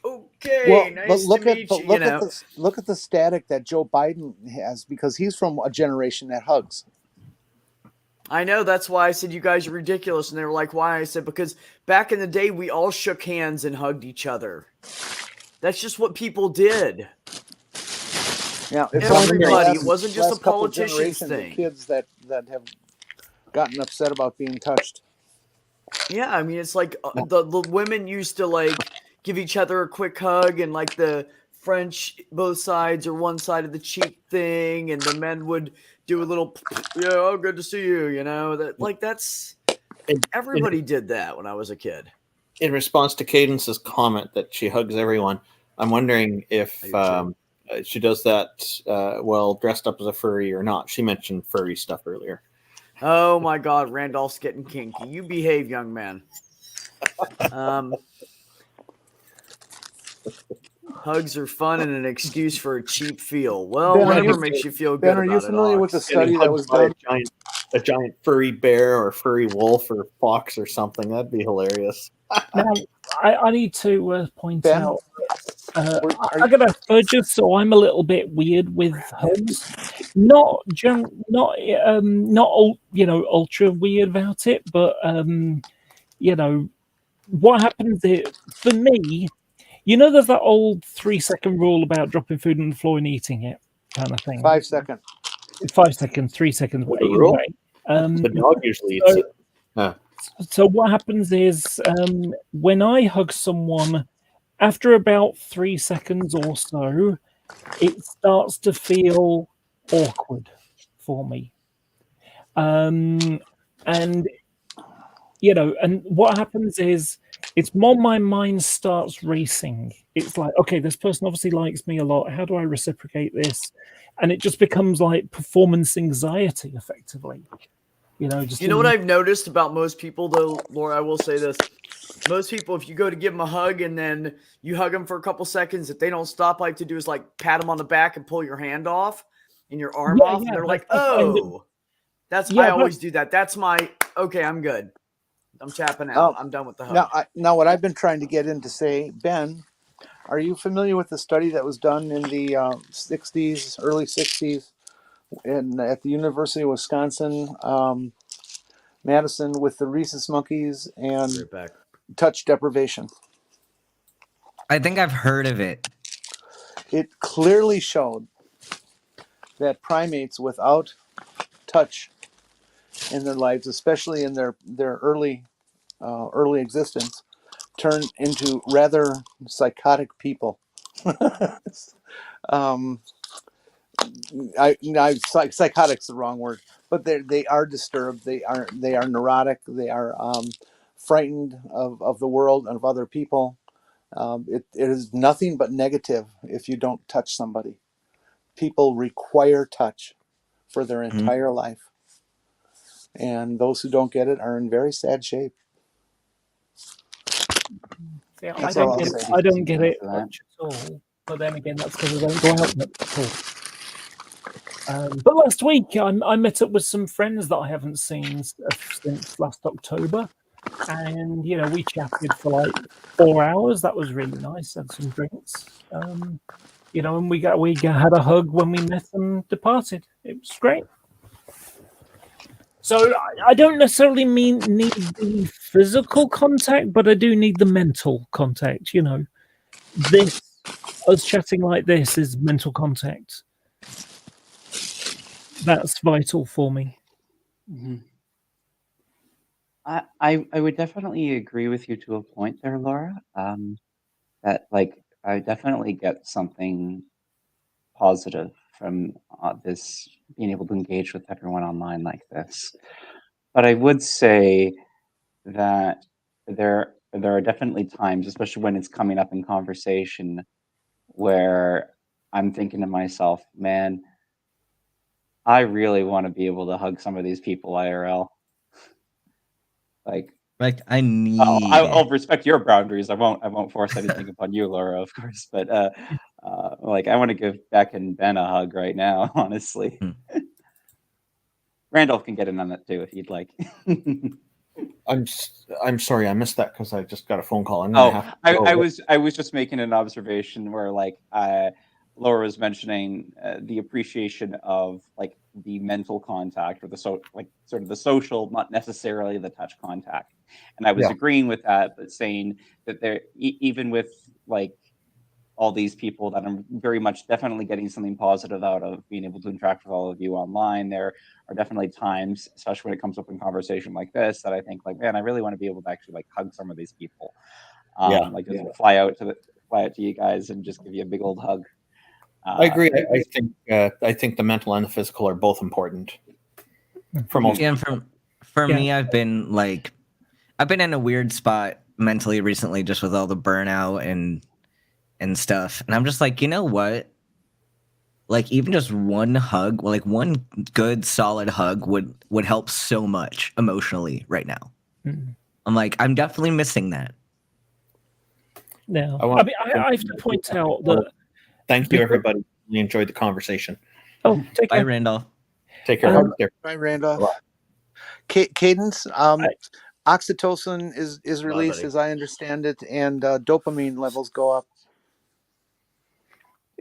okay, nice to meet you. You know, Look at the static that Joe Biden has, because he's from a generation that hugs. I know, that's why I said you guys are ridiculous, and they were like, why? I said because back in the day we all shook hands and hugged each other. That's just what people did. Yeah, it's Everybody. only the It wasn't just a last couple politician's generations of thing. kids that have gotten upset about being touched. Yeah, I mean, it's like the women used to like give each other a quick hug, and like the French both sides or one side of the cheek thing, and the men would do a little, yeah, oh, good to see you, you know, that like that's everybody did that when I was a kid. In response to Cadence's comment that she hugs everyone, I'm wondering if she does that well dressed up as a furry or not. She mentioned furry stuff earlier. Oh my God, Randolph's getting kinky. You behave, young man. Hugs are fun and an excuse for a cheap feel. Well, Ben, whatever makes you feel Ben, good are you about it. familiar with the Ox. study Getting that hugged was by done? a giant furry bear or furry wolf or fox or something. That'd be hilarious. Now, I need to point Ben? out. Are I gotta just so I'm a little bit weird with hugs. Not ultra weird about it, but what happens is, for me, there's that old 3-second rule about dropping food on the floor and eating it kind of thing. 5 seconds. 5 seconds, 3 seconds, The either rule? way. The dog usually eats it. Huh. So what happens is when I hug someone, after about 3 seconds or so, it starts to feel awkward for me. And and what happens is it's more my mind starts racing. It's like, okay, this person obviously likes me a lot. How do I reciprocate this? And it just becomes like performance anxiety, effectively. Just You know what I've noticed about most people, though, Laura? I will say this. Most people, if you go to give them a hug and then you hug them for a couple seconds, if they don't stop, like to do is like pat them on the back and pull your hand off and your arm off. And they're like, oh, I always do that. That's my, okay, I'm good. I'm tapping out. I'm done with the hug. Now, what I've been trying to get in to say, Ben, are you familiar with the study that was done in the 60s, early 60s, at the University of Wisconsin, Madison, with the rhesus monkeys and touch deprivation? I think I've heard of it. It clearly showed that primates without touch in their lives, especially in their early existence, turn into rather psychotic people. Psychotic's the wrong word, but they are disturbed. They are neurotic. They are frightened of the world and of other people. It is nothing but negative if you don't touch somebody. People require touch for their entire life, and those who don't get it are in very sad shape. Yeah, I don't get it much at all. But then again, that's because I don't go out much at all. But last week, I met up with some friends that I haven't seen since last October, and we chatted for like 4 hours. That was really nice. Had some drinks, and we had a hug when we met and departed. It was great. So I don't necessarily need the physical contact, but I do need the mental contact. Us chatting like this is mental contact. That's vital for me. Mm-hmm. I would definitely agree with you to a point there, Laura. That I definitely get something positive from this being able to engage with everyone online like this. But I would say that there are definitely times, especially when it's coming up in conversation, where I'm thinking to myself, man, I really want to be able to hug some of these people IRL. I need. I'll respect your boundaries. I won't force anything upon you, Laura, of course. But I want to give Beck and Ben a hug right now. Honestly, Randolph can get in on that too if you'd like. I'm sorry, I missed that because I just got a phone call. I was just making an observation where Laura was mentioning the appreciation of the mental contact or the sort of the social, not necessarily the touch contact. And I was agreeing with that, but saying that there, even with all these people that I'm very much definitely getting something positive out of being able to interact with all of you online, there are definitely times, especially when it comes up in conversation like this, that I think man, I really want to be able to actually hug some of these people. Fly out to you guys and just give you a big old hug. I agree. I think the mental and the physical are both important. For most people. For me, I've been in a weird spot mentally recently, just with all the burnout and stuff. And I'm just you know what? Even just one hug, one good solid hug would help so much emotionally right now. Mm-hmm. I'm definitely missing that. No, I want- I have to point out that. Thank you, everybody. Really enjoyed the conversation. Oh, take Bye, care. Randolph. Take care. Bye, Randolph. Cadence. Oxytocin is released, buddy. as I understand it, and dopamine levels go up.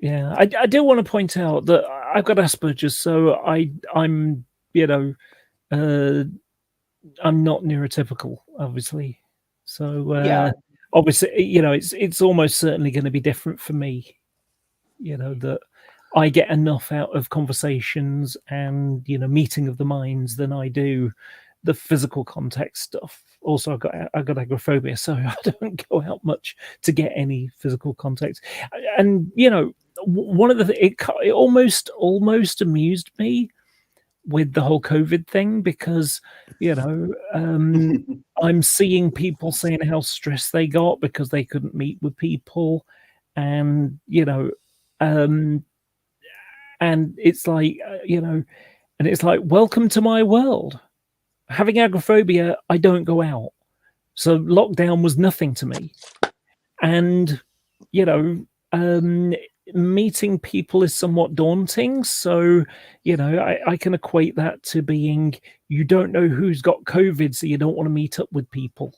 Yeah, I do want to point out that I've got Asperger's, so I'm I'm not neurotypical, obviously. So Yeah. obviously, it's almost certainly going to be different for me. That I get enough out of conversations and meeting of the minds than I do the physical context stuff. Also, I've got agoraphobia, so I don't go out much to get any physical context. And one of the it almost amused me with the whole COVID thing because I'm seeing people saying how stressed they got because they couldn't meet with people, and and it's like and it's like, welcome to my world. Having agoraphobia, I don't go out, so lockdown was nothing to me, and meeting people is somewhat daunting. So I can equate that to being, you don't know who's got COVID, so you don't want to meet up with people,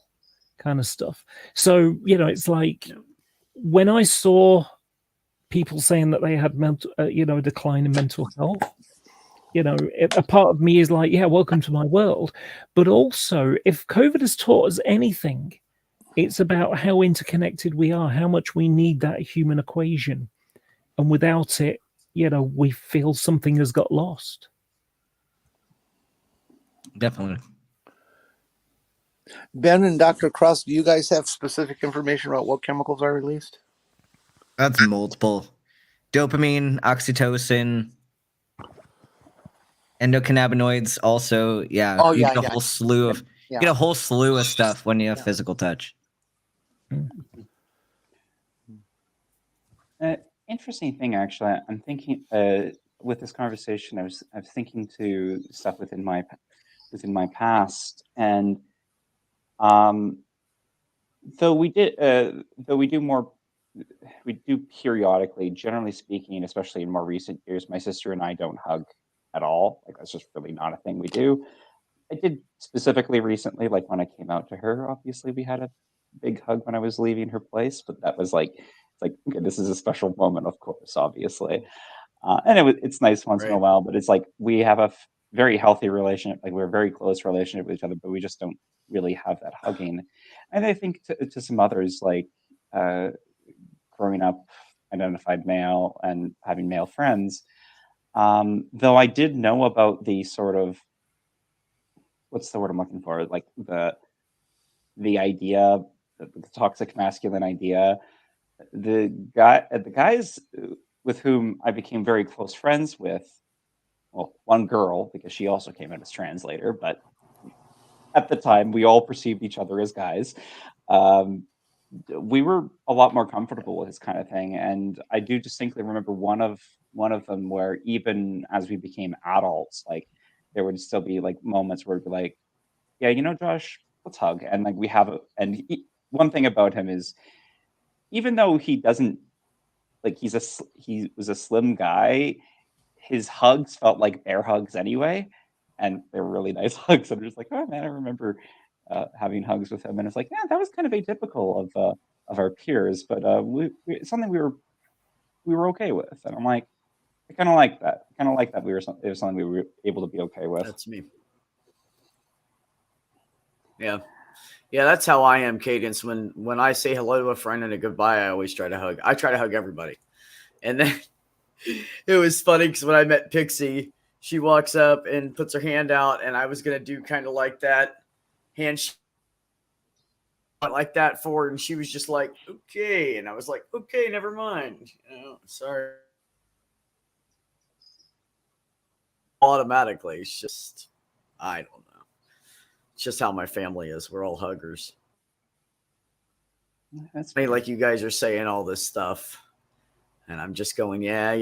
kind of stuff. So it's like when I saw people saying that they had mental, a decline in mental health, a part of me is like, yeah, welcome to my world. But also, if COVID has taught us anything, it's about how interconnected we are, how much we need that human equation. And without it, we feel something has got lost. Definitely. Ben and Dr. Cross, do you guys have specific information about what chemicals are released? That's multiple. Dopamine, oxytocin, endocannabinoids also. Yeah. Oh, you yeah, get a whole slew of Yeah. you get a whole slew of stuff when you have physical touch. Interesting thing, actually. I'm thinking with this conversation, I was thinking to stuff within my past, and though we do periodically, generally speaking, especially in more recent years, my sister and I don't hug at all. Like, that's just really not a thing we do. I did specifically recently, like when I came out to her, obviously we had a big hug when I was leaving her place, but that was like, it's like, okay, this is a special moment, of course, obviously. And it's nice once in a Right. while, but it's like, we have a very healthy relationship. Like, we're a very close relationship with each other, but we just don't really have that hugging. And I think to some others, like growing up identified male and having male friends, though I did know about the sort of, what's the word I'm looking for? Like the idea, the toxic masculine idea. The guys with whom I became very close friends with, well, one girl, because she also came out as trans later, but at the time we all perceived each other as guys. We were a lot more comfortable with this kind of thing, and I do distinctly remember one of them where even as we became adults, like there would still be like moments where we'd be like, yeah, Josh, let's hug. And like we have one thing about him is, even though he doesn't, like, he was a slim guy, his hugs felt like bear hugs anyway, and they were really nice hugs. And I'm just like, oh man, I remember having hugs with him, and it's like, yeah, that was kind of atypical of our peers, but it's something we were okay with. And I'm like, I kind of like that. It was something we were able to be okay with. That's me. Yeah. That's how I am, Cadence. When I say hello to a friend and a goodbye, I always try to hug. I try to hug everybody. And then it was funny because when I met Pixie, she walks up and puts her hand out, and I was gonna do kind of like that handshake, like that forward, and she was just like, okay, and I was like, okay, never mind. Sorry. Automatically, it's just, I don't know. It's just how my family is. We're all huggers. That's funny, like you guys are saying all this stuff, and I'm just going, yeah.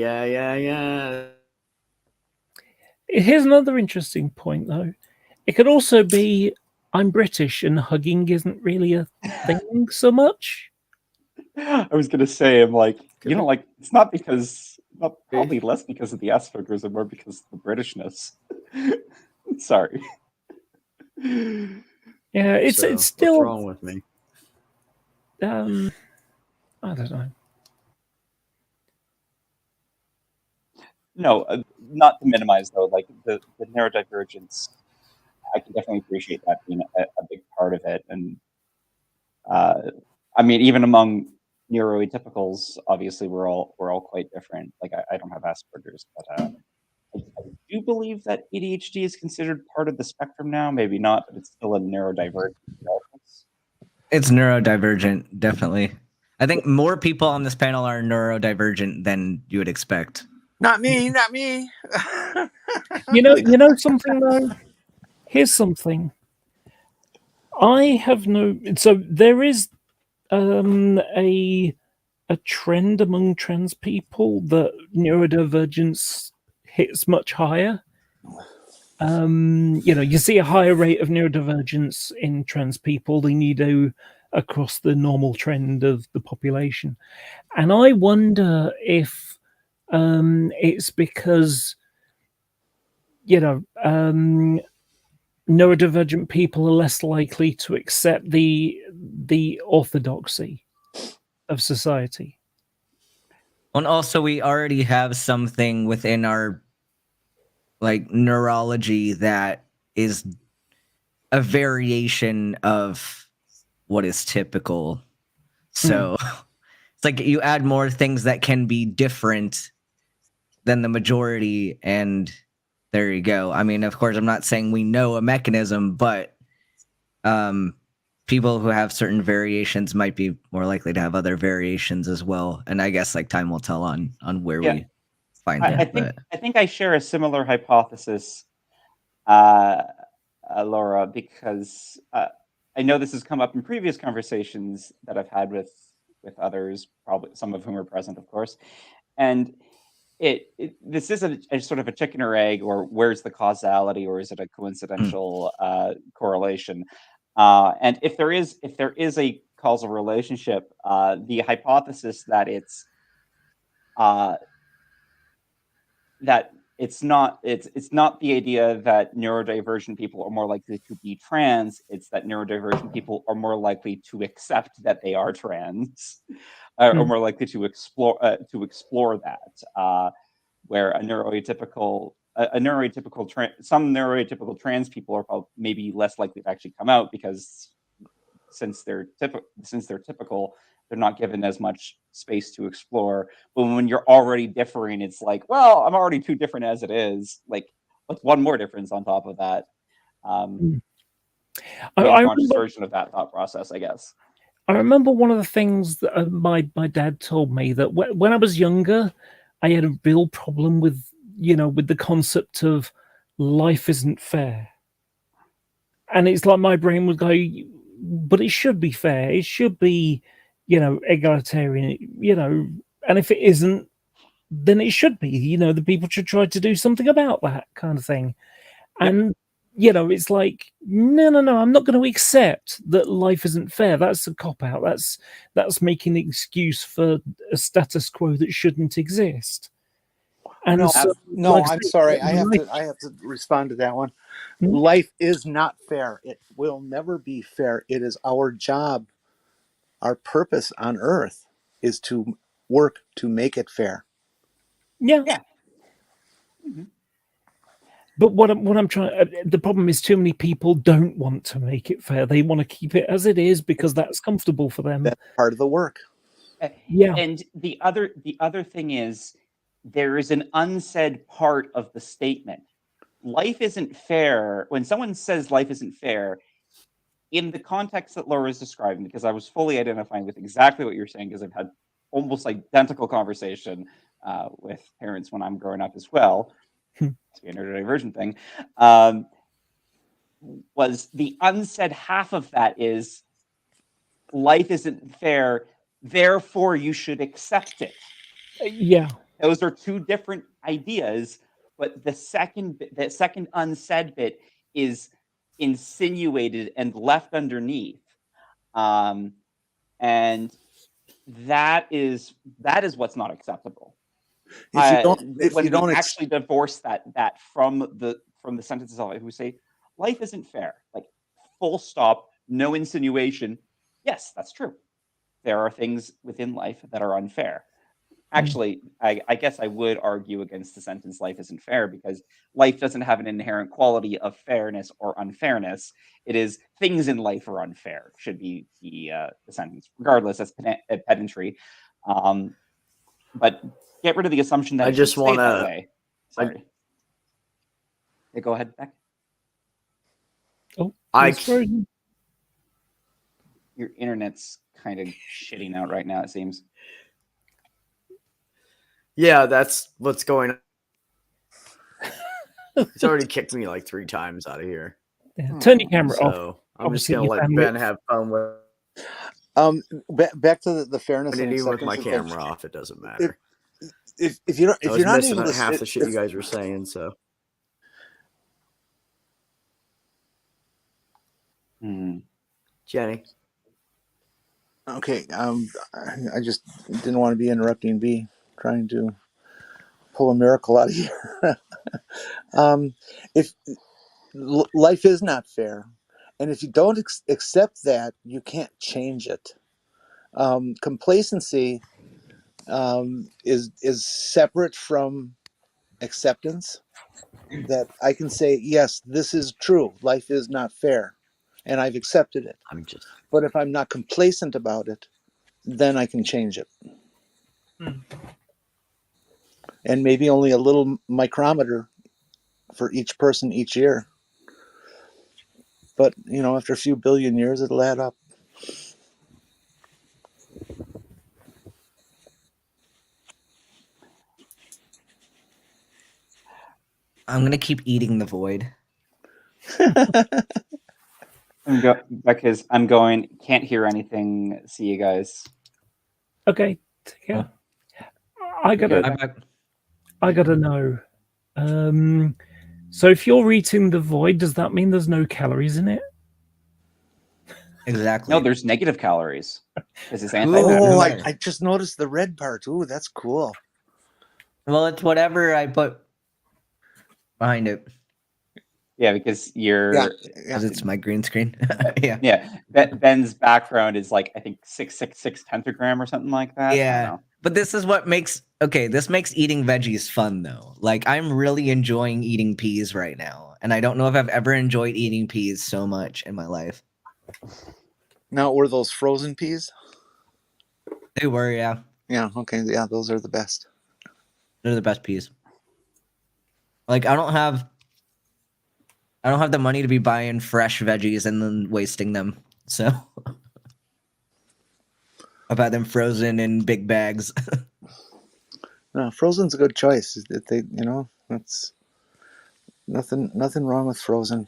Here's another interesting point, though. It could also be, I'm British and hugging isn't really a thing so much. I was gonna say, I'm like, you know, like it's not because, not probably less because of the Asperger's and more because of the Britishness. Sorry. Yeah, it's So, it's still what's wrong with me? I don't know. No, not to minimize though, like the neurodivergence, I can definitely appreciate that being a big part of it. And I mean, even among neuroatypicals, obviously we're all quite different. Like I don't have Asperger's, but I do believe that ADHD is considered part of the spectrum now. Maybe not, but it's still a neurodivergent. It's neurodivergent, definitely. I think more people on this panel are neurodivergent than you would expect. Not me, not me. You know something though. Here's something. I have no. So there is a trend among trans people that neurodivergence hits much higher. You see a higher rate of neurodivergence in trans people than you do across the normal trend of the population. And I wonder if it's because, neurodivergent people are less likely to accept the orthodoxy of society. And also, we already have something within our neurology that is a variation of what is typical. So it's like you add more things that can be different than the majority, and there you go. I mean, of course, I'm not saying we know a mechanism, but people who have certain variations might be more likely to have other variations as well. And I guess time will tell on where we find that. I think I share a similar hypothesis, Laura, because I know this has come up in previous conversations that I've had with others, probably some of whom are present, of course. And this is a sort of a chicken or egg, or where's the causality, or is it a coincidental correlation? And if there is a causal relationship, the hypothesis that it's not the idea that neurodivergent people are more likely to be trans. It's that neurodivergent people are more likely to accept that they are trans, or more likely to explore that. Where some neuroatypical trans people are maybe less likely to actually come out, because since they're typical, they're not given as much space to explore. But when you're already differing, it's like, well, I'm already too different as it is. Like, what's one more difference on top of that? The unconscious version of that thought process, I guess. I remember one of the things that my dad told me, that when I was younger, I had a real problem with the concept of life isn't fair. And it's like my brain would go, but it should be fair. It should be, egalitarian, and if it isn't, then it should be, the people should try to do something about that kind of thing. And, it's like, no, I'm not going to accept that life isn't fair. That's a cop-out. That's making an excuse for a status quo that shouldn't exist. And I'm sorry. I have to respond to that one. Life is not fair. It will never be fair. It is our job. Our purpose on Earth is to work to make it fair. Yeah. Mm-hmm. But what I'm trying, the problem is too many people don't want to make it fair. They want to keep it as it is because that's comfortable for them. That's part of the work. Yeah. And the other thing is, there is an unsaid part of the statement. Life isn't fair. When someone says life isn't fair, in the context that Laura is describing, because I was fully identifying with exactly what you're saying, because I've had almost identical conversation with parents when I'm growing up as well. Standard divergent thing. Was the unsaid half of that is life isn't fair, therefore you should accept it. Yeah. Those are two different ideas, but the second unsaid bit is insinuated and left underneath. And that is what's not acceptable. If you don't, when we actually divorce that from the sentence itself, who say life isn't fair, like full stop, no insinuation. Yes, that's true. There are things within life that are unfair. Actually, I guess I would argue against the sentence "life isn't fair" because life doesn't have an inherent quality of fairness or unfairness. It is things in life are unfair. Should be the sentence, regardless. That's pedantry. But get rid of the assumption that I it just should stay that wanna- way. Sorry. Yeah, go ahead, Beck. Oh, I it's frozen. Your internet's kind of shitting out right now, it seems. Yeah, that's what's going on. It's already kicked me like 3 times out of here. Yeah, turn your camera off. So I'm just Obviously, gonna your let family- Ben have fun with back to the fairness and it. Even with my acceptance of camera off, it doesn't matter. if you don't, I if was you're not missing able to half the shit you guys were saying. So Jenny, okay, I just didn't want to be interrupting B, trying to pull a miracle out of here. If life is not fair, and if you don't accept that, you can't change it. Complacency is separate from acceptance. That I can say, yes, this is true. Life is not fair, and I've accepted it. I'm just But if I'm not complacent about it, then I can change it. And maybe only a little micrometer for each person each year. But, after a few billion years, it'll add up. I'm going to keep eating the void. Because I'm going, can't hear anything. See you guys. Okay, take care. I gotta know. So if you're eating the void, does that mean there's no calories in it? Exactly. No, there's negative calories. This is Oh, anti-matter. I just noticed the red part. Ooh, that's cool. Well, it's whatever I put behind it. Yeah, because you're. Yeah. Because it's my green screen. Yeah. Yeah. Ben's background is like, I think 666 pentagram or something like that. I don't Yeah. know. But this is what makes this makes eating veggies fun though. Like I'm really enjoying eating peas right now. And I don't know if I've ever enjoyed eating peas so much in my life. Now, were those frozen peas? They were, yeah. Yeah, okay. Yeah, those are the best. They're the best peas. Like I don't have the money to be buying fresh veggies and then wasting them. So I've had them frozen in big bags. No, frozen's a good choice. That's nothing wrong with frozen.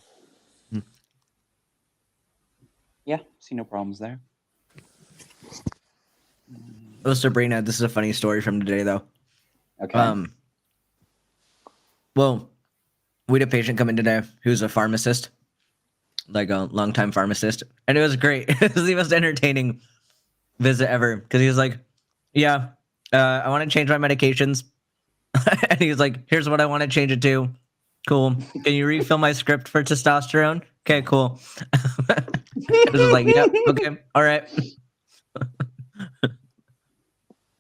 Yeah, see no problems there. Oh, Sabrina, this is a funny story from today, though. Okay. Well, we had a patient come in today who's a pharmacist, like a longtime pharmacist, and it was great. It was the most entertaining visit ever because he was like, "Yeah, I want to change my medications," and he's like, "Here's what I want to change it to. Cool. Can you refill my script for testosterone? Okay, cool." I was like, "Yep, okay, all right."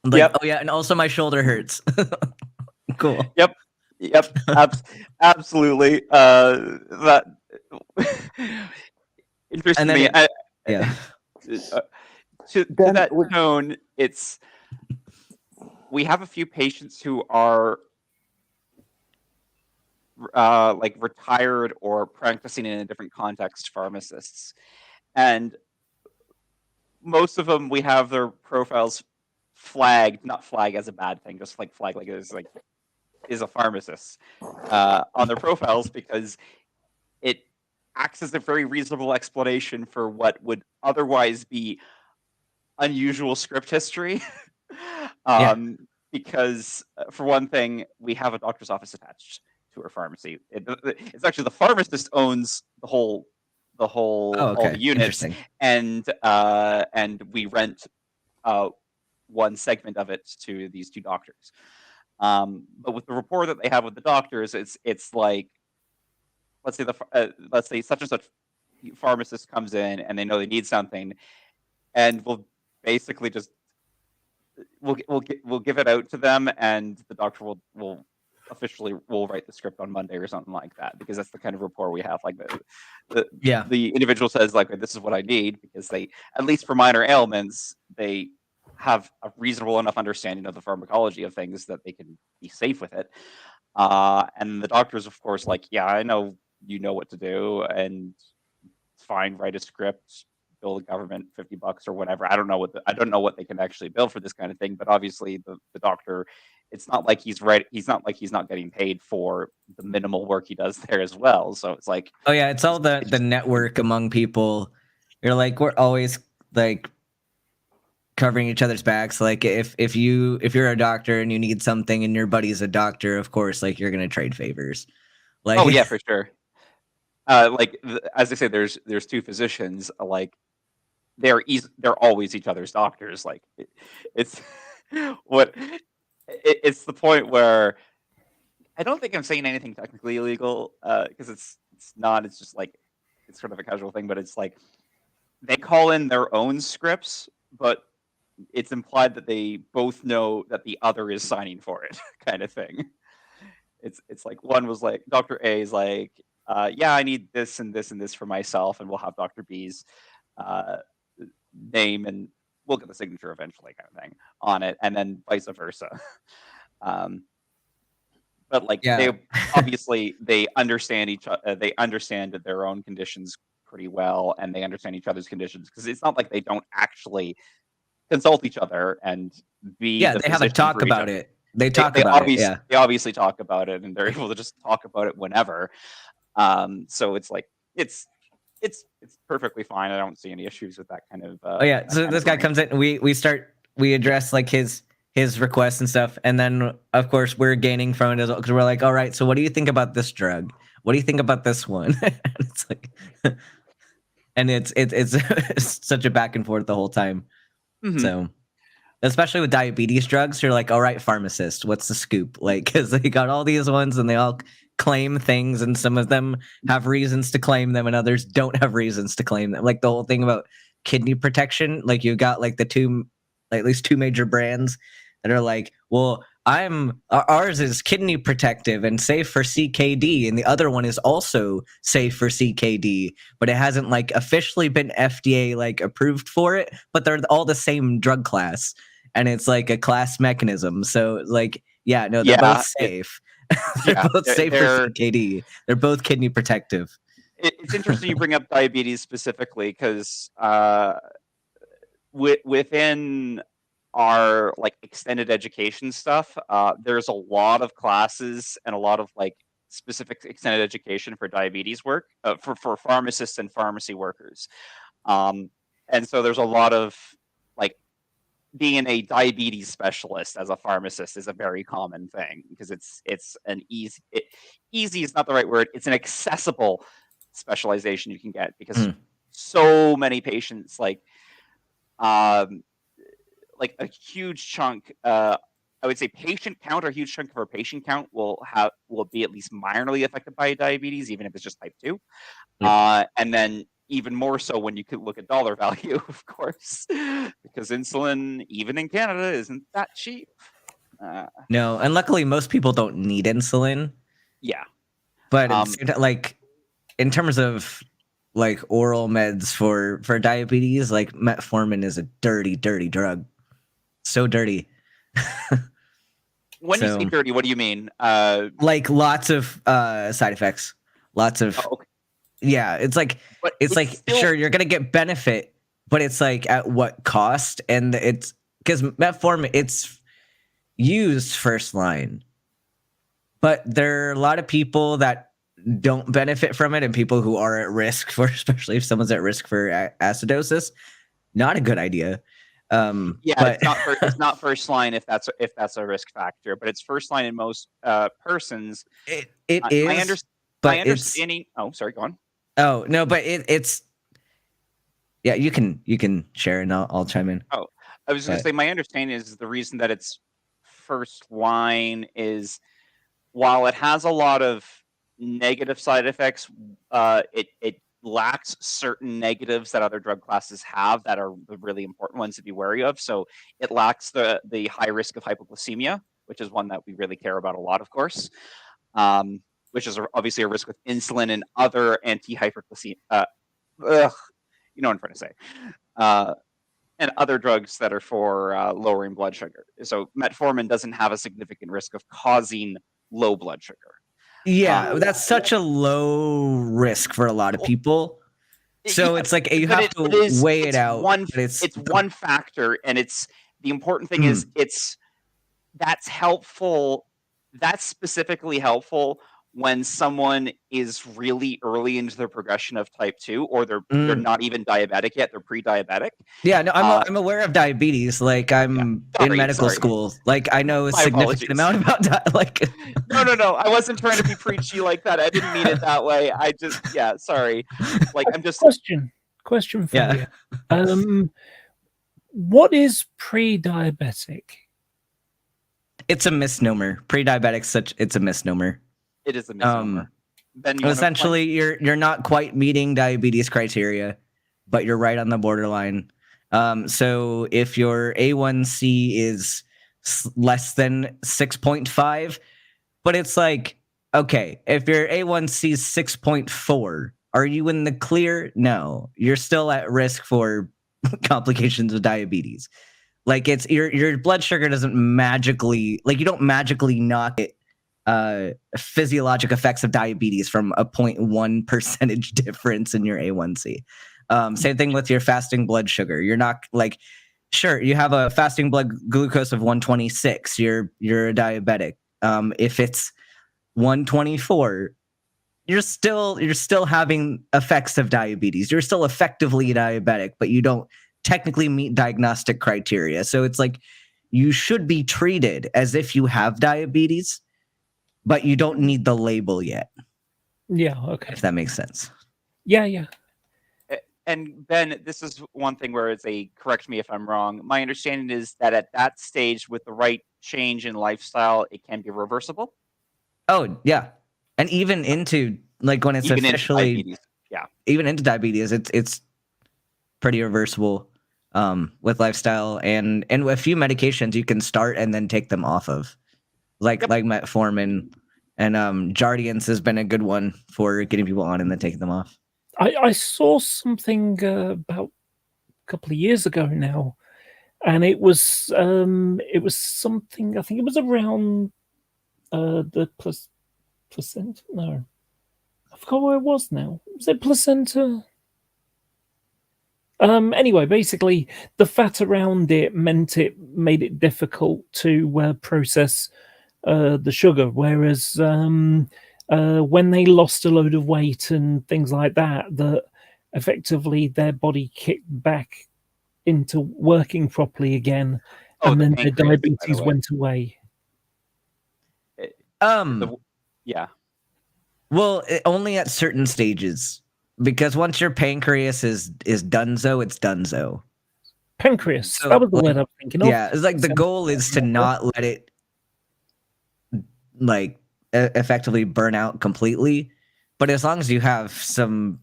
I'm like, Yep. "Oh yeah, and also my shoulder hurts." Cool. Yep. Absolutely. That interestingly, Yeah. To that tone, it's we have a few patients who are like retired or practicing in a different context pharmacists, and most of them we have their profiles flagged, not flag as a bad thing, just like flag like it's like is a pharmacist on their profiles because it acts as a very reasonable explanation for what would otherwise be unusual script history. Because for one thing, we have a doctor's office attached to our pharmacy. It's actually the pharmacist owns all the units, Interesting. and we rent one segment of it to these two doctors. But with the rapport that they have with the doctors, it's like, let's say such and such pharmacist comes in and they know they need something, and we'll basically just we'll give it out to them, and the doctor will officially write the script on Monday or something like that, because that's the kind of rapport we have. Like the individual says, like, this is what I need, because they, at least for minor ailments, they have a reasonable enough understanding of the pharmacology of things that they can be safe with it. And the doctors, of course, like, yeah, I know you know what to do, and it's fine, write a script, bill the government $50 or whatever. I don't know what they can actually bill for this kind of thing, but obviously the doctor, it's not like he's not getting paid for the minimal work he does there as well. So it's like, oh yeah, it's all the network among people. You're like, we're always like covering each other's backs. Like if you're a doctor and you need something and your buddy's a doctor, of course, like you're gonna trade favors. Like, oh yeah, for sure. As I say, there's two physicians. Like they're always each other's doctors. Like it's it's the point where I don't think I'm saying anything technically illegal, because it's not. It's just like, it's sort of a casual thing, but it's like they call in their own scripts, but it's implied that they both know that the other is signing for it, kind of thing. It's like, one was like, Dr. A is like, yeah, I need this and this and this for myself, and we'll have Dr. B's name, and we'll get the signature eventually, kind of thing, on it, and then vice versa. But like, yeah. they obviously they understand they understand their own conditions pretty well, and they understand each other's conditions, because it's not like they don't actually consult each other and be. Yeah, they have a talk about it. They talk about it. Yeah, they obviously talk about it, and they're able to just talk about it whenever. So it's like, it's perfectly fine. I don't see any issues with that kind of. Oh yeah, so this guy comes in, and we address like his requests and stuff, and then of course we're gaining from it as well, because we're like, all right, so what do you think about this drug? What do you think about this one? It's like, and it's such a back and forth the whole time. Mm-hmm. So, especially with diabetes drugs, you're like, all right, pharmacist, what's the scoop? Like, because they got all these ones and they all claim things, and some of them have reasons to claim them and others don't have reasons to claim them. Like the whole thing about kidney protection, like you got like at least two major brands that are like, well, ours is kidney protective and safe for CKD, and the other one is also safe for CKD, but it hasn't like officially been FDA like approved for it, but they're all the same drug class, and it's like a class mechanism. So like, yeah, no, they're both safe. They're both safe for CKD. They're both kidney protective. It's interesting you bring up diabetes specifically, because within our like extended education stuff, there's a lot of classes and a lot of like specific extended education for diabetes work, for pharmacists and pharmacy workers, and so there's a lot of like, being a diabetes specialist as a pharmacist is a very common thing, because it's an easy is not the right word, it's an accessible specialization you can get, because so many patients, like a huge chunk, I would say patient count, or a huge chunk of our patient count will be at least minorly affected by diabetes, even if it's just type 2. And then even more so when you could look at dollar value, of course, because insulin, even in Canada, isn't that cheap. No, and luckily most people don't need insulin. Yeah. But like, in terms of like oral meds for diabetes, like metformin is a dirty drug. So dirty. When you say dirty, what do you mean? Like lots of side effects. Lots of. Oh, okay. Yeah, it's like, sure, you're gonna get benefit, but it's like at what cost? And it's because metformin, it's used first line, but there are a lot of people that don't benefit from it, and people who are at risk for, especially if someone's at risk for acidosis. Not a good idea. Yeah, but it's not first line if that's a risk factor, but it's first line in most persons. It is. My understanding. Oh, sorry, go on. Oh no, but it's. Yeah, you can share, and I'll chime in. Oh, I was going to say, my understanding is the reason that it's first line is while it has a lot of negative side effects, it lacks certain negatives that other drug classes have that are the really important ones to be wary of. So it lacks the high risk of hypoglycemia, which is one that we really care about a lot, of course, which is obviously a risk with insulin and other anti-hyperglycemia. You know what I'm trying to say. And other drugs that are for lowering blood sugar. So metformin doesn't have a significant risk of causing low blood sugar. Yeah, that's such a low risk for a lot of people. So it's like you have to weigh it out. It's one factor, and it's the important thing is that's helpful. That's specifically helpful when someone is really early into their progression of type 2, or they're not even diabetic yet, they're pre-diabetic. Yeah, no, I'm aware of diabetes. Like I'm in medical school. Like I know a significant amount about like. No. I wasn't trying to be preachy like that. I didn't mean it that way. I just sorry. Like I'm just question for you. What is pre-diabetic? It's a misnomer. Pre-diabetic, it's a misnomer. It is a misnomer. Essentially, you're not quite meeting diabetes criteria, but you're right on the borderline. So if your A1C is less than 6.5, but it's like, okay, if your A1C is 6.4, are you in the clear? No, you're still at risk for complications of diabetes. Like it's your blood sugar doesn't magically, like you don't magically knock it. Physiologic effects of diabetes from a 0.1 percentage difference in your A1C. Same thing with your fasting blood sugar. You're not like, sure, you have a fasting blood glucose of 126. You're a diabetic. If it's 124, you're still having effects of diabetes. You're still effectively diabetic, but you don't technically meet diagnostic criteria. So it's like you should be treated as if you have diabetes, but you don't need the label yet. Yeah, okay. If that makes sense. Yeah. And Ben, this is one thing where it's correct me if I'm wrong. My understanding is that at that stage, with the right change in lifestyle, it can be reversible. Oh, yeah. And even into, like, when it's even officially... Into diabetes. Even into diabetes, it's pretty reversible with lifestyle. And a few medications you can start and then take them off of. Like metformin and Jardiance has been a good one for getting people on and then taking them off. I saw something about a couple of years ago now, and it was something, I think it was around the placenta. No, I forgot where it was now. Was it placenta? Anyway, basically, the fat around it made it difficult to process the sugar, whereas when they lost a load of weight and things like that, effectively their body kicked back into working properly again, and then the diabetes went away. Well, only at certain stages, because once your pancreas is donezo, it's donezo. Pancreas, that was the word I was thinking of. Yeah, it's like the goal is to not let it like effectively burn out completely, but as long as you have some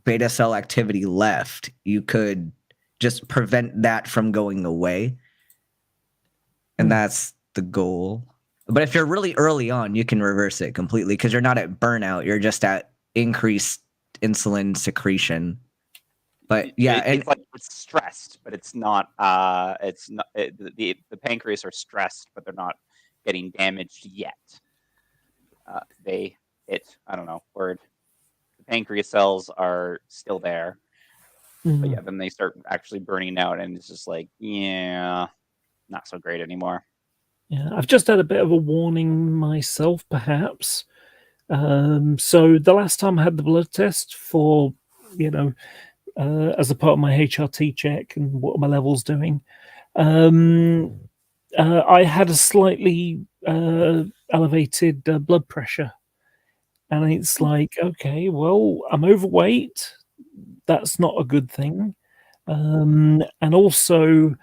beta cell activity left, you could just prevent that from going away, and that's the goal. But if you're really early on, you can reverse it completely because you're not at burnout, you're just at increased insulin secretion. But yeah, it's stressed, but it's not the pancreas are stressed, but they're not getting damaged yet. I don't know, the pancreas cells are still there, but yeah, then they start actually burning out, and it's just like, not so great anymore. Yeah, I've just had a bit of a warning myself, perhaps. So the last time I had the blood test for, as a part of my HRT check and what are my levels doing, I had a slightly elevated blood pressure. And it's like, okay, well, I'm overweight. That's not a good thing. And also,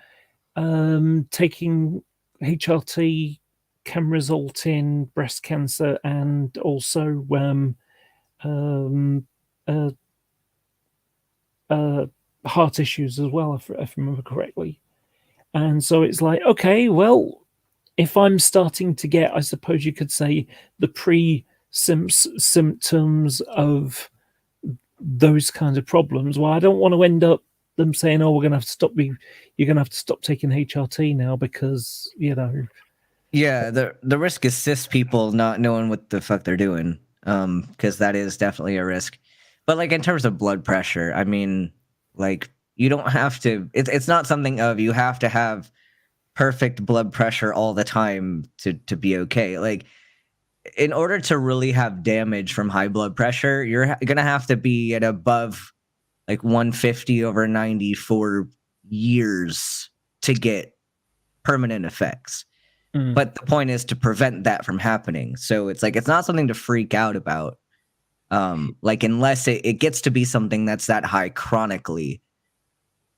taking HRT can result in breast cancer and also heart issues as well, if I remember correctly. And so it's like, okay, well, if I'm starting to get, I suppose you could say, the symptoms of those kinds of problems, well, I don't want to end up them saying, "Oh, we're going to have to stop you're going to have to stop taking HRT now because Yeah, the risk is cis people not knowing what the fuck they're doing, because that is definitely a risk. But like in terms of blood pressure, I mean, like you don't have to. It's not something of you have to have perfect blood pressure all the time to be okay. Like in order to really have damage from high blood pressure, you're gonna have to be at above like 150/90 for years to get permanent effects. But the point is to prevent that from happening. So it's like it's not something to freak out about. Like unless it gets to be something that's that high chronically.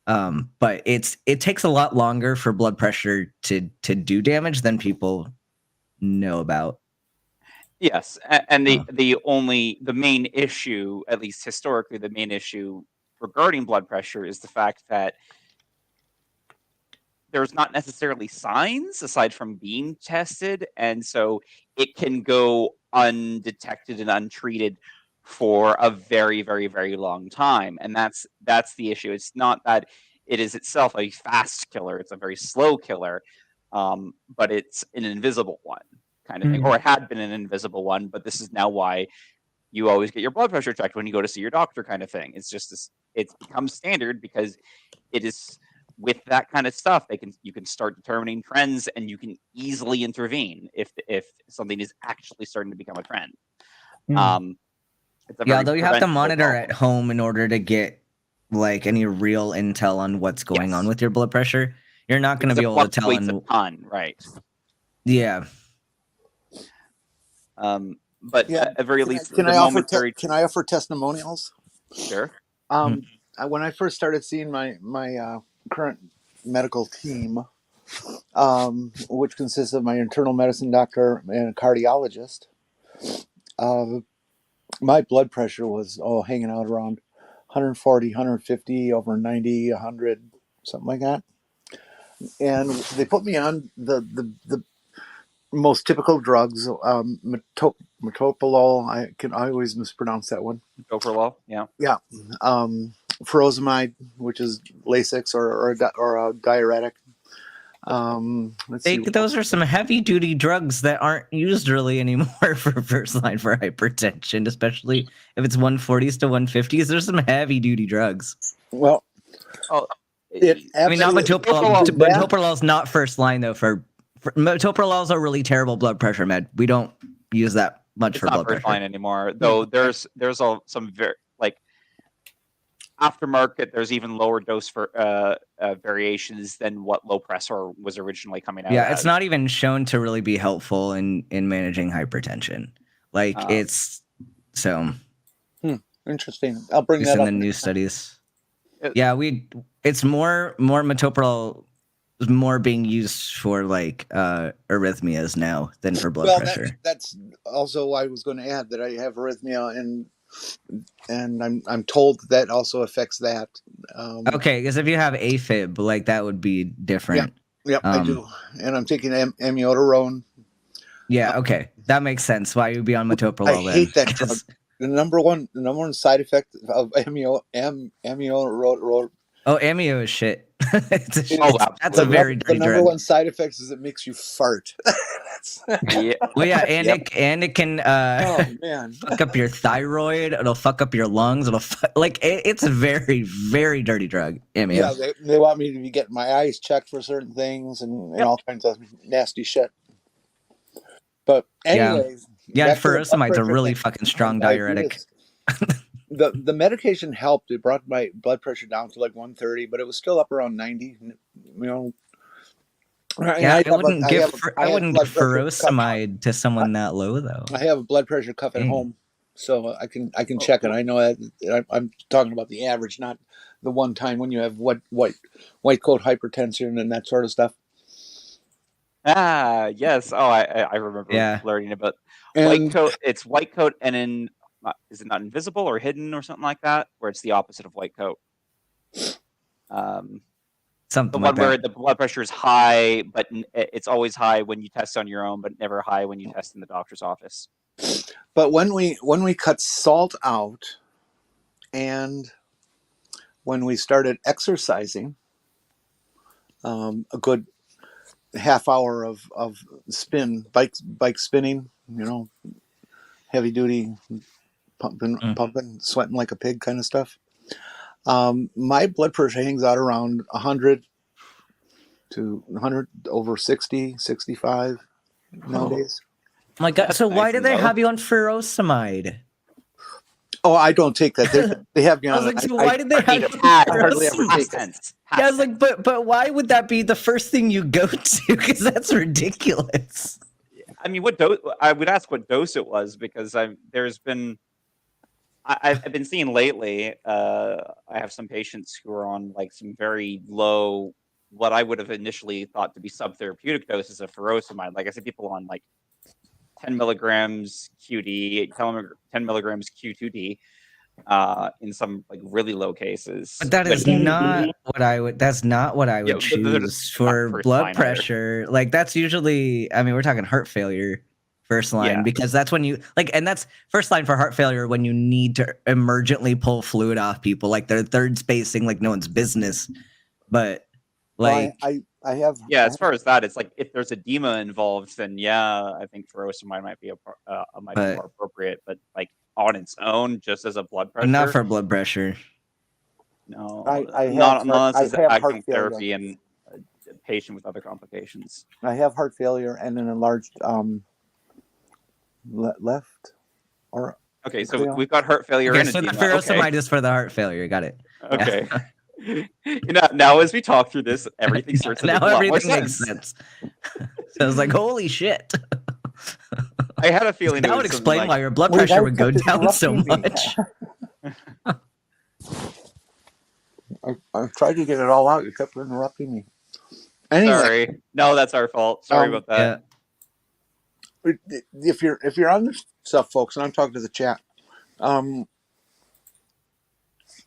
But it takes a lot longer for blood pressure to do damage than people know about. Yes, and the main issue, at least historically, the main issue regarding blood pressure is the fact that there's not necessarily signs aside from being tested, and so it can go undetected and untreated for a very, very, very long time, and that's the issue. It's not that it is itself a fast killer; it's a very slow killer, but it's an invisible one kind of thing, or it had been an invisible one, but this is now why you always get your blood pressure checked when you go to see your doctor, kind of thing. It's just this; it's become standard because it is. With that kind of stuff, you can start determining trends, and you can easily intervene if something is actually starting to become a trend. Although you have to monitor at home in order to get like any real intel on what's going on with your blood pressure. You're not going to be able to tell. A ton, right? Yeah. But at the very least, can I offer testimonials? Sure. When I first started seeing my current medical team, which consists of my internal medicine doctor and a cardiologist, my blood pressure was hanging out around 140, 150 over 90, 100, something like that. And they put me on the most typical drugs, metoprolol. I always mispronounce that one. Metoprolol, yeah. Yeah. Furosemide, which is Lasix or a diuretic. Those are some heavy duty drugs that aren't used really anymore for first line for hypertension, especially if it's 140s to 150s. There's some heavy duty drugs. Well, not metoprolol. Metoprolol is not first line though. For metoprolol is a really terrible blood pressure med. We don't use that much for blood pressure. It's not first line anymore, though. There's some very aftermarket. There's even lower dose for variations than what Lopressor was originally coming out. Yeah, it's not even shown to really be helpful in managing hypertension. Like it's so interesting. I'll bring that up in the new studies. It's more metoprolol is more being used for like arrhythmias now than for blood pressure. That's also why I was going to add that I have arrhythmia and I'm told that also affects that. Okay, because if you have AFib, like that would be different. Yep, I do, and I'm taking amiodarone. Yeah, okay, that makes sense. Why you'd be on metoprolol? I hate that drug. The number one side effect of amiodarone. Oh, amio is shit. That's a very dirty drug. The number one one side effect is it makes you fart. Well, yeah, and it can fuck up your thyroid. It'll fuck up your lungs. It's a very, very dirty drug. Amio. Yeah, they want me to be getting my eyes checked for certain things and all kinds of nasty shit. But anyways, furosemide's a really fucking strong diuretic. The medication helped. It brought my blood pressure down to like 130, but it was still up around 90. I wouldn't give furosemide to someone that low though. I have a blood pressure cuff at home, so I can check it. I know that I'm talking about the average, not the one time when you have white coat hypertension and that sort of stuff. Yes. Oh, I remember learning about white coat. It's white coat, and is it not invisible or hidden or something like that? Where it's the opposite of white coat. Something the like one where that. the blood pressure is high, but it's always high when you test on your own, but never high when you test in the doctor's office. But when we cut salt out, and when we started exercising, a good half hour of bike spinning, heavy duty, pumping, sweating like a pig kind of stuff. My blood pressure hangs out around 100 to 100 over 60, 65 nowadays. Oh my God. That's So nice why do and they low. have you on furosemide? Oh, I don't take that. They have me I on was like, it. so why did they have you on I hardly ever furosemide? take it. Yeah, I was like, but why would that be the first thing you go to? Because that's ridiculous. I mean, what dose? I would ask what dose it was, because I've been seeing lately. I have some patients who are on like some very low, what I would have initially thought to be subtherapeutic doses of furosemide. Like I said, people on like 10 milligrams QD, 10 milligrams Q2D, in some like really low cases. But that is not what I would. That's not what I would choose for blood pressure. Either. Like that's usually. I mean, we're talking heart failure first line, because that's when you like, and that's first line for heart failure when you need to emergently pull fluid off people, like they're third spacing, like no one's business. But like, well, I have. As far as that, it's like if there's edema involved, then I think furosemide might be might be more appropriate. But like on its own, just as a blood pressure, not for blood pressure. No, not unless it's acting therapy and a patient with other complications. I have heart failure and an enlarged left or. Okay, so we've got heart failure. Okay, and so edema. the furosemide is for the heart failure. Got it. Okay. Now as we talk through this, everything starts to make a lot more makes sense. So I was like, holy shit. I had a feeling that would explain why your blood pressure would go down so much. I tried to get it all out. You kept interrupting me. Anyway, sorry. No, that's our fault. Sorry about that. Yeah. If you're on this stuff, folks, and I'm talking to the chat,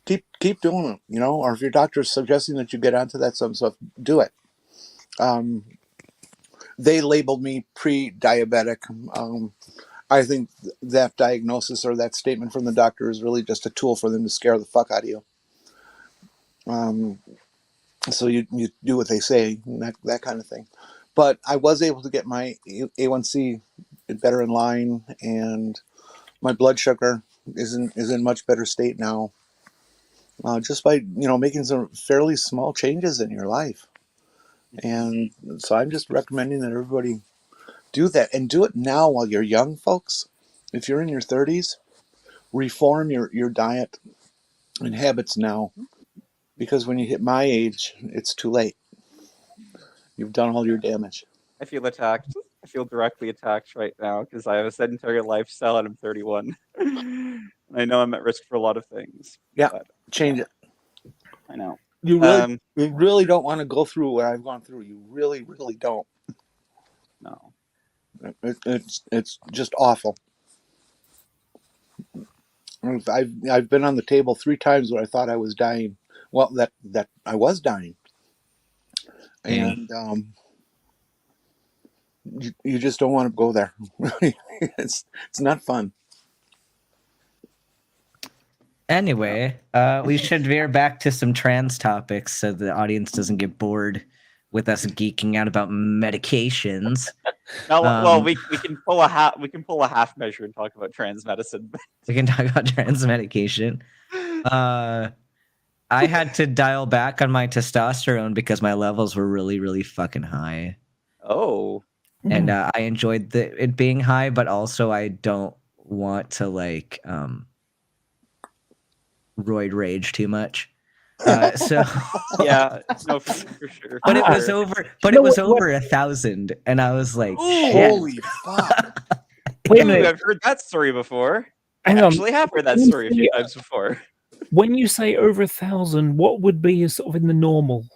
keep doing it, or if your doctor is suggesting that you get onto that some stuff, do it. They labeled me pre-diabetic. I think that diagnosis or that statement from the doctor is really just a tool for them to scare the fuck out of you. So you do what they say, that kind of thing. But I was able to get my A1C better in line, and my blood sugar is in much better state now. Just by making some fairly small changes in your life. And so I'm just recommending that everybody do that, and do it now while you're young, folks. If you're in your 30s, reform your diet and habits now, because when you hit my age, it's too late. You've done all your damage. I feel attacked. I feel directly attacked right now because I have a sedentary lifestyle and I'm 31. I know I'm at risk for a lot of things. Yeah, change it. I know. You really don't want to go through what I've gone through. You really, really don't. No. It's just awful. I've been on the table 3 times where I thought I was dying. Well, that I was dying, and you just don't want to go there. It's not fun. Anyway, we should veer back to some trans topics so the audience doesn't get bored with us geeking out about medications. Well, we can pull a half measure and talk about trans medicine. We can talk about trans medication. I had to dial back on my testosterone because my levels were really, really fucking high. Oh. And I enjoyed it being high, but also I don't want to roid rage too much. So yeah, no, for sure. But it was over. But it was over 1,000, and I was like, "Holy fuck!" Wait a minute, I've heard that story before. Hang I on. actually have heard that When you story a few say- times before. When you say over 1,000, what would be sort of in the normal?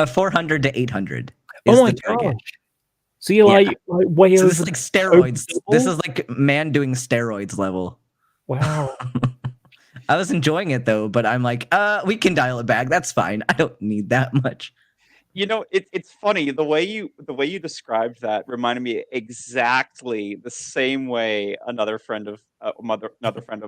400 to 800 Oh is my the target. gosh. So you're Yeah. like way So over. this is like steroids. double? This is like man doing steroids level. Wow. I was enjoying it though, but I'm like, we can dial it back. That's fine. I don't need that much. You know, it's funny the way you described that reminded me exactly the same way another friend of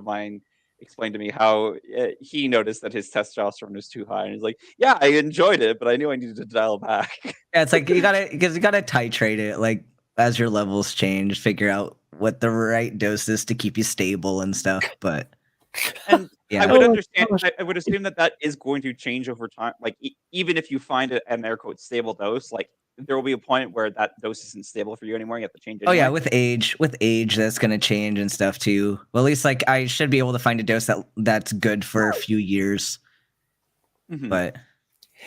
mine explained to me how he noticed that his testosterone was too high, and he's like, "Yeah, I enjoyed it, but I knew I needed to dial back." Yeah, it's like you gotta titrate it like as your levels change, figure out what the right dose is to keep you stable and stuff. But And yeah, I would Oh my understand. gosh. I would assume that is going to change over time. Like even if you find an air quote stable dose, like there will be a point where that dose isn't stable for you anymore. You have to change it. oh yeah, with age that's gonna change and stuff too. Well, at least like I should be able to find a dose that's good for a few years. Mhm. But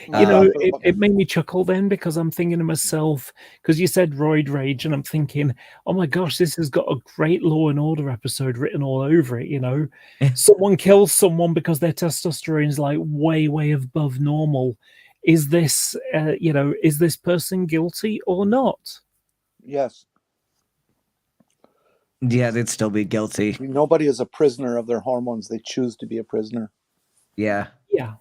You know, Uh, it made me chuckle then because I'm thinking to myself, because you said roid rage, and I'm thinking, oh my gosh, this has got a great Law and Order episode written all over it. You know, someone kills someone because their testosterone is like way above normal. Is this, is this person guilty or not? yes. yeah, they'd still be guilty. Nobody is a prisoner of their hormones. They choose to be a prisoner. Yeah. Yeah.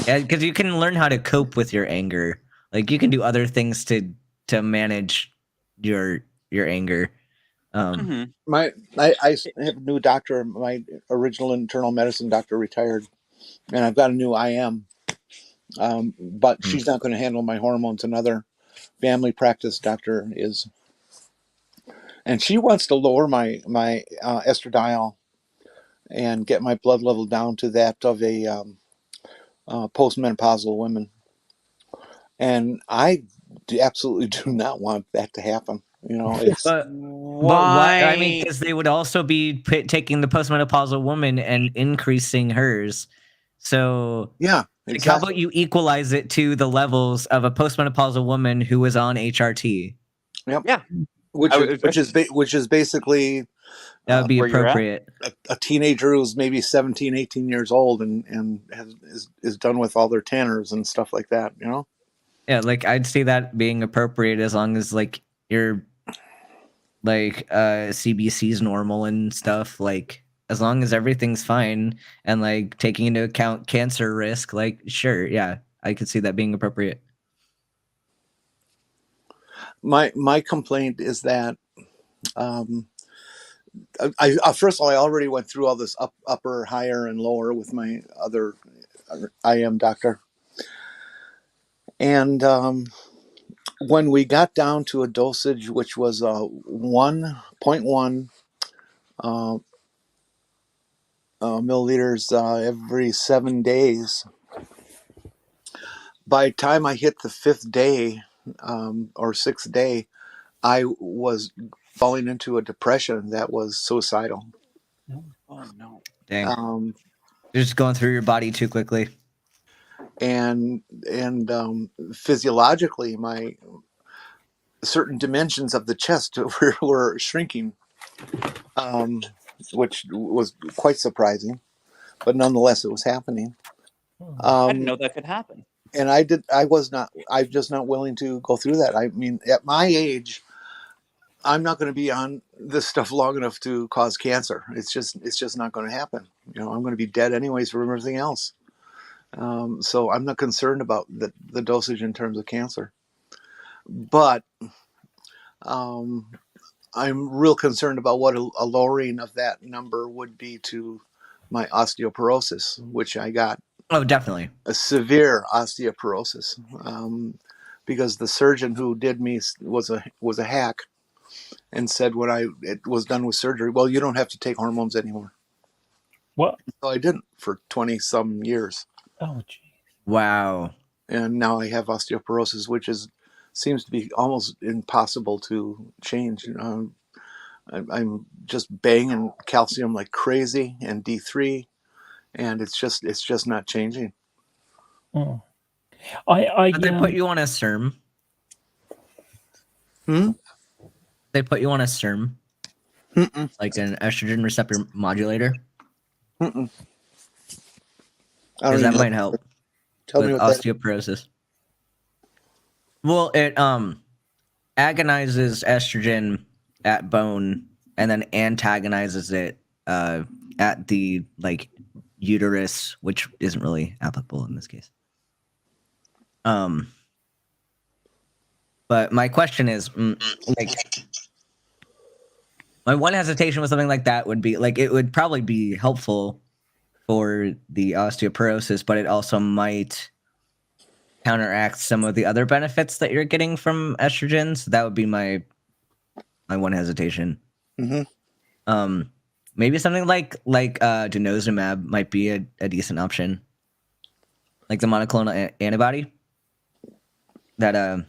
Yeah, because you can learn how to cope with your anger. Like you can do other things to manage your anger. Mhm. I have a new doctor. My original internal medicine doctor retired, and I've got a new IM. But she's not going to handle my hormones. Another family practice doctor is, and she wants to lower my estradiol and get my blood level down to that of a postmenopausal woman. And I absolutely do not want that to happen. You know, it's But why? I mean, because they would also be taking the postmenopausal woman and increasing hers. So yeah, like, how about you equalize it to the levels of a postmenopausal woman who was on HRT? Yep. Yeah. Which is basically That would be where you're at. appropriate. a teenager who's maybe 17, 18 years old and is done with all their tanners and stuff like that, you know? Yeah, like I'd see that being appropriate as long as like your like CBC's normal and stuff. Like as long as everything's fine and like taking into account cancer risk, like sure, yeah, I could see that being appropriate. My complaint is that I first of all, I already went through all this upper, higher, and lower with my other IM doctor. And when we got down to a dosage which was 1.1 milliliters every 7 days, by the time I hit the 5th day or 6th day, I was falling into a depression that was suicidal. Oh no! Dang. You're just going through your body too quickly. And physiologically, my certain dimensions of the chest were shrinking, which was quite surprising, but nonetheless, it was happening. I didn't know that could happen. And I'm just not willing to go through that. I mean, at my age, I'm not going to be on this stuff long enough to cause cancer. It's just not going to happen. You know, I'm going to be dead anyways from everything else. So I'm not concerned about the dosage in terms of cancer, but I'm real concerned about what a lowering of that number would be to my osteoporosis, which I got. Oh, definitely. A severe osteoporosis, because the surgeon who did me was a hack, and said when it was done with surgery, well, you don't have to take hormones anymore. What? So I didn't for 20 some years. Oh, geez. Wow. And now I have osteoporosis, which seems to be almost impossible to change. I'm just banging calcium like crazy and D3, and it's just not changing. Oh. Did they put you on a SERM? Hmm? They put you on a SERM? Mm-mm. like an estrogen receptor modulator? Mm-mm. I don't Because even that know. might help Tell with me what that is. osteoporosis. Well, it agonizes estrogen at bone and then antagonizes it at the like uterus, which isn't really applicable in this case. But my question is, like, my one hesitation with something like that would be like it would probably be helpful for the osteoporosis, but it also might counteract some of the other benefits that you're getting from estrogens. That would be my one hesitation. Mm-hmm. Maybe something like denosumab might be a decent option, like the monoclonal antibody. That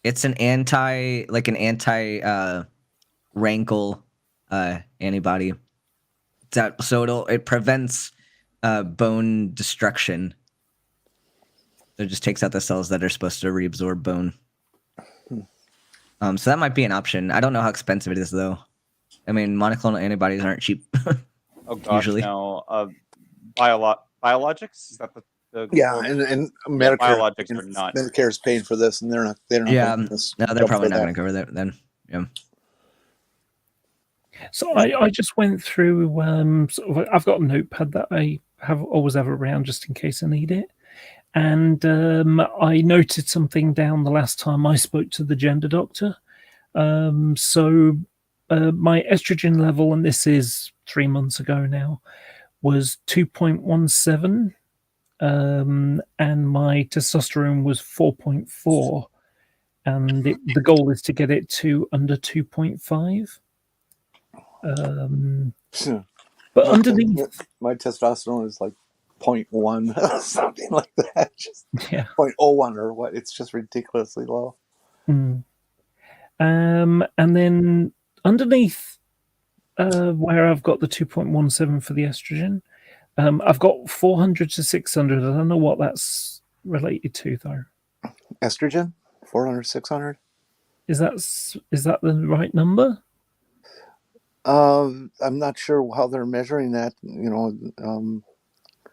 it's an anti rankle antibody. So it prevents bone destruction. So it just takes out the cells that are supposed to reabsorb bone. So that might be an option. I don't know how expensive it is though. I mean, monoclonal antibodies aren't cheap. Oh gosh, Usually. no. Biologics, is that the Yeah, and Medicare. biologics are not. Medicare is paying for this, and they're not. Yeah, gonna no, they're probably not going to cover that then. Yeah. So I just went through. I've got a notepad that I always have around just in case I need it, and I noted something down the last time I spoke to the gender doctor. So my estrogen level, and this is 3 months ago now, was 2.17, and my testosterone was 4.4, and the goal is to get it to under 2.5. But underneath, my testosterone is like 0.1, something like that. Just yeah, 0.01 or what? It's just ridiculously low. And then underneath where I've got the 2.17 for the estrogen, I've got 400 to 600. I don't know what that's related to though. Estrogen, 400, 600. Is that the right number? I'm not sure how they're measuring that.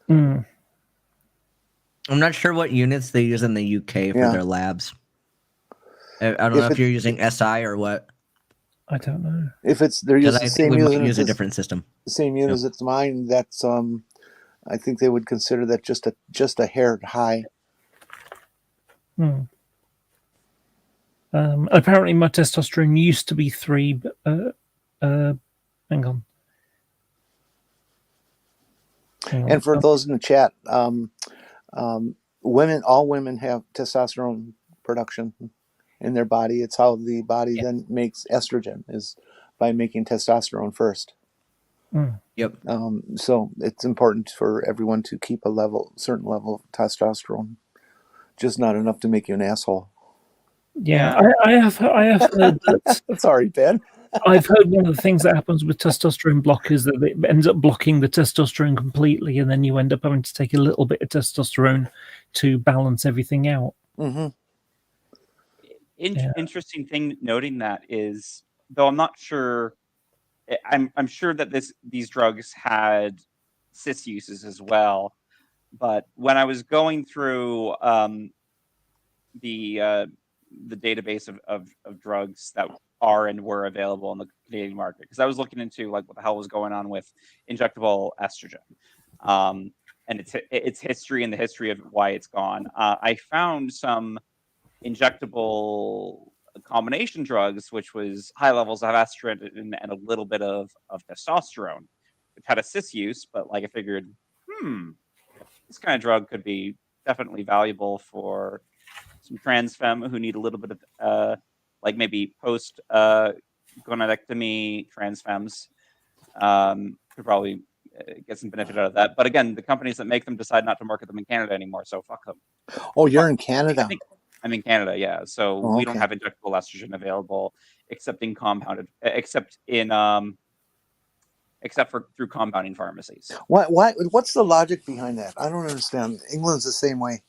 I'm not sure what units they use in the UK for their labs. I don't know if you're using SI or what. I don't know. If they're using the same unit, use a different system. The same unit as mine. That's I think they would consider that just a hair high. Apparently, my testosterone used to be 3, but hang on. And for those in the chat, all women have testosterone production in their body. It's how the body then makes estrogen, is by making testosterone first. Yep. So it's important for everyone to keep a certain level of testosterone, just not enough to make you an asshole. Yeah. I have heard that. Sorry, Ben. I've heard one of the things that happens with testosterone blockers that it ends up blocking the testosterone completely, and then you end up having to take a little bit of testosterone to balance everything out. Mm-hmm. Interesting thing noting that is, though I'm not sure, I'm sure that these drugs had cis uses as well, but when I was going through the database of drugs that are and were available in the Canadian market, because I was looking into like what the hell was going on with injectable estrogen, and its history and the history of why it's gone. I found some injectable combination drugs, which was high levels of estrogen and a little bit of testosterone, which had a cis use, but like I figured, this kind of drug could be definitely valuable for some trans femme who need a little bit of like maybe post gonadectomy trans femmes could probably get some benefit out of that. But again, the companies that make them decide not to market them in Canada anymore, so fuck them. Oh, you're in Canada. I'm in Canada, yeah. So we don't have injectable estrogen available except in compounded, except for through compounding pharmacies. What's the logic behind that? I don't understand. England's the same way.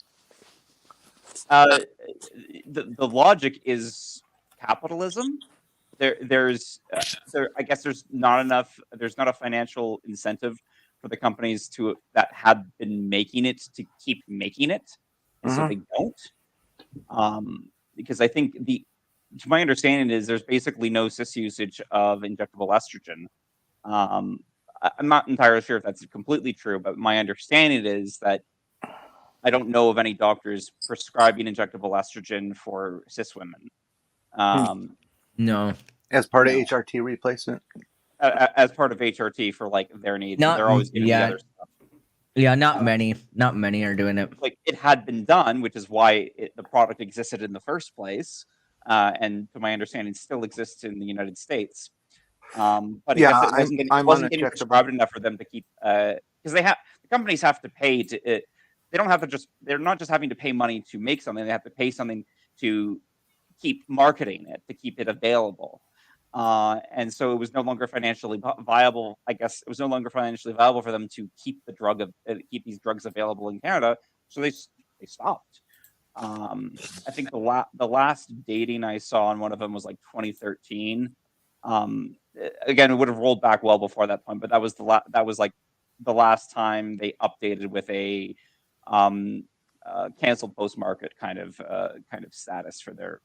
The logic is capitalism. I guess there's not a financial incentive for the companies that have been making it to keep making it, and so they don't. Because I think to my understanding is there's basically no cis usage of injectable estrogen. I'm not entirely sure if that's completely true, but my understanding is that I don't know of any doctors prescribing injectable estrogen for cis women. No. As part of HRT replacement? As part of HRT for like their needs. They're always getting the other stuff. Yeah, not many are doing it. Like it had been done, which is why the product existed in the first place, and to my understanding, still exists in the United States. But I guess it wasn't getting prescribed enough for them to keep, because the companies have to pay to. They don't have to they're not just having to pay money to make something; they have to pay something to keep marketing it, to keep it available. And so it was no longer financially viable. I guess it was no longer financially viable for them to keep keep these drugs available in Canada. So they stopped. I think the last dating I saw on one of them was like 2013. Again, it would have rolled back well before that point, but that was like the last time they updated with a canceled post-market kind of status for their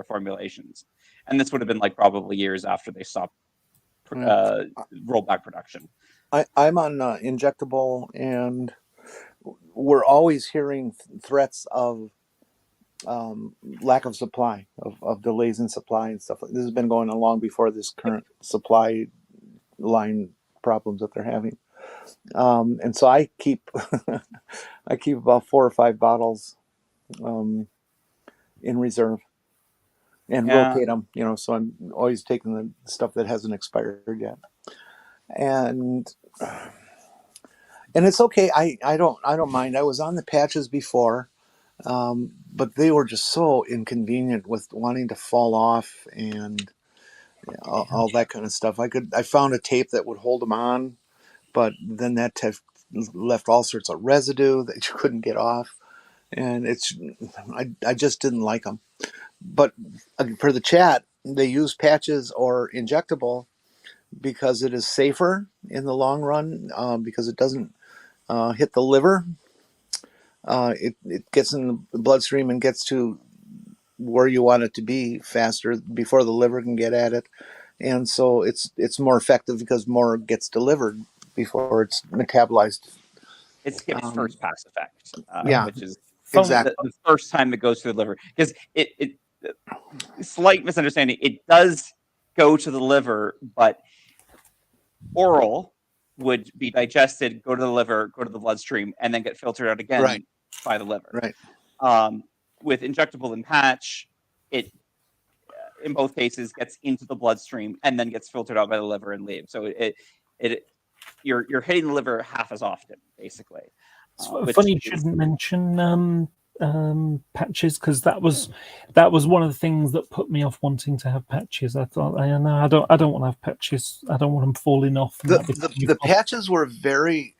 formulations, and this would have been like probably years after they stopped rollback production. I'm on injectable, and we're always hearing threats of lack of supply, of delays in supply and stuff. This has been going on long before this current supply line problems that they're having. And so I keep I keep about 4 or 5 bottles in reserve and rotate them, so I'm always taking the stuff that hasn't expired yet. And it's okay. I don't mind. I was on the patches before, but they were just so inconvenient with wanting to fall off and all that kind of stuff. I found a tape that would hold them on, but then that tape left all sorts of residue that you couldn't get off, and I just didn't like them. But for the chat, they use patches or injectable because it is safer in the long run, because it doesn't hit the liver. It gets in the bloodstream and gets to where you want it to be faster before the liver can get at it. And so it's more effective because more gets delivered before it's metabolized. It skips first pass effect, which is exactly the first time it goes to the liver. Because it slight misunderstanding, it does go to the liver, but oral would be digested, go to the liver, go to the bloodstream, and then get filtered out again by the liver. Right. With injectable and patch, it in both cases gets into the bloodstream and then gets filtered out by the liver and leaves. So you're hitting the liver half as often, basically. It's funny you shouldn't mention patches, because that was one of the things that put me off wanting to have patches. I thought, I don't want to have patches. I don't want them falling off. The patches were very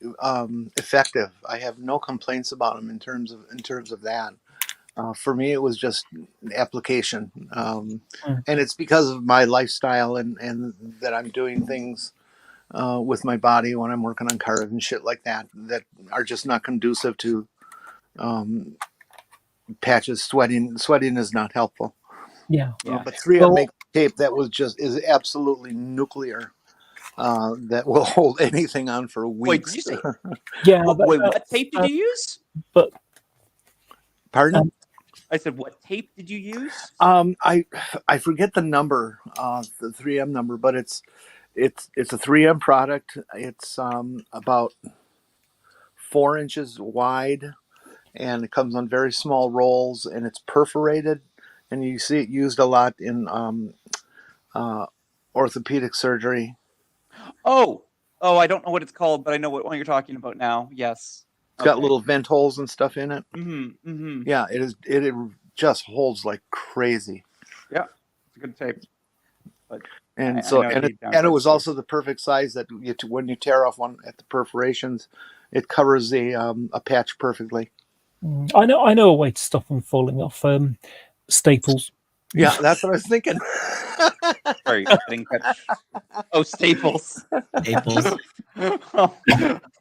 effective. I have no complaints about them in terms of that. For me, it was just application, and it's because of my lifestyle and that I'm doing things with my body when I'm working on cars and shit like that are just not conducive to patches. Sweating is not helpful. Yeah. But 3M makes tape that is absolutely nuclear. That will hold anything on for weeks. Wait, did you say? Yeah. What tape did you use? But pardon? I said, what tape did you use? I forget the number, the 3M number, but it's a 3M product. It's about 4 inches wide, and it comes on very small rolls, and it's perforated, and you see it used a lot in orthopedic surgery. Oh, I don't know what it's called, but I know what one you're talking about now. Yes. It's got little vent holes and stuff in it. Mm-hmm, mm-hmm. Yeah, it is. It just holds like crazy. Yeah, it's a good tape. But and it was also the perfect size that when you tear off one at the perforations, it covers a patch perfectly. I know a way to stop them falling off. Staples. Yeah, that's what I was thinking. Sorry, I didn't catch. Oh, Staples. Staples. Oh,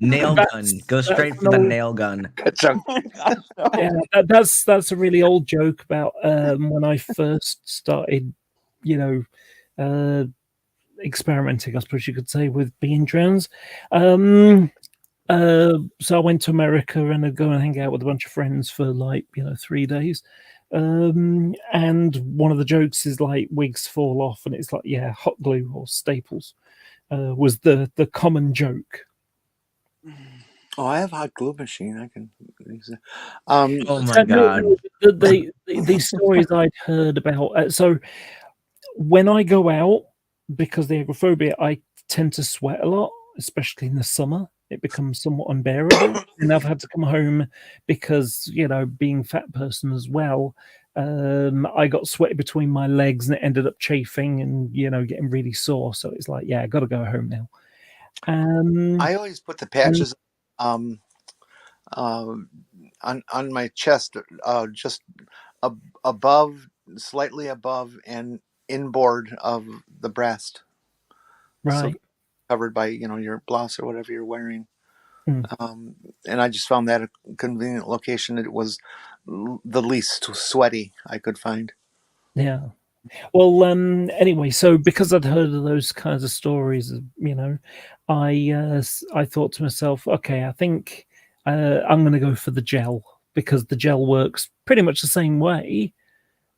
Nail That's- gun. Go that's straight for an the old- nail gun. Ka-chunk. gosh, no. Yeah, that's a really old joke about when I first started, you know, experimenting, I suppose you could say, with being trans. So I went to America and I'd go and hang out with a bunch of friends for like 3 days. And one of the jokes is like wigs fall off, and it's like, yeah, hot glue or Staples was the common joke. Oh, I have a hot glue machine. I can use it. Oh my And god. these stories I'd heard about. So when I go out, because the agoraphobia, I tend to sweat a lot, especially in the summer. It becomes somewhat unbearable, and I've had to come home because being a fat person as well. I got sweaty between my legs, and it ended up chafing and getting really sore. So it's like, yeah, I got to go home now. I always put the patches on my chest, just above, slightly above, and inboard of the breast, Right. so covered by your blouse or whatever you're wearing. Mm. And I just found that a convenient location. It was the least sweaty I could find. Yeah. Well, anyway, so because I'd heard of those kinds of stories, I thought to myself, okay, I think I'm going to go for the gel, because the gel works pretty much the same way.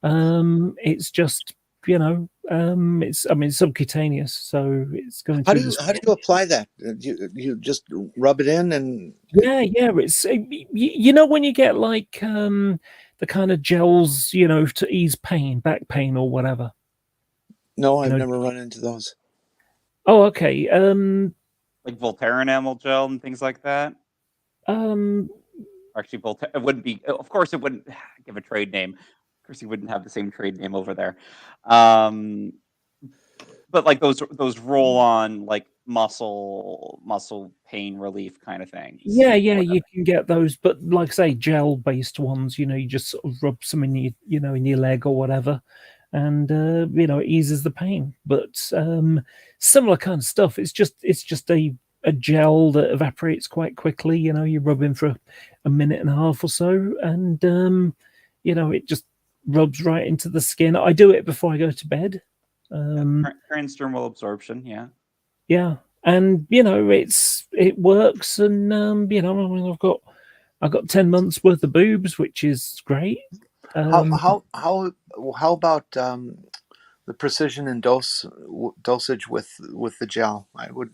It's just it's subcutaneous, so it's going How through do the you apply that? You just rub it in and Yeah, it's when you get like the kind of gels, to ease pain, back pain or whatever. No, I've never run into those. Oh, okay. Like Voltaren enamel gel and things like that. Actually, Voltaren, it wouldn't be. Of course, it wouldn't give a trade name. Of course, he wouldn't have the same trade name over there. But like those roll on like muscle pain relief kind of things. Yeah, you can get those, but like I say, gel based ones. You just sort of rub some in your, in your leg or whatever, and it eases the pain. But similar kind of stuff. It's just a gel that evaporates quite quickly. You rub in for a minute and a half or so, and it just rubs right into the skin. I do it before I go to bed. Transdermal absorption, yeah. Yeah, and it works, and I've got 10 months worth of boobs, which is great. How about the precision and dosage with the gel? I would.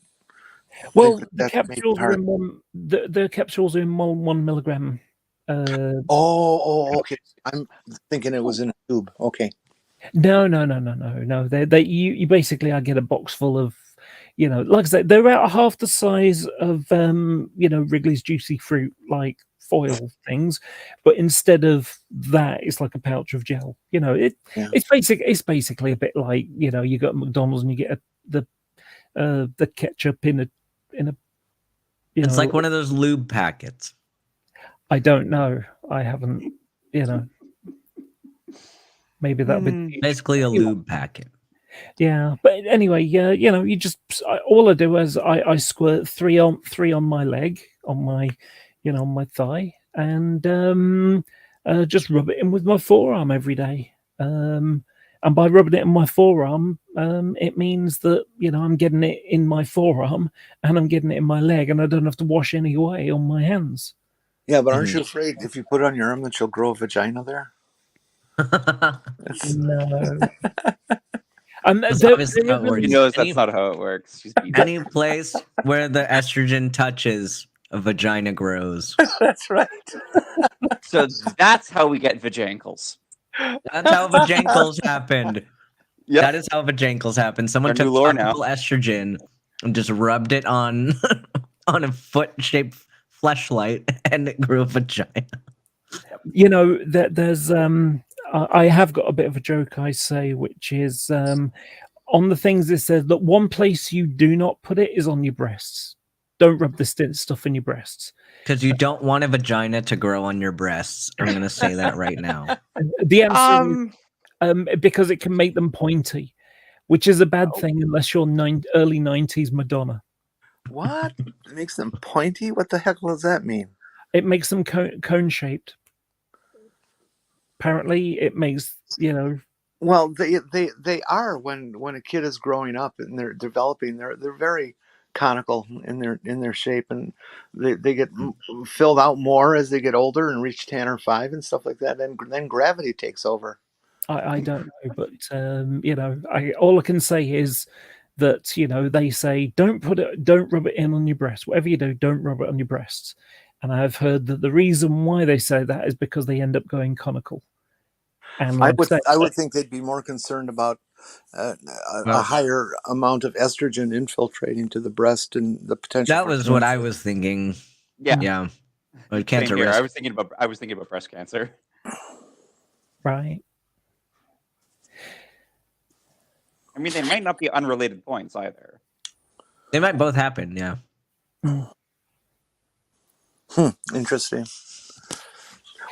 Well, think the capsules are in the capsules are in 1 milligram. Okay. I'm thinking it was in a tube. Okay. No. You basically, I get a box full of, like I said, they're about half the size of Wrigley's Juicy Fruit, like foil things, but instead of that, it's like a pouch of gel. It's basically a bit like you go to McDonald's and you get the ketchup in a. It's like one of those lube packets. I don't know. I haven't. Maybe that'll be basically a lube packet. Yeah, but anyway, you just all I do is I squirt three on my leg, on my on my thigh, and just rub it in with my forearm every day. And by rubbing it in my forearm, it means that I'm getting it in my forearm and I'm getting it in my leg, and I don't have to wash any away on my hands. Yeah, but aren't you afraid if you put it on your arm that you'll grow a vagina there? No. That's obviously how it works. He knows that's not how it works. Any place where the estrogen touches, a vagina grows. That's right. So that's how we get vajankles. That's how vajankles happened. Yep. That is how vajankles happen. Someone Our took new lore topical estrogen and just rubbed it on on a foot-shaped fleshlight, and it grew a vagina. There's I have got a bit of a joke I say, which is on the things it says that one place you do not put it is on your breasts. Don't rub this stuff in your breasts. Because you don't want a vagina to grow on your breasts. I'm going to say that right now. The answer is, because it can make them pointy, which is a bad thing unless you're early 90s Madonna. What? It makes them pointy? What the heck does that mean? It makes them cone shaped. Apparently, it makes Well, they are when a kid is growing up and they're developing. They're very conical in their shape, and they get filled out more as they get older and reach 10 or 5 and stuff like that. And then gravity takes over. I don't know, but all I can say is that they say don't rub it in on your breast. Whatever you do, don't rub it on your breasts. And I've heard that the reason why they say that is because they end up going conical. And I would think they'd be more concerned about a higher amount of estrogen infiltrating to the breast and the potential. That was what I was thinking. Yeah. Cancer risk. I was thinking about breast cancer. Right. I mean, they might not be unrelated points either. They might both happen. Yeah. Interesting.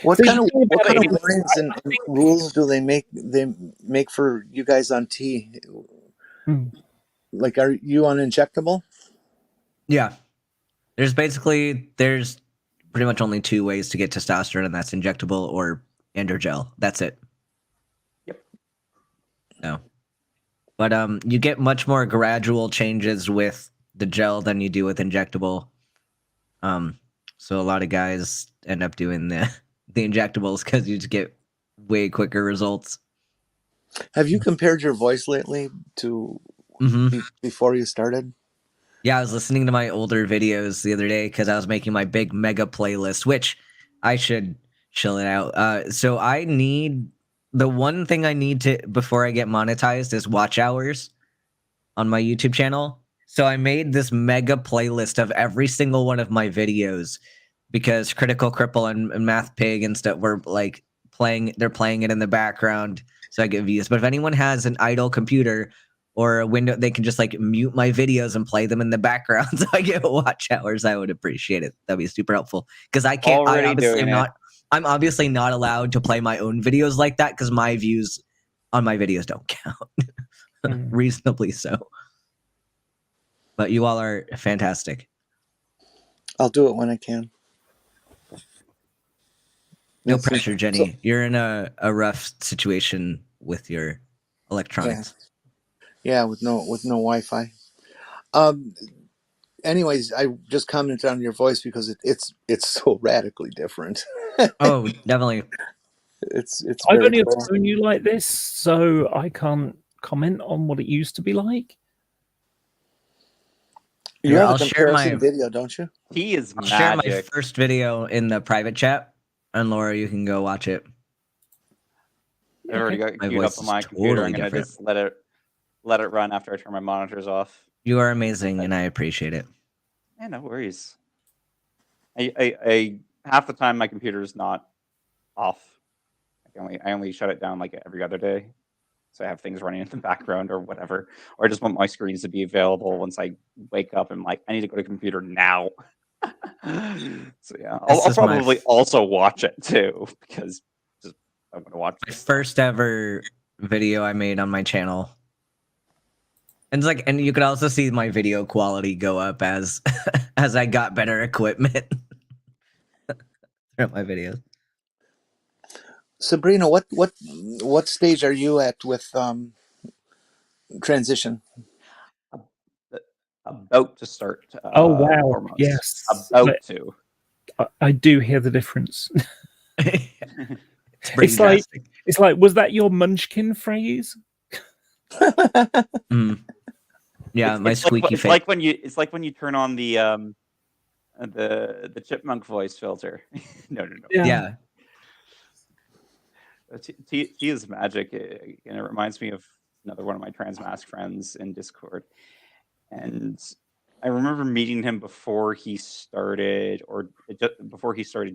What kind of warnings and rules do they make for you guys on T? Like, are you on injectable? Yeah. There's pretty much only 2 ways to get testosterone, and that's injectable or androgel. That's it. Yep. No. But you get much more gradual changes with the gel than you do with injectable. So a lot of guys end up doing the injectables because you just get way quicker results. Have you compared your voice lately to before you started? Yeah, I was listening to my older videos the other day because I was making my big mega playlist, which I should chill it out. So the one thing I need to before I get monetized is watch hours on my YouTube channel. So I made this mega playlist of every single one of my videos because Critical Cripple and Math Pig and stuff were like they're playing it in the background so I get views. But if anyone has an idle computer or a window, they can just like mute my videos and play them in the background so I get watch hours. I would appreciate it. That'd be super helpful because I'm obviously not allowed to play my own videos like that because my views on my videos don't count. Reasonably so. But you all are fantastic. I'll do it when I can. No pressure, Jenny. You're in a rough situation with your electronics. Yeah, with no Wi-Fi. Anyways, I just commented on your voice because it's so radically different. Oh, definitely. It's I've only known you like this, so I can't comment on what it used to be like. You have a comparison video, don't you? He is magic. I'll share my first video in the private chat, and Laura, you can go watch it. I've already got queued up on my computer. I'm gonna just let it run after I turn my monitors off. You are amazing, and I appreciate it. Yeah, no worries. I half the time my computer is not off. I only shut it down like every other day, so I have things running in the background or whatever. Or I just want my screens to be available once I wake up and like I need to go to the computer now. So yeah, I'll probably also watch it too because I'm gonna watch my first ever video I made on my channel. And it's like, and you could also see my video quality go up as I got better equipment. My videos. Sabrina, what stage are you at with transition? About to start. Oh wow! Hormones. Yes, about to. I do hear the difference. It's like, was that your munchkin phrase? Yeah, my squeaky face. It's like when you turn on the chipmunk voice filter. No. Yeah. T is magic, and it reminds me of another one of my trans mask friends in Discord. And I remember meeting him before he started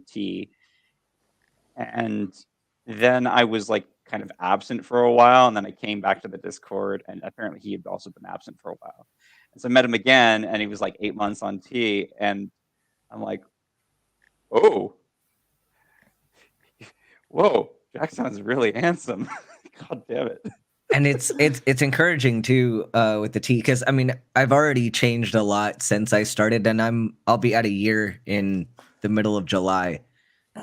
T, and then I was like kind of absent for a while, and then I came back to the Discord, and apparently he had also been absent for a while. And so I met him again, and he was like 8 months on T, and I'm like, whoa, Jack sounds really handsome. God damn it. And it's encouraging too with the tea, because I mean I've already changed a lot since I started, and I'll be at a year in the middle of July.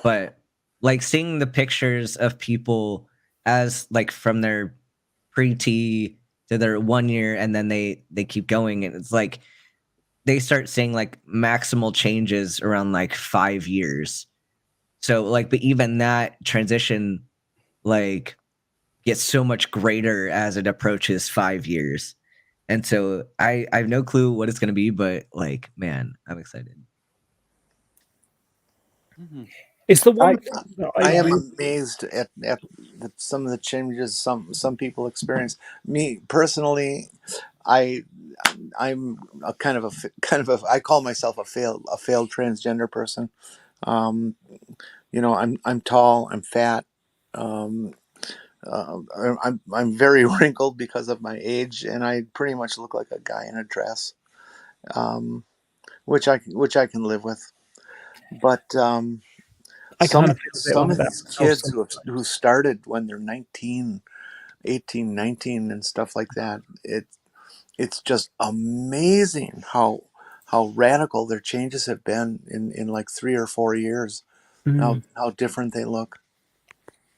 But like seeing the pictures of people as like from their pre-tea to their 1 year, and then they keep going, and it's like they start seeing like maximal changes around like 5 years. So like, but even that transition like gets so much greater as it approaches 5 years. And so I have no clue what it's going to be, but like, man, I'm excited. It's the one I, thing that I I am really, amazed at some of the changes some people experience. Me personally, I'm a kind of a I call myself a failed transgender person. I'm tall, I'm fat, um, I'm very wrinkled because of my age, and I pretty much look like a guy in a dress, um, which I can live with. But I kind of feel a bit some like of that these myself kids sometimes. who started when they're 19, 18, 19, and stuff like that, it's just amazing how radical their changes have been in like 3 or 4 years. Mm. How different they look.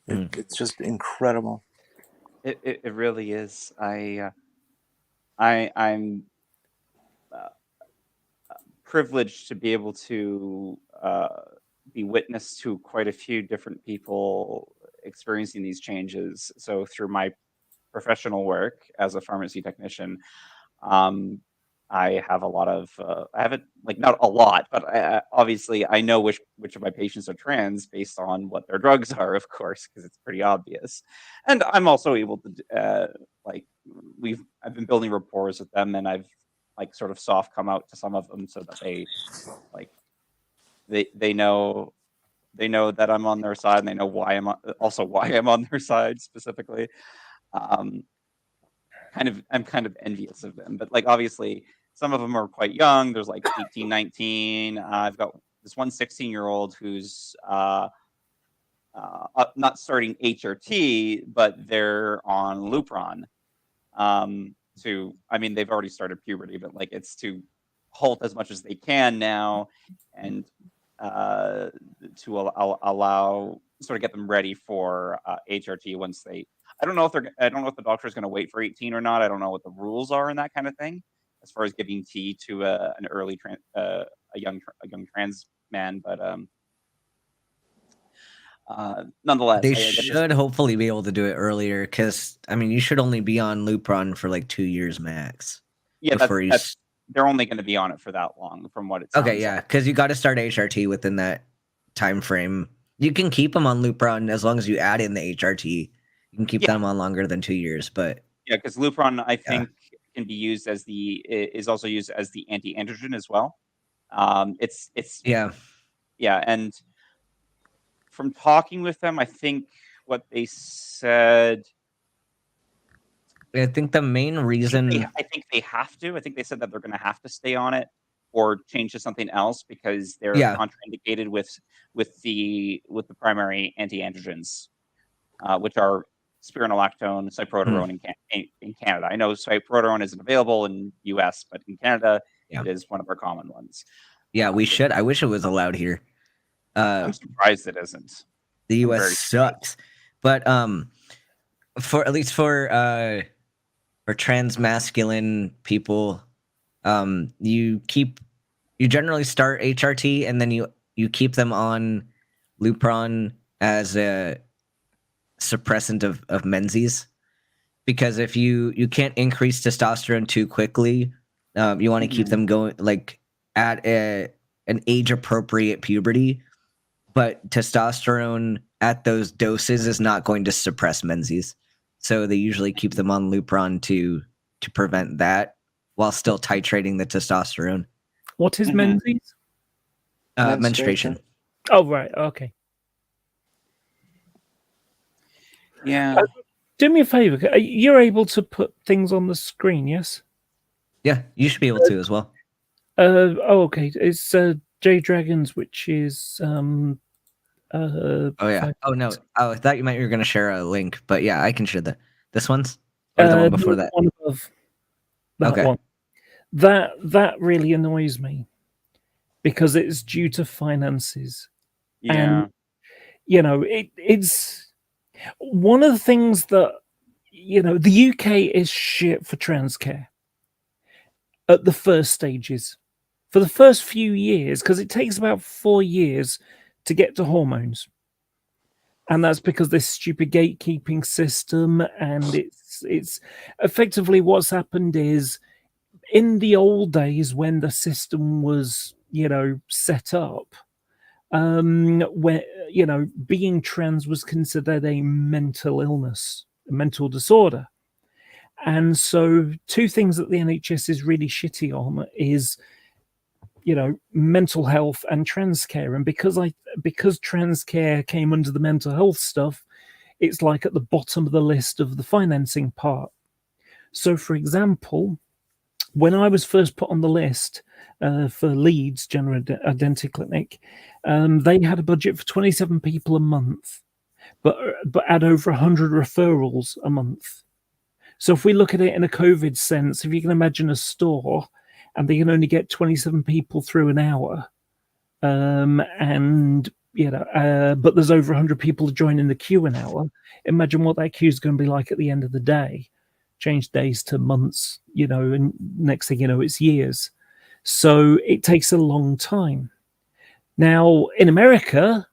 It's just incredible. It really is. I'm uh, privileged to be able to be witness to quite a few different people experiencing these changes. So through my professional work as a pharmacy technician, um, I have a lot of I haven't, like, not a lot, but obviously I know which of my patients are trans based on what their drugs are, of course, because it's pretty obvious. And I'm also able to like I've been building rapport with them, and I've like sort of soft come out to some of them so that they like they know that I'm on their side, and they know why I'm on their side specifically. Um, I'm kind of envious of them, but like obviously some of them are quite young. There's like 18, 19. I've got this one 16-year-old who's not starting HRT, but they're on Lupron. I mean, they've already started puberty, but like it's to halt as much as they can now, and uh, to allow sort of get them ready for HRT once they. I don't know if the doctor is going to wait for 18 or not. I don't know what the rules are and that kind of thing, as far as giving tea to an early a young trans man. But nonetheless, They I get this. should hopefully be able to do it earlier, because I mean you should only be on Lupron for like 2 years max Yeah, before you. that's they're only going to be on it for that long, from what it Okay, sounds yeah, like. because you got to start HRT within that time frame. You can keep them on Lupron as long as you add in the HRT. You can keep Yeah, them on longer than 2 years, but yeah, because Lupron, I yeah, think, can be used as is also used as the anti-androgen as well. It's yeah. yeah, and from talking with them, I think what they said. I think the main reason, I think they have to. I think they said that they're going to have to stay on it or change to something else because they're yeah, contraindicated with the primary anti-androgens, which are spironolactone, mm, cyproterone in Canada. I know cyproterone isn't available in US, but in Canada, yeah, it is one of our common ones. yeah. We Which should. I wish it was allowed here. I'm surprised it isn't. The I'm U.S. very surprised. sucks, but for at least for trans masculine people, you generally start HRT, and then you keep them on Lupron as a suppressant of Menses, because if you can't increase testosterone too quickly, you want to keep them going like at an age appropriate puberty, but testosterone at those doses is not going to suppress Menses. So they usually keep them on Lupron to prevent that while still titrating the testosterone. What is Menzies? Menstruation. Oh, right. Okay. Yeah. Do me a favor. You're able to put things on the screen, yes? Yeah, you should be able to as well. Oh, okay. It's J Dragons, which is Oh yeah. Oh no. Oh, I thought you were going to share a link, but yeah, I can share this one's or the one before that. One above that Okay. one. That really annoys me because it's due to finances. Yeah. And it's one of the things that the UK is shit for trans care at the first stages. For the first few years, because it takes about 4 years to get to hormones. And that's because this stupid gatekeeping system, and it's effectively what's happened is in the old days when the system was, set up, where being trans was considered a mental illness, a mental disorder. And so two things that the NHS is really shitty on is mental health and trans care. And because trans care came under the mental health stuff, it's like at the bottom of the list of the financing part. So for example, when I was first put on the list for Leeds General Identity Clinic, they had a budget for 27 people a month, but had over 100 referrals a month. So if we look at it in a COVID sense, if you can imagine a store and they can only get 27 people through an hour, but there's over 100 people joining the queue an hour, imagine what that queue is going to be like at the end of the day. Change days to months, and next thing you know, it's years. So it takes a long time. Now, in America,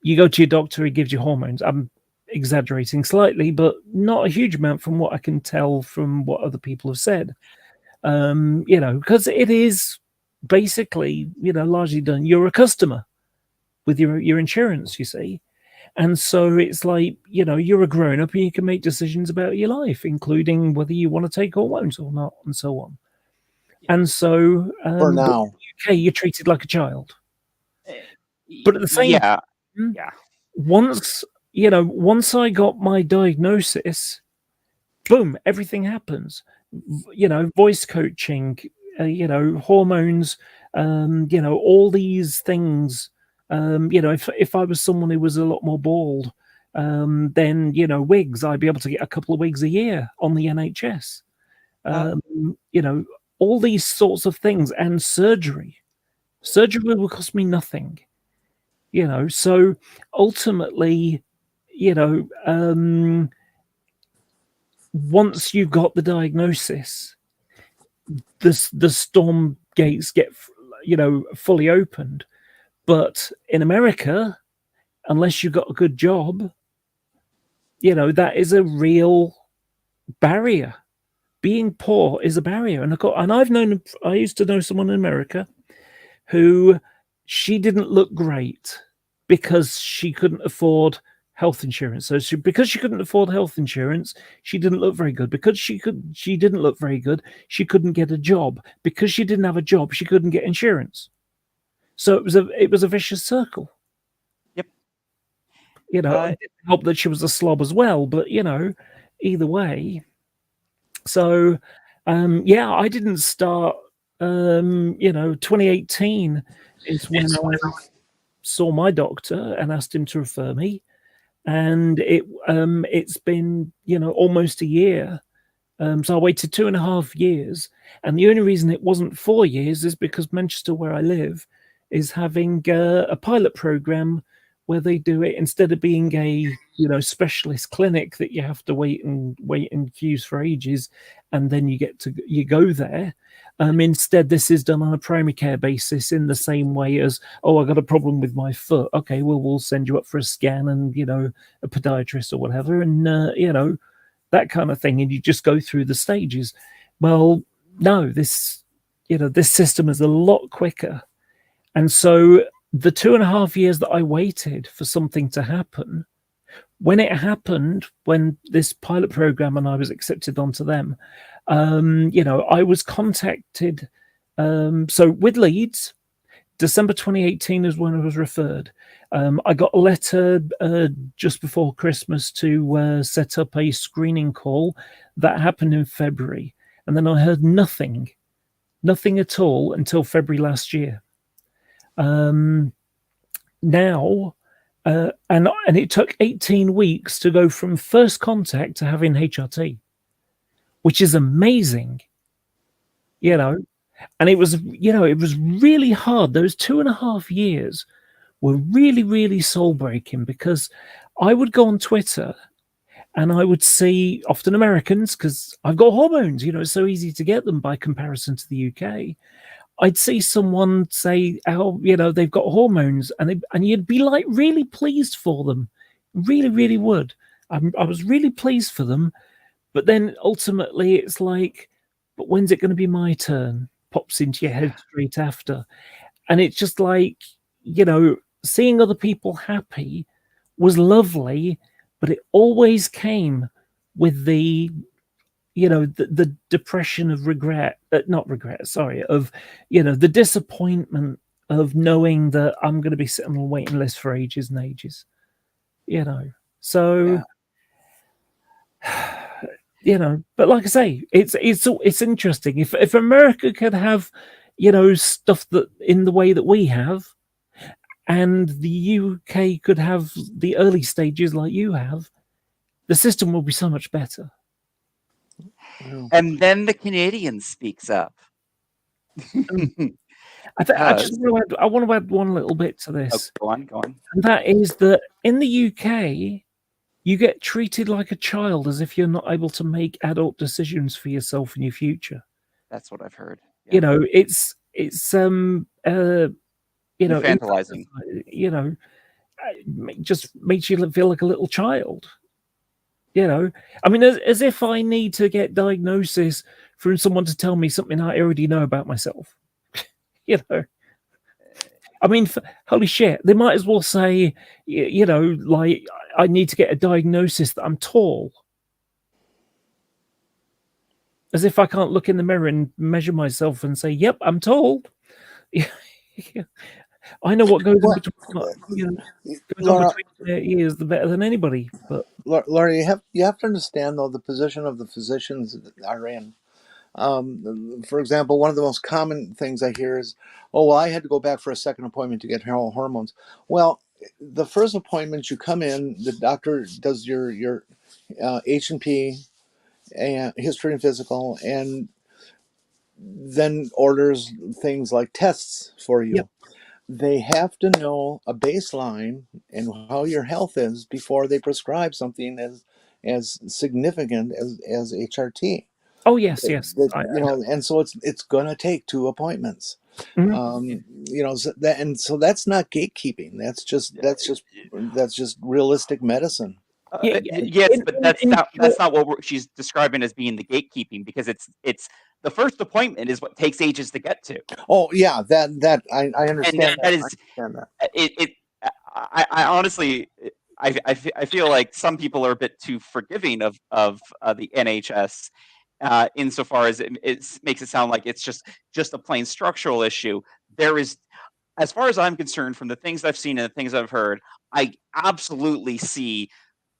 you go to your doctor, he gives you hormones. I'm exaggerating slightly, but not a huge amount from what I can tell from what other people have said. Because it is basically, largely done. You're a customer with your insurance, you see. And so it's like, you're a grown up and you can make decisions about your life, including whether you want to take hormones or not, and so on. And so, For now, okay, you're treated like a child. But at the same time, once I got my diagnosis, boom, everything happens. Voice coaching, hormones, all these things. If I was someone who was a lot more bald, then wigs, I'd be able to get a couple of wigs a year on the NHS. All these sorts of things, and surgery will cost me nothing. So ultimately, once you've got the diagnosis, the storm gates get fully opened. But in America, unless you've got a good job, that is a real barrier. Being poor is a barrier. And I used to know someone in America who she didn't look great because she couldn't afford health insurance. So because she couldn't afford health insurance, she didn't look very good. Because she didn't look very good, she couldn't get a job. Because she didn't have a job, she couldn't get insurance. So it was a vicious circle. Yep. It helped that she was a slob as well, but either way. So I didn't start 2018 is when I saw my doctor and asked him to refer me. And it's been almost a year. So I waited 2.5 years. And the only reason it wasn't 4 years is because Manchester, where I live, is having a pilot program where they do it instead of being a specialist clinic that you have to wait in queues for ages, and then you go there. Instead, this is done on a primary care basis in the same way as, I got a problem with my foot. Okay, well, we'll send you up for a scan and a podiatrist or whatever, and that kind of thing, and you just go through the stages. Well, no, this system is a lot quicker. And so the 2.5 years that I waited for something to happen, when it happened, when this pilot program and I was accepted onto them, I was contacted. So with Leeds, December 2018 is when I was referred. I got a letter just before Christmas to set up a screening call. That happened in February. And then I heard nothing at all until February last year. Now, and it took 18 weeks to go from first contact to having HRT, which is amazing, you know. And it was, it was really hard. Those 2.5 years were really, really soul breaking, because I would go on Twitter and I would see, often Americans, because I've got hormones, it's so easy to get them by comparison to the UK. I'd see someone say how, they've got hormones, and you'd be like really pleased for them. Really, really would. I was really pleased for them. But then ultimately it's like, but when's it going to be my turn? Pops into your head straight after. And it's just like, seeing other people happy was lovely, but it always came with the the depression of regret, not regret, sorry, of the disappointment of knowing that I'm going to be sitting on a waiting list for ages and ages, so but like I say, it's interesting. If America could have stuff that in the way that we have, and the UK could have the early stages like you have, the system will be so much better. And then the Canadian speaks up. I want to add one little bit to this. Oh, go on. And that is that in the UK, you get treated like a child, as if you're not able to make adult decisions for yourself and your future. That's what I've heard. Yeah. It's infantilizing. Just makes you feel like a little child. I mean, as if I need to get diagnosis from someone to tell me something I already know about myself. I mean, holy shit, they might as well say, like, I need to get a diagnosis that I'm tall. As if I can't look in the mirror and measure myself and say, yep, I'm tall. I know what goes in between, their ears the better than anybody. But Laura, you have to understand, though, the position of the physicians that are in. For example, one of the most common things I hear is, "Oh, well, I had to go back for a second appointment to get hormones." Well, the first appointment you come in, the doctor does your H&P and history and physical, and then orders things like tests for you. Yep. They have to know a baseline and how your health is before they prescribe something as significant as HRT. Oh yes. And so it's going to take 2 appointments. Mm-hmm. So that's not gatekeeping. That's just realistic medicine. Yes, but that's not what she's describing as being the gatekeeping, because it's the first appointment is what takes ages to get to. Oh yeah, that I understand. And that is I understand that. I honestly I feel like some people are a bit too forgiving of the NHS. Insofar as it makes it sound like it's just a plain structural issue. There is, as far as I'm concerned, from the things I've seen and the things I've heard, I absolutely see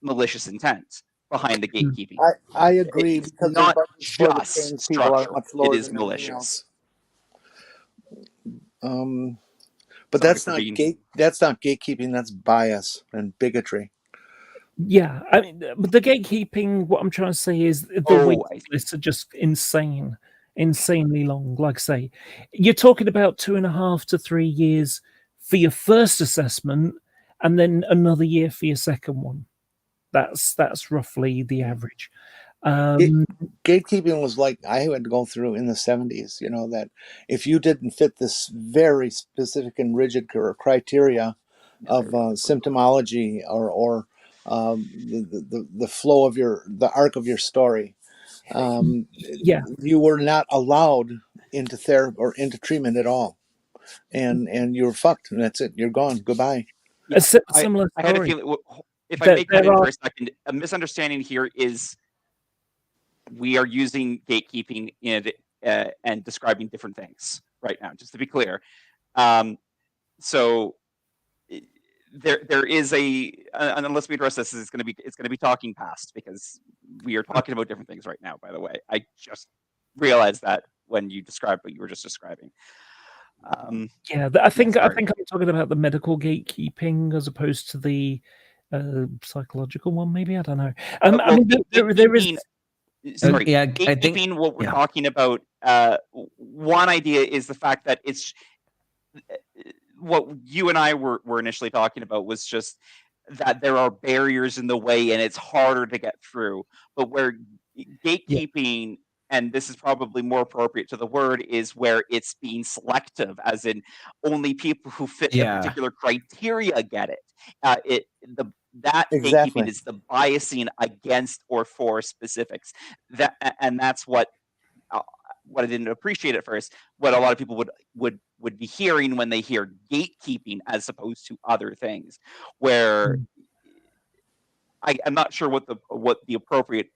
malicious intent behind the gatekeeping. I agree, it's because not just structural; it is malicious. But that's not gatekeeping. That's bias and bigotry. Yeah, I mean, but the gatekeeping, what I'm trying to say is the wait lists are just insanely long. Like I say, you're talking about 2.5 to 3 years for your first assessment, and then another year for your second one. That's roughly the average. Gatekeeping was like I had to go through in the 70s. That if you didn't fit this very specific and rigid criteria of symptomology or the flow of the arc of your story, you were not allowed into therapy or into treatment at all, and you were fucked, and that's it. You're gone. Goodbye. Yeah, similar I had a feeling, if I make that in for a second, a misunderstanding here is we are using gatekeeping and describing different things right now, just to be clear. So there is and unless we address this, it's going to be talking past, because we are talking about different things right now. By the way, I just realized that when you described what you were just describing. I think sorry. I'm talking about the medical gatekeeping as opposed to the psychological one. Maybe I don't know. I mean, there is. Sorry, Yeah, I think. gatekeeping. What we're Yeah. talking about. One idea is the fact that it's what you and I were initially talking about was just that there are barriers in the way and it's harder to get through. But where gatekeeping, and this is probably more appropriate to the word, is where it's being selective, as in only people who fit Yeah. a particular criteria get it. That Exactly. gatekeeping is the biasing against or for specifics. That's what I didn't appreciate at first. What a lot of people would be hearing when they hear gatekeeping, as opposed to other things, where I'm not sure what the appropriate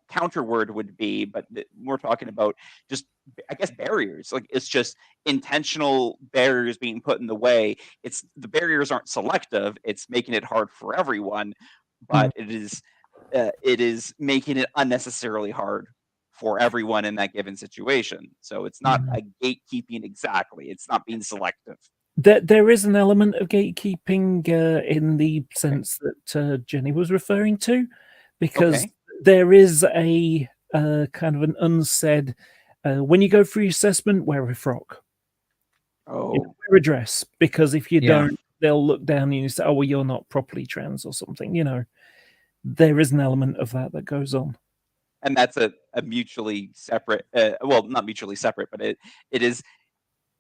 counter word would be, but we're talking about just, I guess, barriers. Like, it's just intentional barriers being put in the way. It's the barriers aren't selective. It's making it hard for everyone, but it is making it unnecessarily hard for everyone in that given situation. So it's not a gatekeeping exactly. It's not being selective. There is an element of gatekeeping in the sense that Jenny was referring to, because there is a kind of an unsaid, when you go for your assessment, wear a frock. Wear a dress, because if you don't, they'll look down on you and say, oh, well, you're not properly trans or something. There is an element of that goes on. And that's a mutually separate, well, not mutually separate, but it is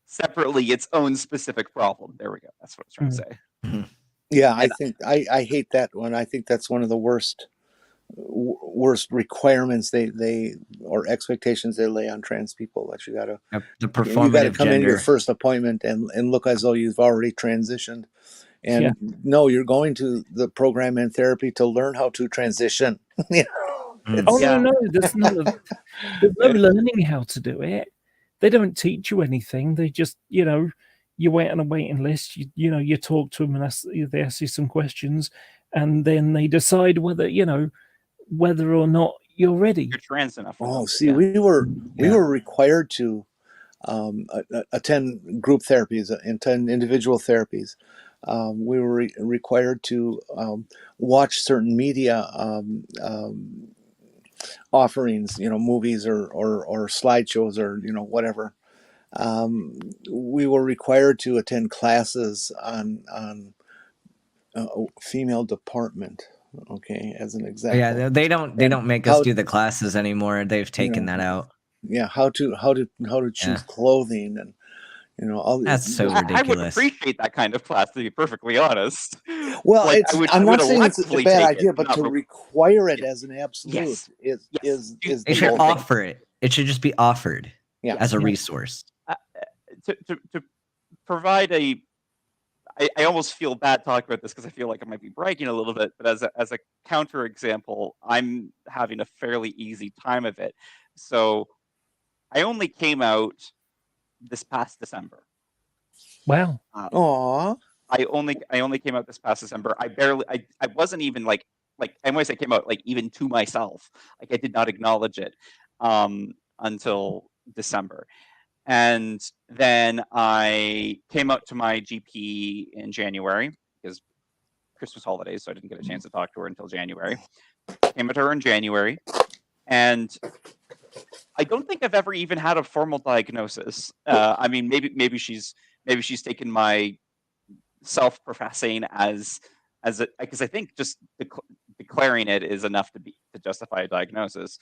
separately its own specific problem. There we go. That's what I was trying to say. Yeah, I think I hate that one. I think that's one of the worst requirements they or expectations they lay on trans people, that you gotta come in your first appointment and look as though you've already transitioned. And no, you're going to the program and therapy to learn how to transition. No, there's no learning how to do it. They don't teach you anything. They just, you wait on a waiting list. You talk to them and they ask you some questions, and then they decide whether or not you're ready. You're trans enough. See, we were required to attend group therapies, attend individual therapies. We were required to watch certain media offerings, movies or slideshows or whatever. We were required to attend classes on female department. Okay, as an example. Yeah, they don't make us do the classes anymore. They've taken that out. Yeah, how to choose clothing, and all that's so ridiculous. I would appreciate that kind of class, to be perfectly honest. Well, I'm not saying it's a bad idea, but to require it as an absolute is they should offer it. It should just be offered as a resource. To provide a, I almost feel bad talking about this because I feel like I might be bragging a little bit, but as a counter example, I'm having a fairly easy time of it. So I only came out this past December. Wow. I only came out this past December. I wasn't even like and when I say came out, like, even to myself, like, I did not acknowledge it until December. And then I came out to my GP in January because Christmas holidays, so I didn't get a chance to talk to her until January. Came out to her in January, and I don't think I've ever even had a formal diagnosis. I mean, maybe she's taken my self-professing as a, because I think just declaring it is enough to justify a diagnosis.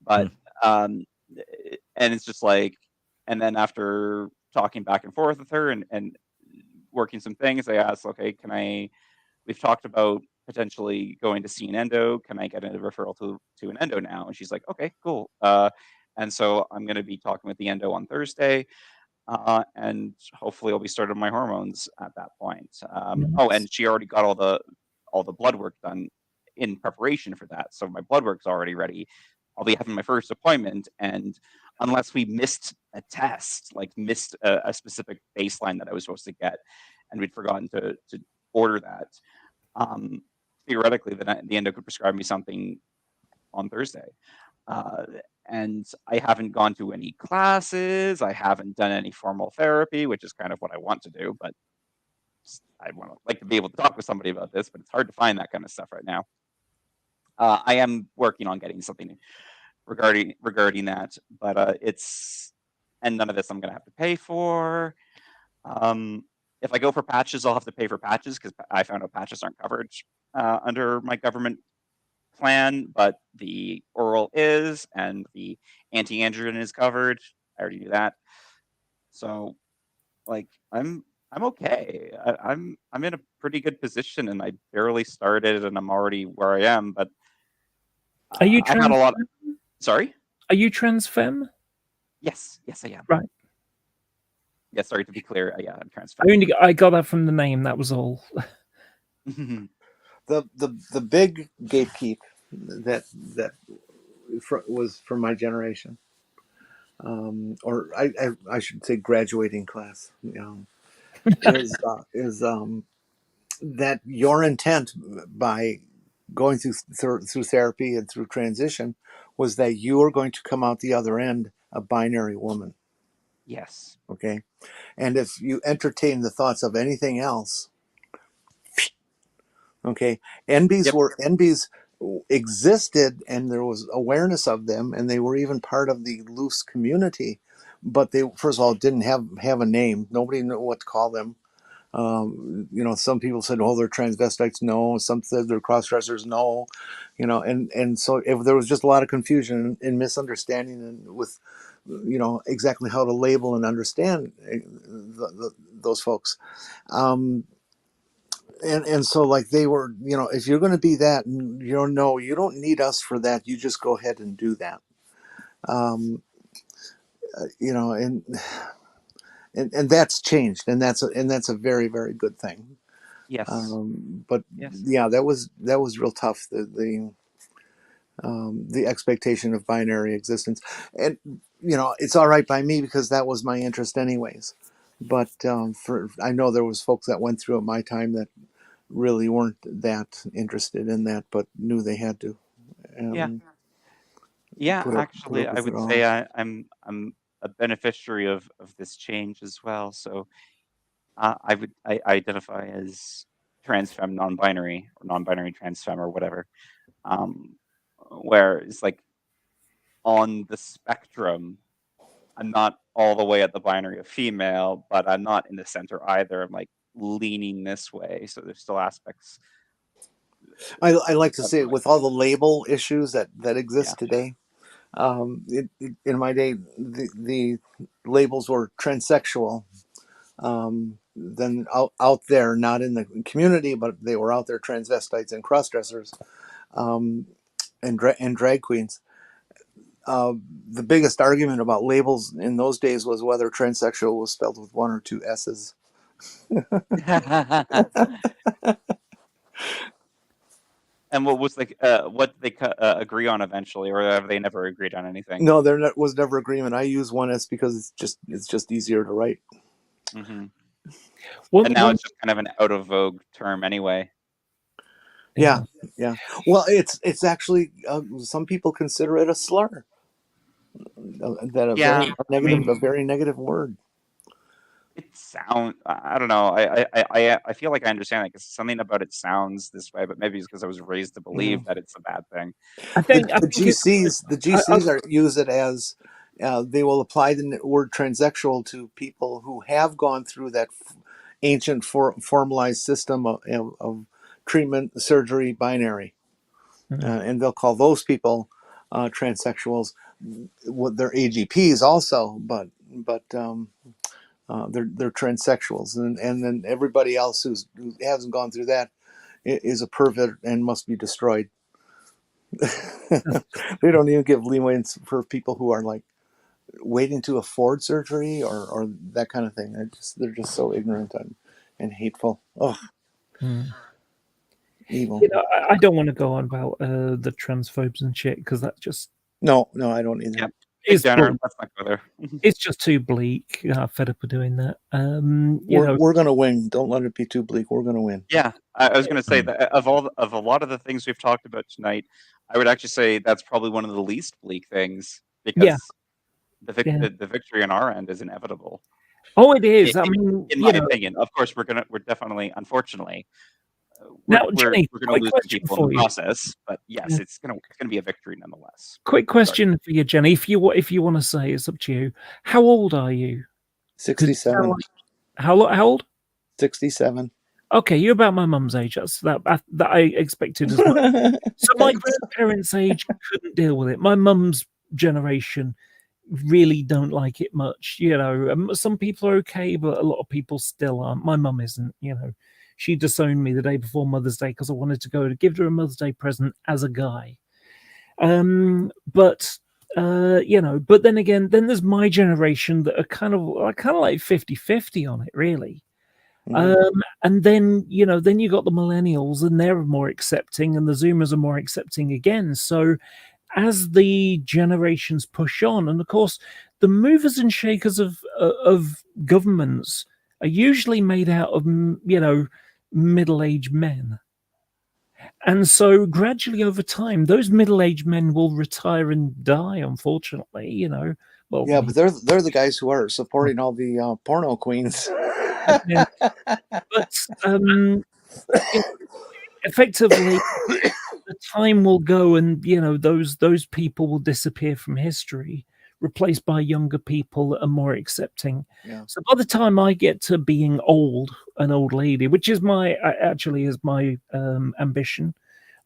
But and it's just like, and then after talking back and forth with her and working some things, I asked, okay, we've talked about potentially going to see an endo. Can I get a referral to an endo now? And she's like, okay, cool. And so I'm going to be talking with the endo on Thursday. And hopefully I'll be starting my hormones at that point. Oh, and she already got all the blood work done in preparation for that. So my blood work's already ready. I'll be having my first appointment, and unless we missed a test, like missed a specific baseline that I was supposed to get, and we'd forgotten to order that, theoretically, the endo could prescribe me something on Thursday. and I haven't gone to any classes. I haven't done any formal therapy, which is kind of what I want to do. But I want to like to be able to talk with somebody about this, but it's hard to find that kind of stuff right now. I am working on getting something regarding that, but and none of this I'm going to have to pay for. If I go for patches, I'll have to pay for patches because I found out patches aren't covered under my government plan, but the oral is, and the anti-androgen is covered. I already knew that. So, like, I'm okay. I'm in a pretty good position, and I barely started, and I'm already where I am. But Are you I had a lot. Sorry. Are you trans femme? Yes, I am. Right. Yeah, sorry to be clear. Yeah, I'm trans. I got that from the name. That was all. The big gatekeep that was from my generation, or I should say graduating class, is that your intent by going through therapy and through transition was that you are going to come out the other end a binary woman. Yes. Okay. And if you entertain the thoughts of anything else, okay, NBs existed, and there was awareness of them, and they were even part of the loose community, but they, first of all, didn't have a name. Nobody knew what to call them. Some people said, "Oh, they're transvestites." No, some said they're cross-dressers. No, and so there was just a lot of confusion and misunderstanding, and with exactly how to label and understand those folks. And so, like, they were, if you're going to be that, no, you don't need us for that. You just go ahead and do that. And that's changed, and that's a very, very good thing. Yes. But yes. Yeah, that was real tough. The expectation of binary existence, and it's all right by me because that was my interest anyways. But I know there was folks that went through at my time that really weren't that interested in that, but knew they had to. Actually, I would say I'm a beneficiary of this change as well. So I identify as trans femme non-binary, or non-binary trans femme, or whatever. Where it's like on the spectrum, I'm not all the way at the binary of female, but I'm not in the center either. I'm like leaning this way, so there's still aspects. I like to say, with all the label issues that exist today, in my day, the labels were transsexual. Then out there, not in the community, but they were out there, transvestites and crossdressers, and drag queens. The biggest argument about labels in those days was whether transsexual was spelled with one or two S's. And what was what they agree on eventually, or have they never agreed on anything? No, there was never agreement. I use one S because it's just easier to write. Mm-hmm. And now it's just kind of an out of vogue term anyway. Yeah. Well, it's actually some people consider it a slur. A very negative word. It sounds. I don't know. I feel like I understand it because something about it sounds this way, but maybe it's because I was raised to believe that it's a bad thing. The GCs are use it as they will apply the word transsexual to people who have gone through that ancient formalized system of treatment, surgery, binary, and they'll call those people transsexuals. They're AGPs also, but they're transsexuals, and then everybody else who hasn't gone through that is a pervert and must be destroyed. They don't even give leeway for people who are like waiting to afford surgery or that kind of thing. They're just so ignorant and hateful. Oh, evil. I don't want to go on about the transphobes and shit because that just no, I don't either. Yep. It's let's not go there. It's just too bleak. I'm fed up with doing that. We're gonna win. Don't let it be too bleak. We're gonna win. Yeah, I was gonna say that of a lot of the things we've talked about tonight, I would actually say that's probably one of the least bleak things. because Yeah. the victory on our end is inevitable. Oh, it is. I mean, in my opinion, of course, we're definitely, unfortunately, we're Now, Jenny, gonna quick lose some question people in for the you. process. But yes, Yeah. it's gonna be a victory nonetheless. Quick question for you, Jenny. If you want to say, it's up to you. How old are you? 67. How old? 67. Okay, you're about my mum's age. That's that I expected as well. So my grandparents' age couldn't deal with it. My mum's generation really don't like it much. You know, some people are okay, but a lot of people still aren't. My mum isn't. You know, she disowned me the day before Mother's Day because I wanted to go to give her a Mother's Day present as a guy. But you know, but then again, then there's my generation that are kind of like 50-50 on it, really. And then, you know, then you got the millennials and they're more accepting, and the Zoomers are more accepting again. So as the generations push on, and of course, the movers and shakers of governments are usually made out of, you know, middle-aged men. And so gradually over time, those middle-aged men will retire and die, unfortunately, you know. Well, Yeah, but they're the guys who are supporting all the porno queens. yeah. But effectively, the time will go, and you know those people will disappear from history, replaced by younger people that are more accepting. Yeah. So by the time I get to being an old lady, which is my ambition,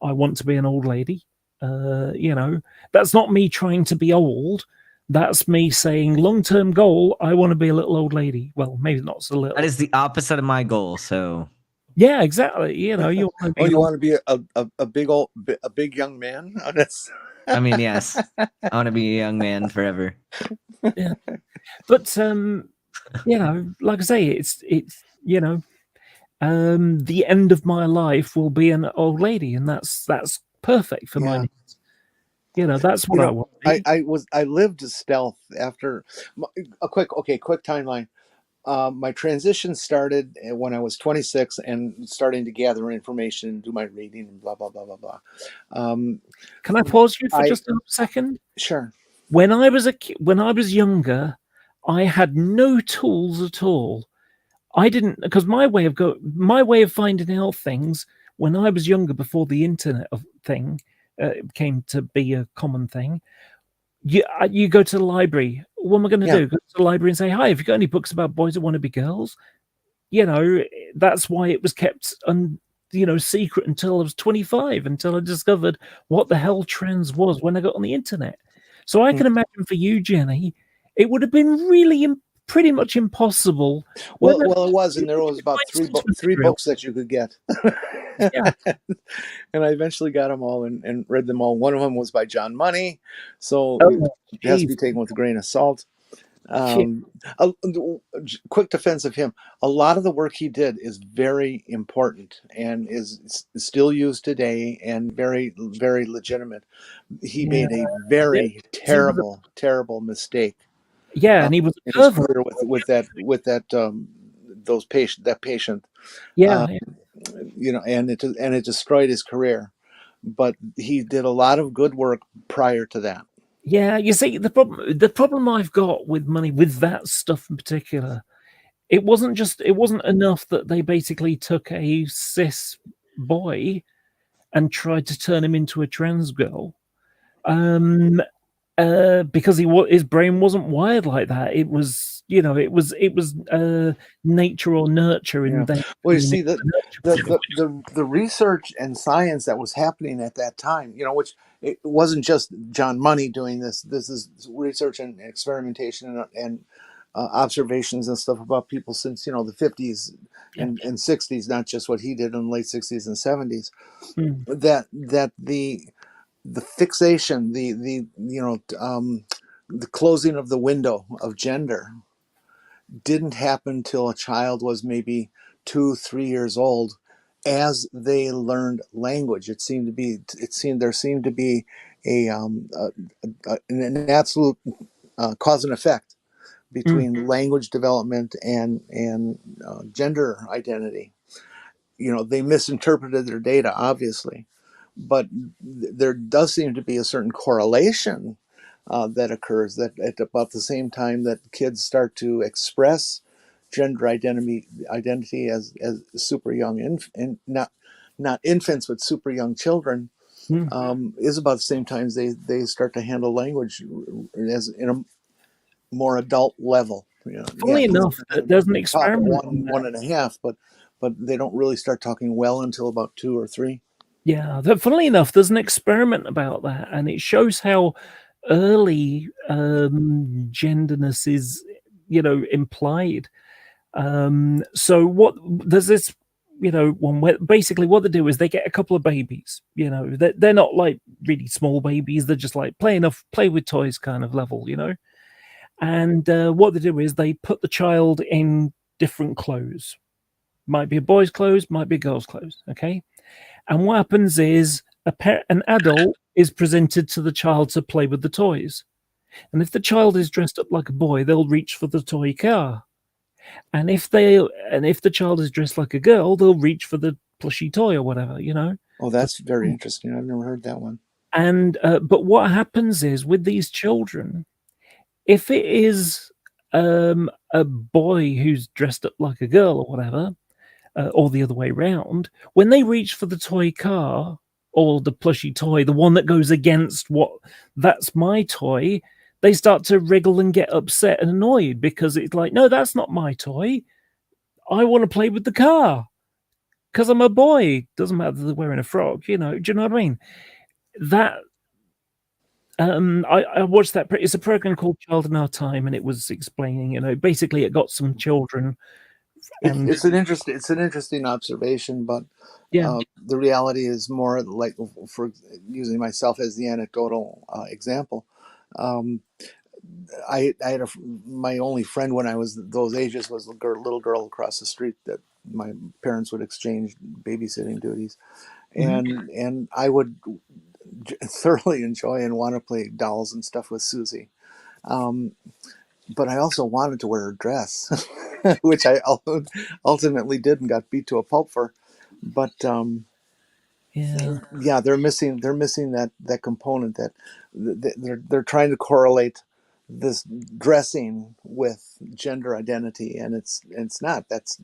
I want to be an old lady. You know, that's not me trying to be old. That's me saying long-term goal. I want to be a little old lady. Well, maybe not so little. That is the opposite of my goal. So yeah, exactly. You know, you want to be. You want to be a big young man? Oh, that's. I mean, yes, I want to be a young man forever. Yeah, but you know, like I say, it's you know, the end of my life will be an old lady, and that's perfect for my needs. You know, that's what I want. I lived stealth after a quick timeline. My transition started when I was 26 and starting to gather information and do my reading and blah blah blah blah blah. Can I pause you for just a second? Sure. When I was younger, I had no tools at all. I didn't, because my way of finding out things when I was younger, before the internet thing came to be a common thing. You go to the library. What am I going to do? Go to the library and say, "Hi, have you got any books about boys that want to be girls?" You know, that's why it was kept secret until I was 25, until I discovered what the hell trans was when I got on the internet. So I can imagine for you, Jenny, it would have been really pretty much impossible. Well, it was, and there was about three books that you could get. Yeah. And I eventually got them all and read them all. One of them was by John Money, so it has to be taken with a grain of salt. A quick defense of him: a lot of the work he did is very important and is still used today and very, very legitimate. He made a very terrible mistake. Yeah, and he was in his career with that patient. Yeah, you know, and it destroyed his career. But he did a lot of good work prior to that. Yeah, you see, the problem I've got with money, with that stuff in particular, it wasn't enough that they basically took a cis boy and tried to turn him into a trans girl. Because his brain wasn't wired like that. It was, you know, it was nature or nurture. Well, you see the research and science that was happening at that time, you know, which it wasn't just John Money doing this. This is research and experimentation and observations and stuff about people since, you know, the 50s and 60s, not just what he did in the late 60s and 70s. That the fixation, the closing of the window of gender didn't happen till a child was maybe 2-3 years old. As they learned language, there seemed to be an absolute cause and effect between language development and gender identity. You know, they misinterpreted their data, obviously, but there does seem to be a certain correlation that occurs. That at about the same time that kids start to express gender identity as super young and not infants but super young children, is about the same time they start to handle language as in a more adult level. Funnily enough, there's an talk at experiment on that. 1.5, but they don't really start talking well until about 2 or 3. Yeah, funnily enough, there's an experiment about that, and it shows how early genderness is, implied. So what there's this, one where basically what they do is they get a couple of babies. They're not like really small babies; they're just like play with toys kind of level, And what they do is they put the child in different clothes. Might be a boy's clothes, might be a girl's clothes. Okay. And what happens is an adult is presented to the child to play with the toys. And if the child is dressed up like a boy, they'll reach for the toy car. And if the child is dressed like a girl, they'll reach for the plushy toy or whatever, Oh, that's very interesting. I've never heard that one. And but what happens is with these children, if it is a boy who's dressed up like a girl or whatever, or the other way around, when they reach for the toy car or the plushy toy, the one that goes against that's my toy, they start to wriggle and get upset and annoyed because it's like, no, that's not my toy. I want to play with the car because I'm a boy. Doesn't matter that they're wearing a frock, do you know what I mean? That I watched that. It's a program called Child in Our Time, and it was explaining, basically it got some children. And it's an interesting observation, but yeah, the reality is more like, for using myself as the anecdotal example. I had my only friend when I was those ages was a little girl across the street that my parents would exchange babysitting duties, and I would thoroughly enjoy and want to play dolls and stuff with Susie. But I also wanted to wear a dress, which I ultimately did and got beat to a pulp for. But yeah, they're missing that component that they're trying to correlate this dressing with gender identity, and it's not. That's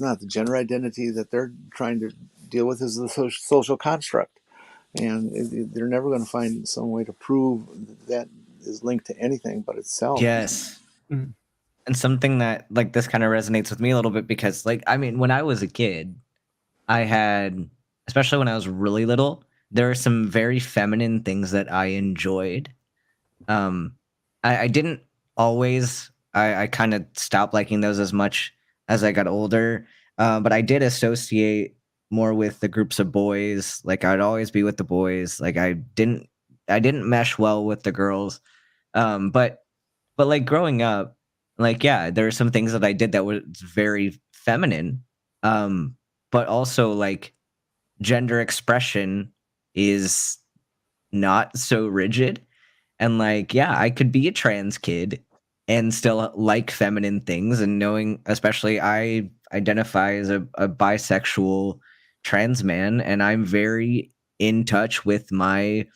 not the gender identity that they're trying to deal with. Is the social construct, and they're never going to find some way to prove that is linked to anything but itself. Yes. And something that like this kind of resonates with me a little bit because when I was a kid, I had, especially when I was really little, there are some very feminine things that I enjoyed. I didn't always, I kind of stopped liking those as much as I got older. But I did associate more with the groups of boys. Like I'd always be with the boys. Like I didn't mesh well with the girls. But like growing up, there are some things that I did that was very feminine. But also like gender expression is not so rigid. And I could be a trans kid and still like feminine things, and knowing, especially I identify as a bisexual trans man, and I'm very in touch with my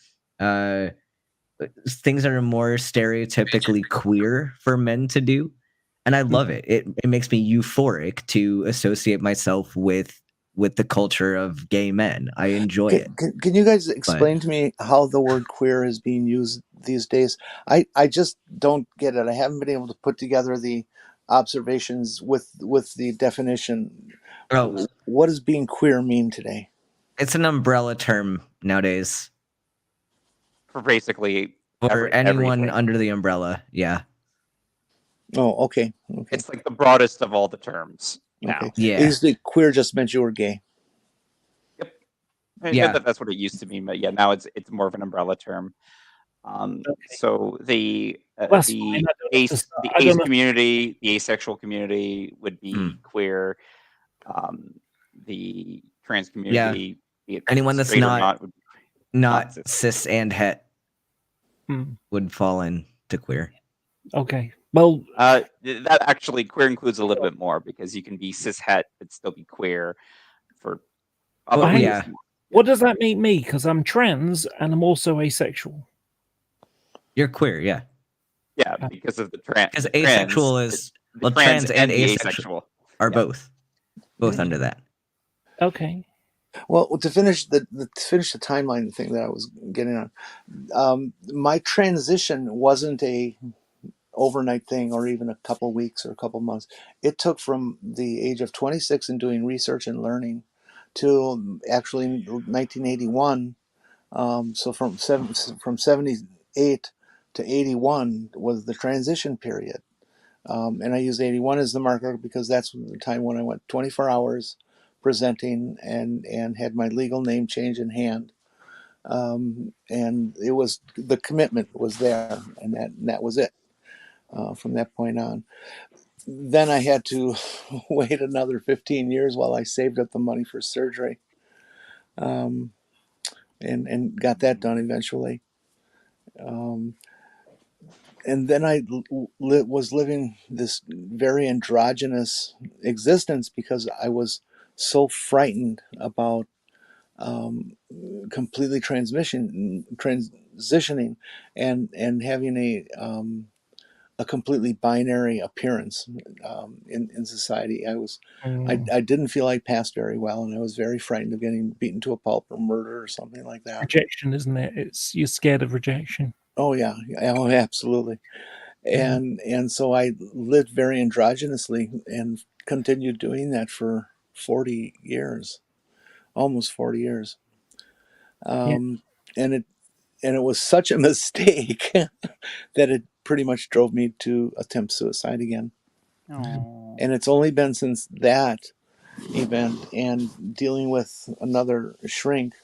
things that are more stereotypically queer for men to do. And I love it. It makes me euphoric to associate myself with the culture of gay men. I enjoy it. Can you guys explain to me how the word queer is being used these days? I just don't get it. I haven't been able to put together the observations with the definition. Oh, what does being queer mean today? It's an umbrella term nowadays For basically for anyone everything. under the umbrella. Yeah. Oh, okay. It's like the broadest of all the terms now. Okay. Yeah. It used to be queer just meant you were gay. Yep. Yeah. That's what it used to mean, but yeah, now it's more of an umbrella term. So the ace community, the asexual community would be queer. The trans community, anyone that's not cis and het would fall into queer. Okay. Well, that actually queer includes a little bit more because you can be cis het but still be queer for other reasons. What does that make me? Because I'm trans and I'm also asexual. You're queer, yeah. Yeah, because of the Because asexual is trans and asexual are both under that. Okay. Well, to finish the timeline thing that I was getting on, my transition wasn't a overnight thing or even a couple weeks or a couple months. It took from the age of 26 and doing research and learning to actually 1981. So from 78 to 81 was the transition period. And I used 81 as the marker because that's the time when I went 24 hours presenting and had my legal name change in hand. And it was, the commitment was there, and that was it from that point on. Then I had to wait another 15 years while I saved up the money for surgery, and got that done eventually. And then I was living this very androgynous existence because I was so frightened about completely transitioning and having a completely binary appearance in society. I didn't feel I passed very well, and I was very frightened of getting beaten to a pulp or murder or something like that. Rejection, isn't it? You're scared of rejection. Oh yeah, oh absolutely. And so I lived very androgynously and continued doing that for 40 years, almost 40 years. And it was such a mistake that it pretty much drove me to attempt suicide again. Oh. And it's only been since that event and dealing with another shrink,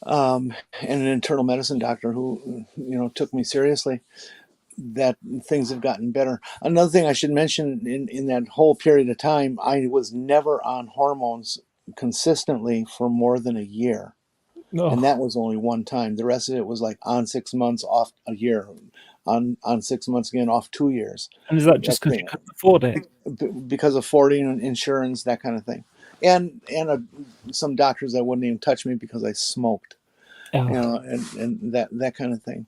and an internal medicine doctor who took me seriously, that things have gotten better. Another thing I should mention, in that whole period of time, I was never on hormones consistently for more than a year. And that was only one time. The rest of it was like on 6 months, off a year, on 6 months again, off 2 years. And is that just because you couldn't afford it? Because of affording insurance, that kind of thing. And some doctors that wouldn't even touch me because I smoked, and that kind of thing.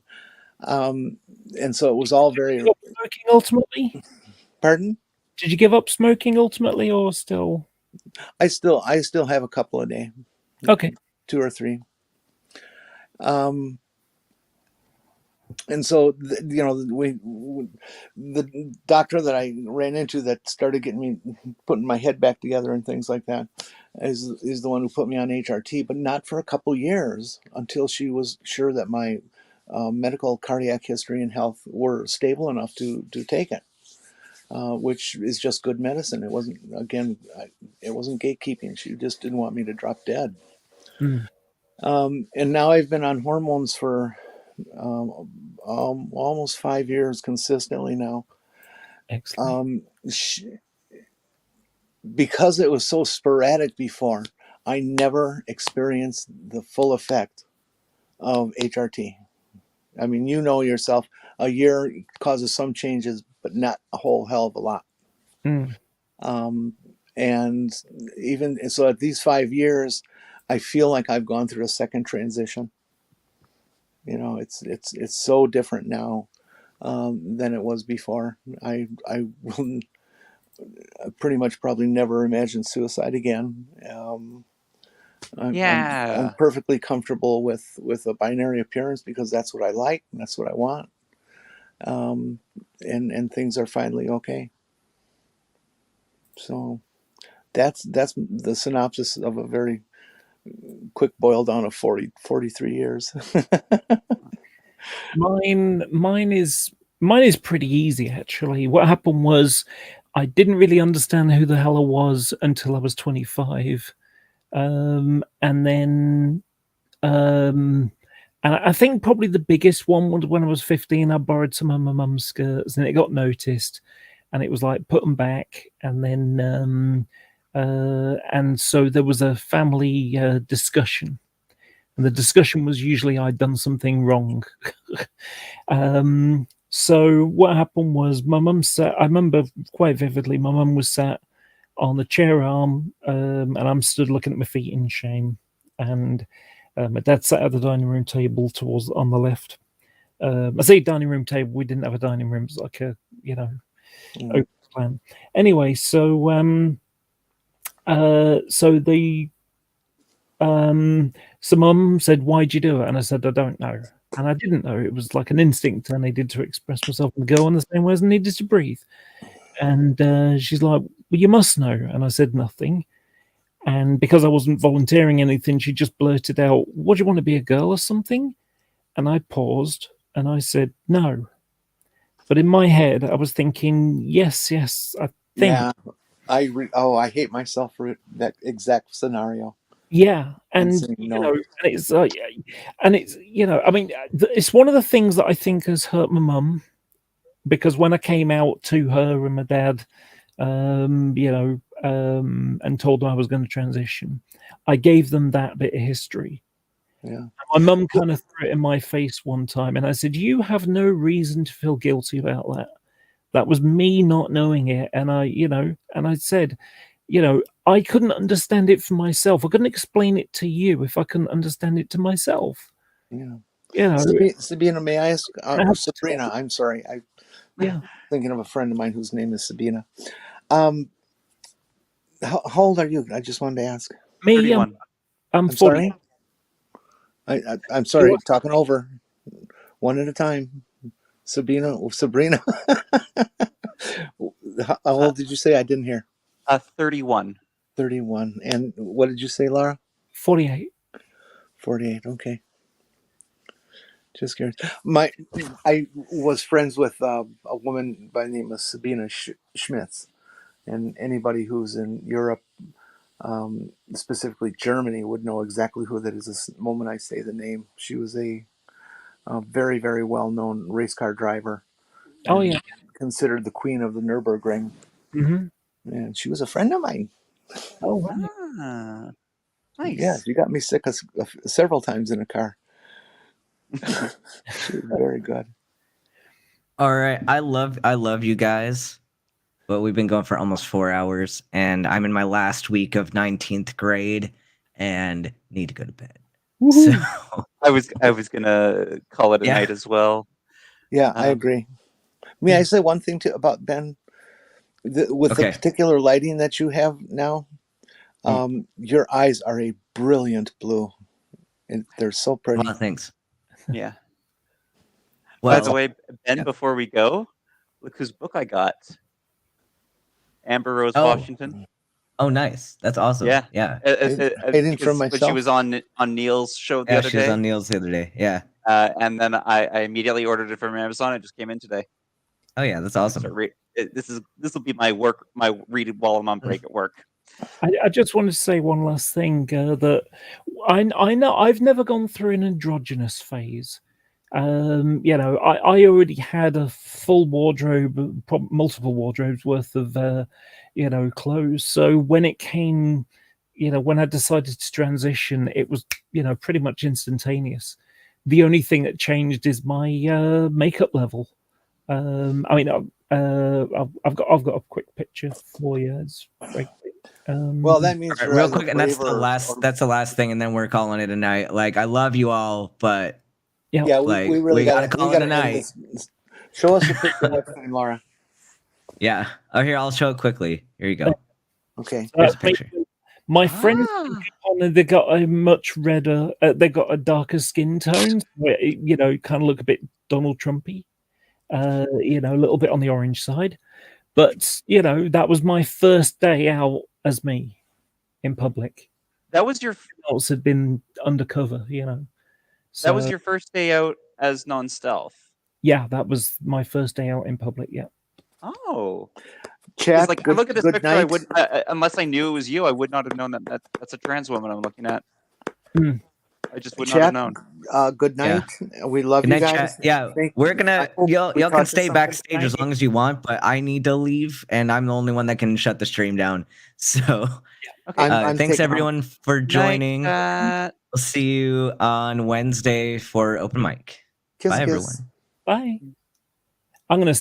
And so it was all very. Did you give up smoking ultimately? Pardon? Did you give up smoking ultimately, or still? I still have a couple a day. Okay. 2 or 3. And so the doctor that I ran into that started getting me, putting my head back together and things like that, is the one who put me on HRT, but not for a couple years, until she was sure that my medical cardiac history and health were stable enough to take it, which is just good medicine. It wasn't, again, it wasn't gatekeeping. She just didn't want me to drop dead. And now I've been on hormones for almost 5 years consistently now. Excellent. Because it was so sporadic before, I never experienced the full effect of HRT. I mean, yourself, a year causes some changes, but not a whole hell of a lot. And even so, at these 5 years, I feel like I've gone through a second transition. It's so different now than it was before. I will pretty much probably never imagine suicide again. I'm perfectly comfortable with a binary appearance because that's what I like and that's what I want. And things are finally okay. So that's the synopsis of a very quick boil down of 43 years. Mine is pretty easy, actually. What happened was I didn't really understand who the hell I was until I was 25. And then and I think probably the biggest one was when I was 15. I borrowed some of my mum's skirts and it got noticed, and it was like, put them back. And then and so there was a family discussion, and the discussion was usually I'd done something wrong. So what happened was my mum sat, I remember quite vividly, my mum was sat on the chair arm, and I'm stood looking at my feet in shame. And My dad sat at the dining room table towards on the left. I say dining room table. We didn't have a dining room. It was like a open plan. Anyway, so mum said, "Why'd you do it?" And I said, "I don't know." And I didn't know. It was like an instinct I needed to express myself and go on the same way as I needed to breathe. And she's like, "Well, you must know." And I said nothing. And because I wasn't volunteering anything, she just blurted out, "What do you want to be, a girl or something?" And I paused and I said, "No." But in my head, I was thinking, yes, I think. Yeah, I hate myself for that exact scenario. Yeah, and saying no. and it's like, and it's I mean, it's one of the things that I think has hurt my mum, because when I came out to her and my dad, and told them I was going to transition, I gave them that bit of history. Yeah, my mum kind of threw it in my face one time, and I said, "You have no reason to feel guilty about that. That was me not knowing it." And I said, I couldn't understand it for myself. I couldn't explain it to you if I couldn't understand it to myself. Yeah. Sabina, may I ask? Sabrina, I'm sorry. I'm thinking of a friend of mine whose name is Sabina. How old are you? I just wanted to ask. Me, 31. I'm 40. Sorry. I'm sorry. Talking over, one at a time. Sabrina. How old did you say? I didn't hear. 31. 31. And what did you say, Laura? 48. 48. Okay. Just curious. I was friends with a woman by the name of Sabina Schmitz, and anybody who's in Europe, specifically Germany, would know exactly who that is. The moment I say the name, she was a very, very well-known race car driver. Oh yeah, considered the queen of the Nürburgring. Mm-hmm. And she was a friend of mine. Oh, wow. Nice. Yeah, you got me sick several times in a car. She was very good. All right, I love you guys, but we've been going for almost 4 hours, and I'm in my last week of 19th grade, and need to go to bed. Woo-hoo. So I was gonna call it a night as well. Yeah, I agree. May I say one thing about Ben? With the particular lighting that you have now, your eyes are a brilliant blue, and they're so pretty. Well, thanks. Yeah. Well, by the way, Ben, before we go, look whose book I got. Amber Rose Washington. Oh, nice. That's awesome. Yeah. Hiding from myself. When she was on Neil's show the other she day. was on Neil's the other day. Yeah. And then I immediately ordered it from Amazon. It just came in today. Oh yeah, that's awesome. This will be my read while I'm on break at work. I just wanted to say one last thing, that I know I've never gone through an androgynous phase. I already had a full wardrobe, multiple wardrobes worth of clothes. So when it came, when I decided to transition, it was pretty much instantaneous. The only thing that changed is my makeup level. I've got a quick picture for you. It's very quick. Well, that means real quick, and that's the last thing, and then we're calling it a night. Like, I love you all, but we really gotta call it a night. Show us a picture next time, Laura. Yeah. Oh, here, I'll show it quickly. Here you go. Okay. Here's a picture. My friends, they got a much redder. They got a darker skin tone. Where kind of look a bit Donald Trumpy. A little bit on the orange side, but that was my first day out as me in public. That was your else had been undercover, So, that was your first day out as non-stealth. Yeah, that was my first day out in public. Yeah. Oh, Chad, I look at this picture. I would, unless I knew it was you, I would not have known that's a trans woman I'm looking at. I just would not have known. Good night. Yeah. We love you guys. Yeah, we're gonna. Y'all can stay backstage as long as you want, but I need to leave, and I'm the only one that can shut the stream down. So, thanks everyone for joining. We'll see you on Wednesday for open mic. Bye, everyone. Bye. I'm gonna.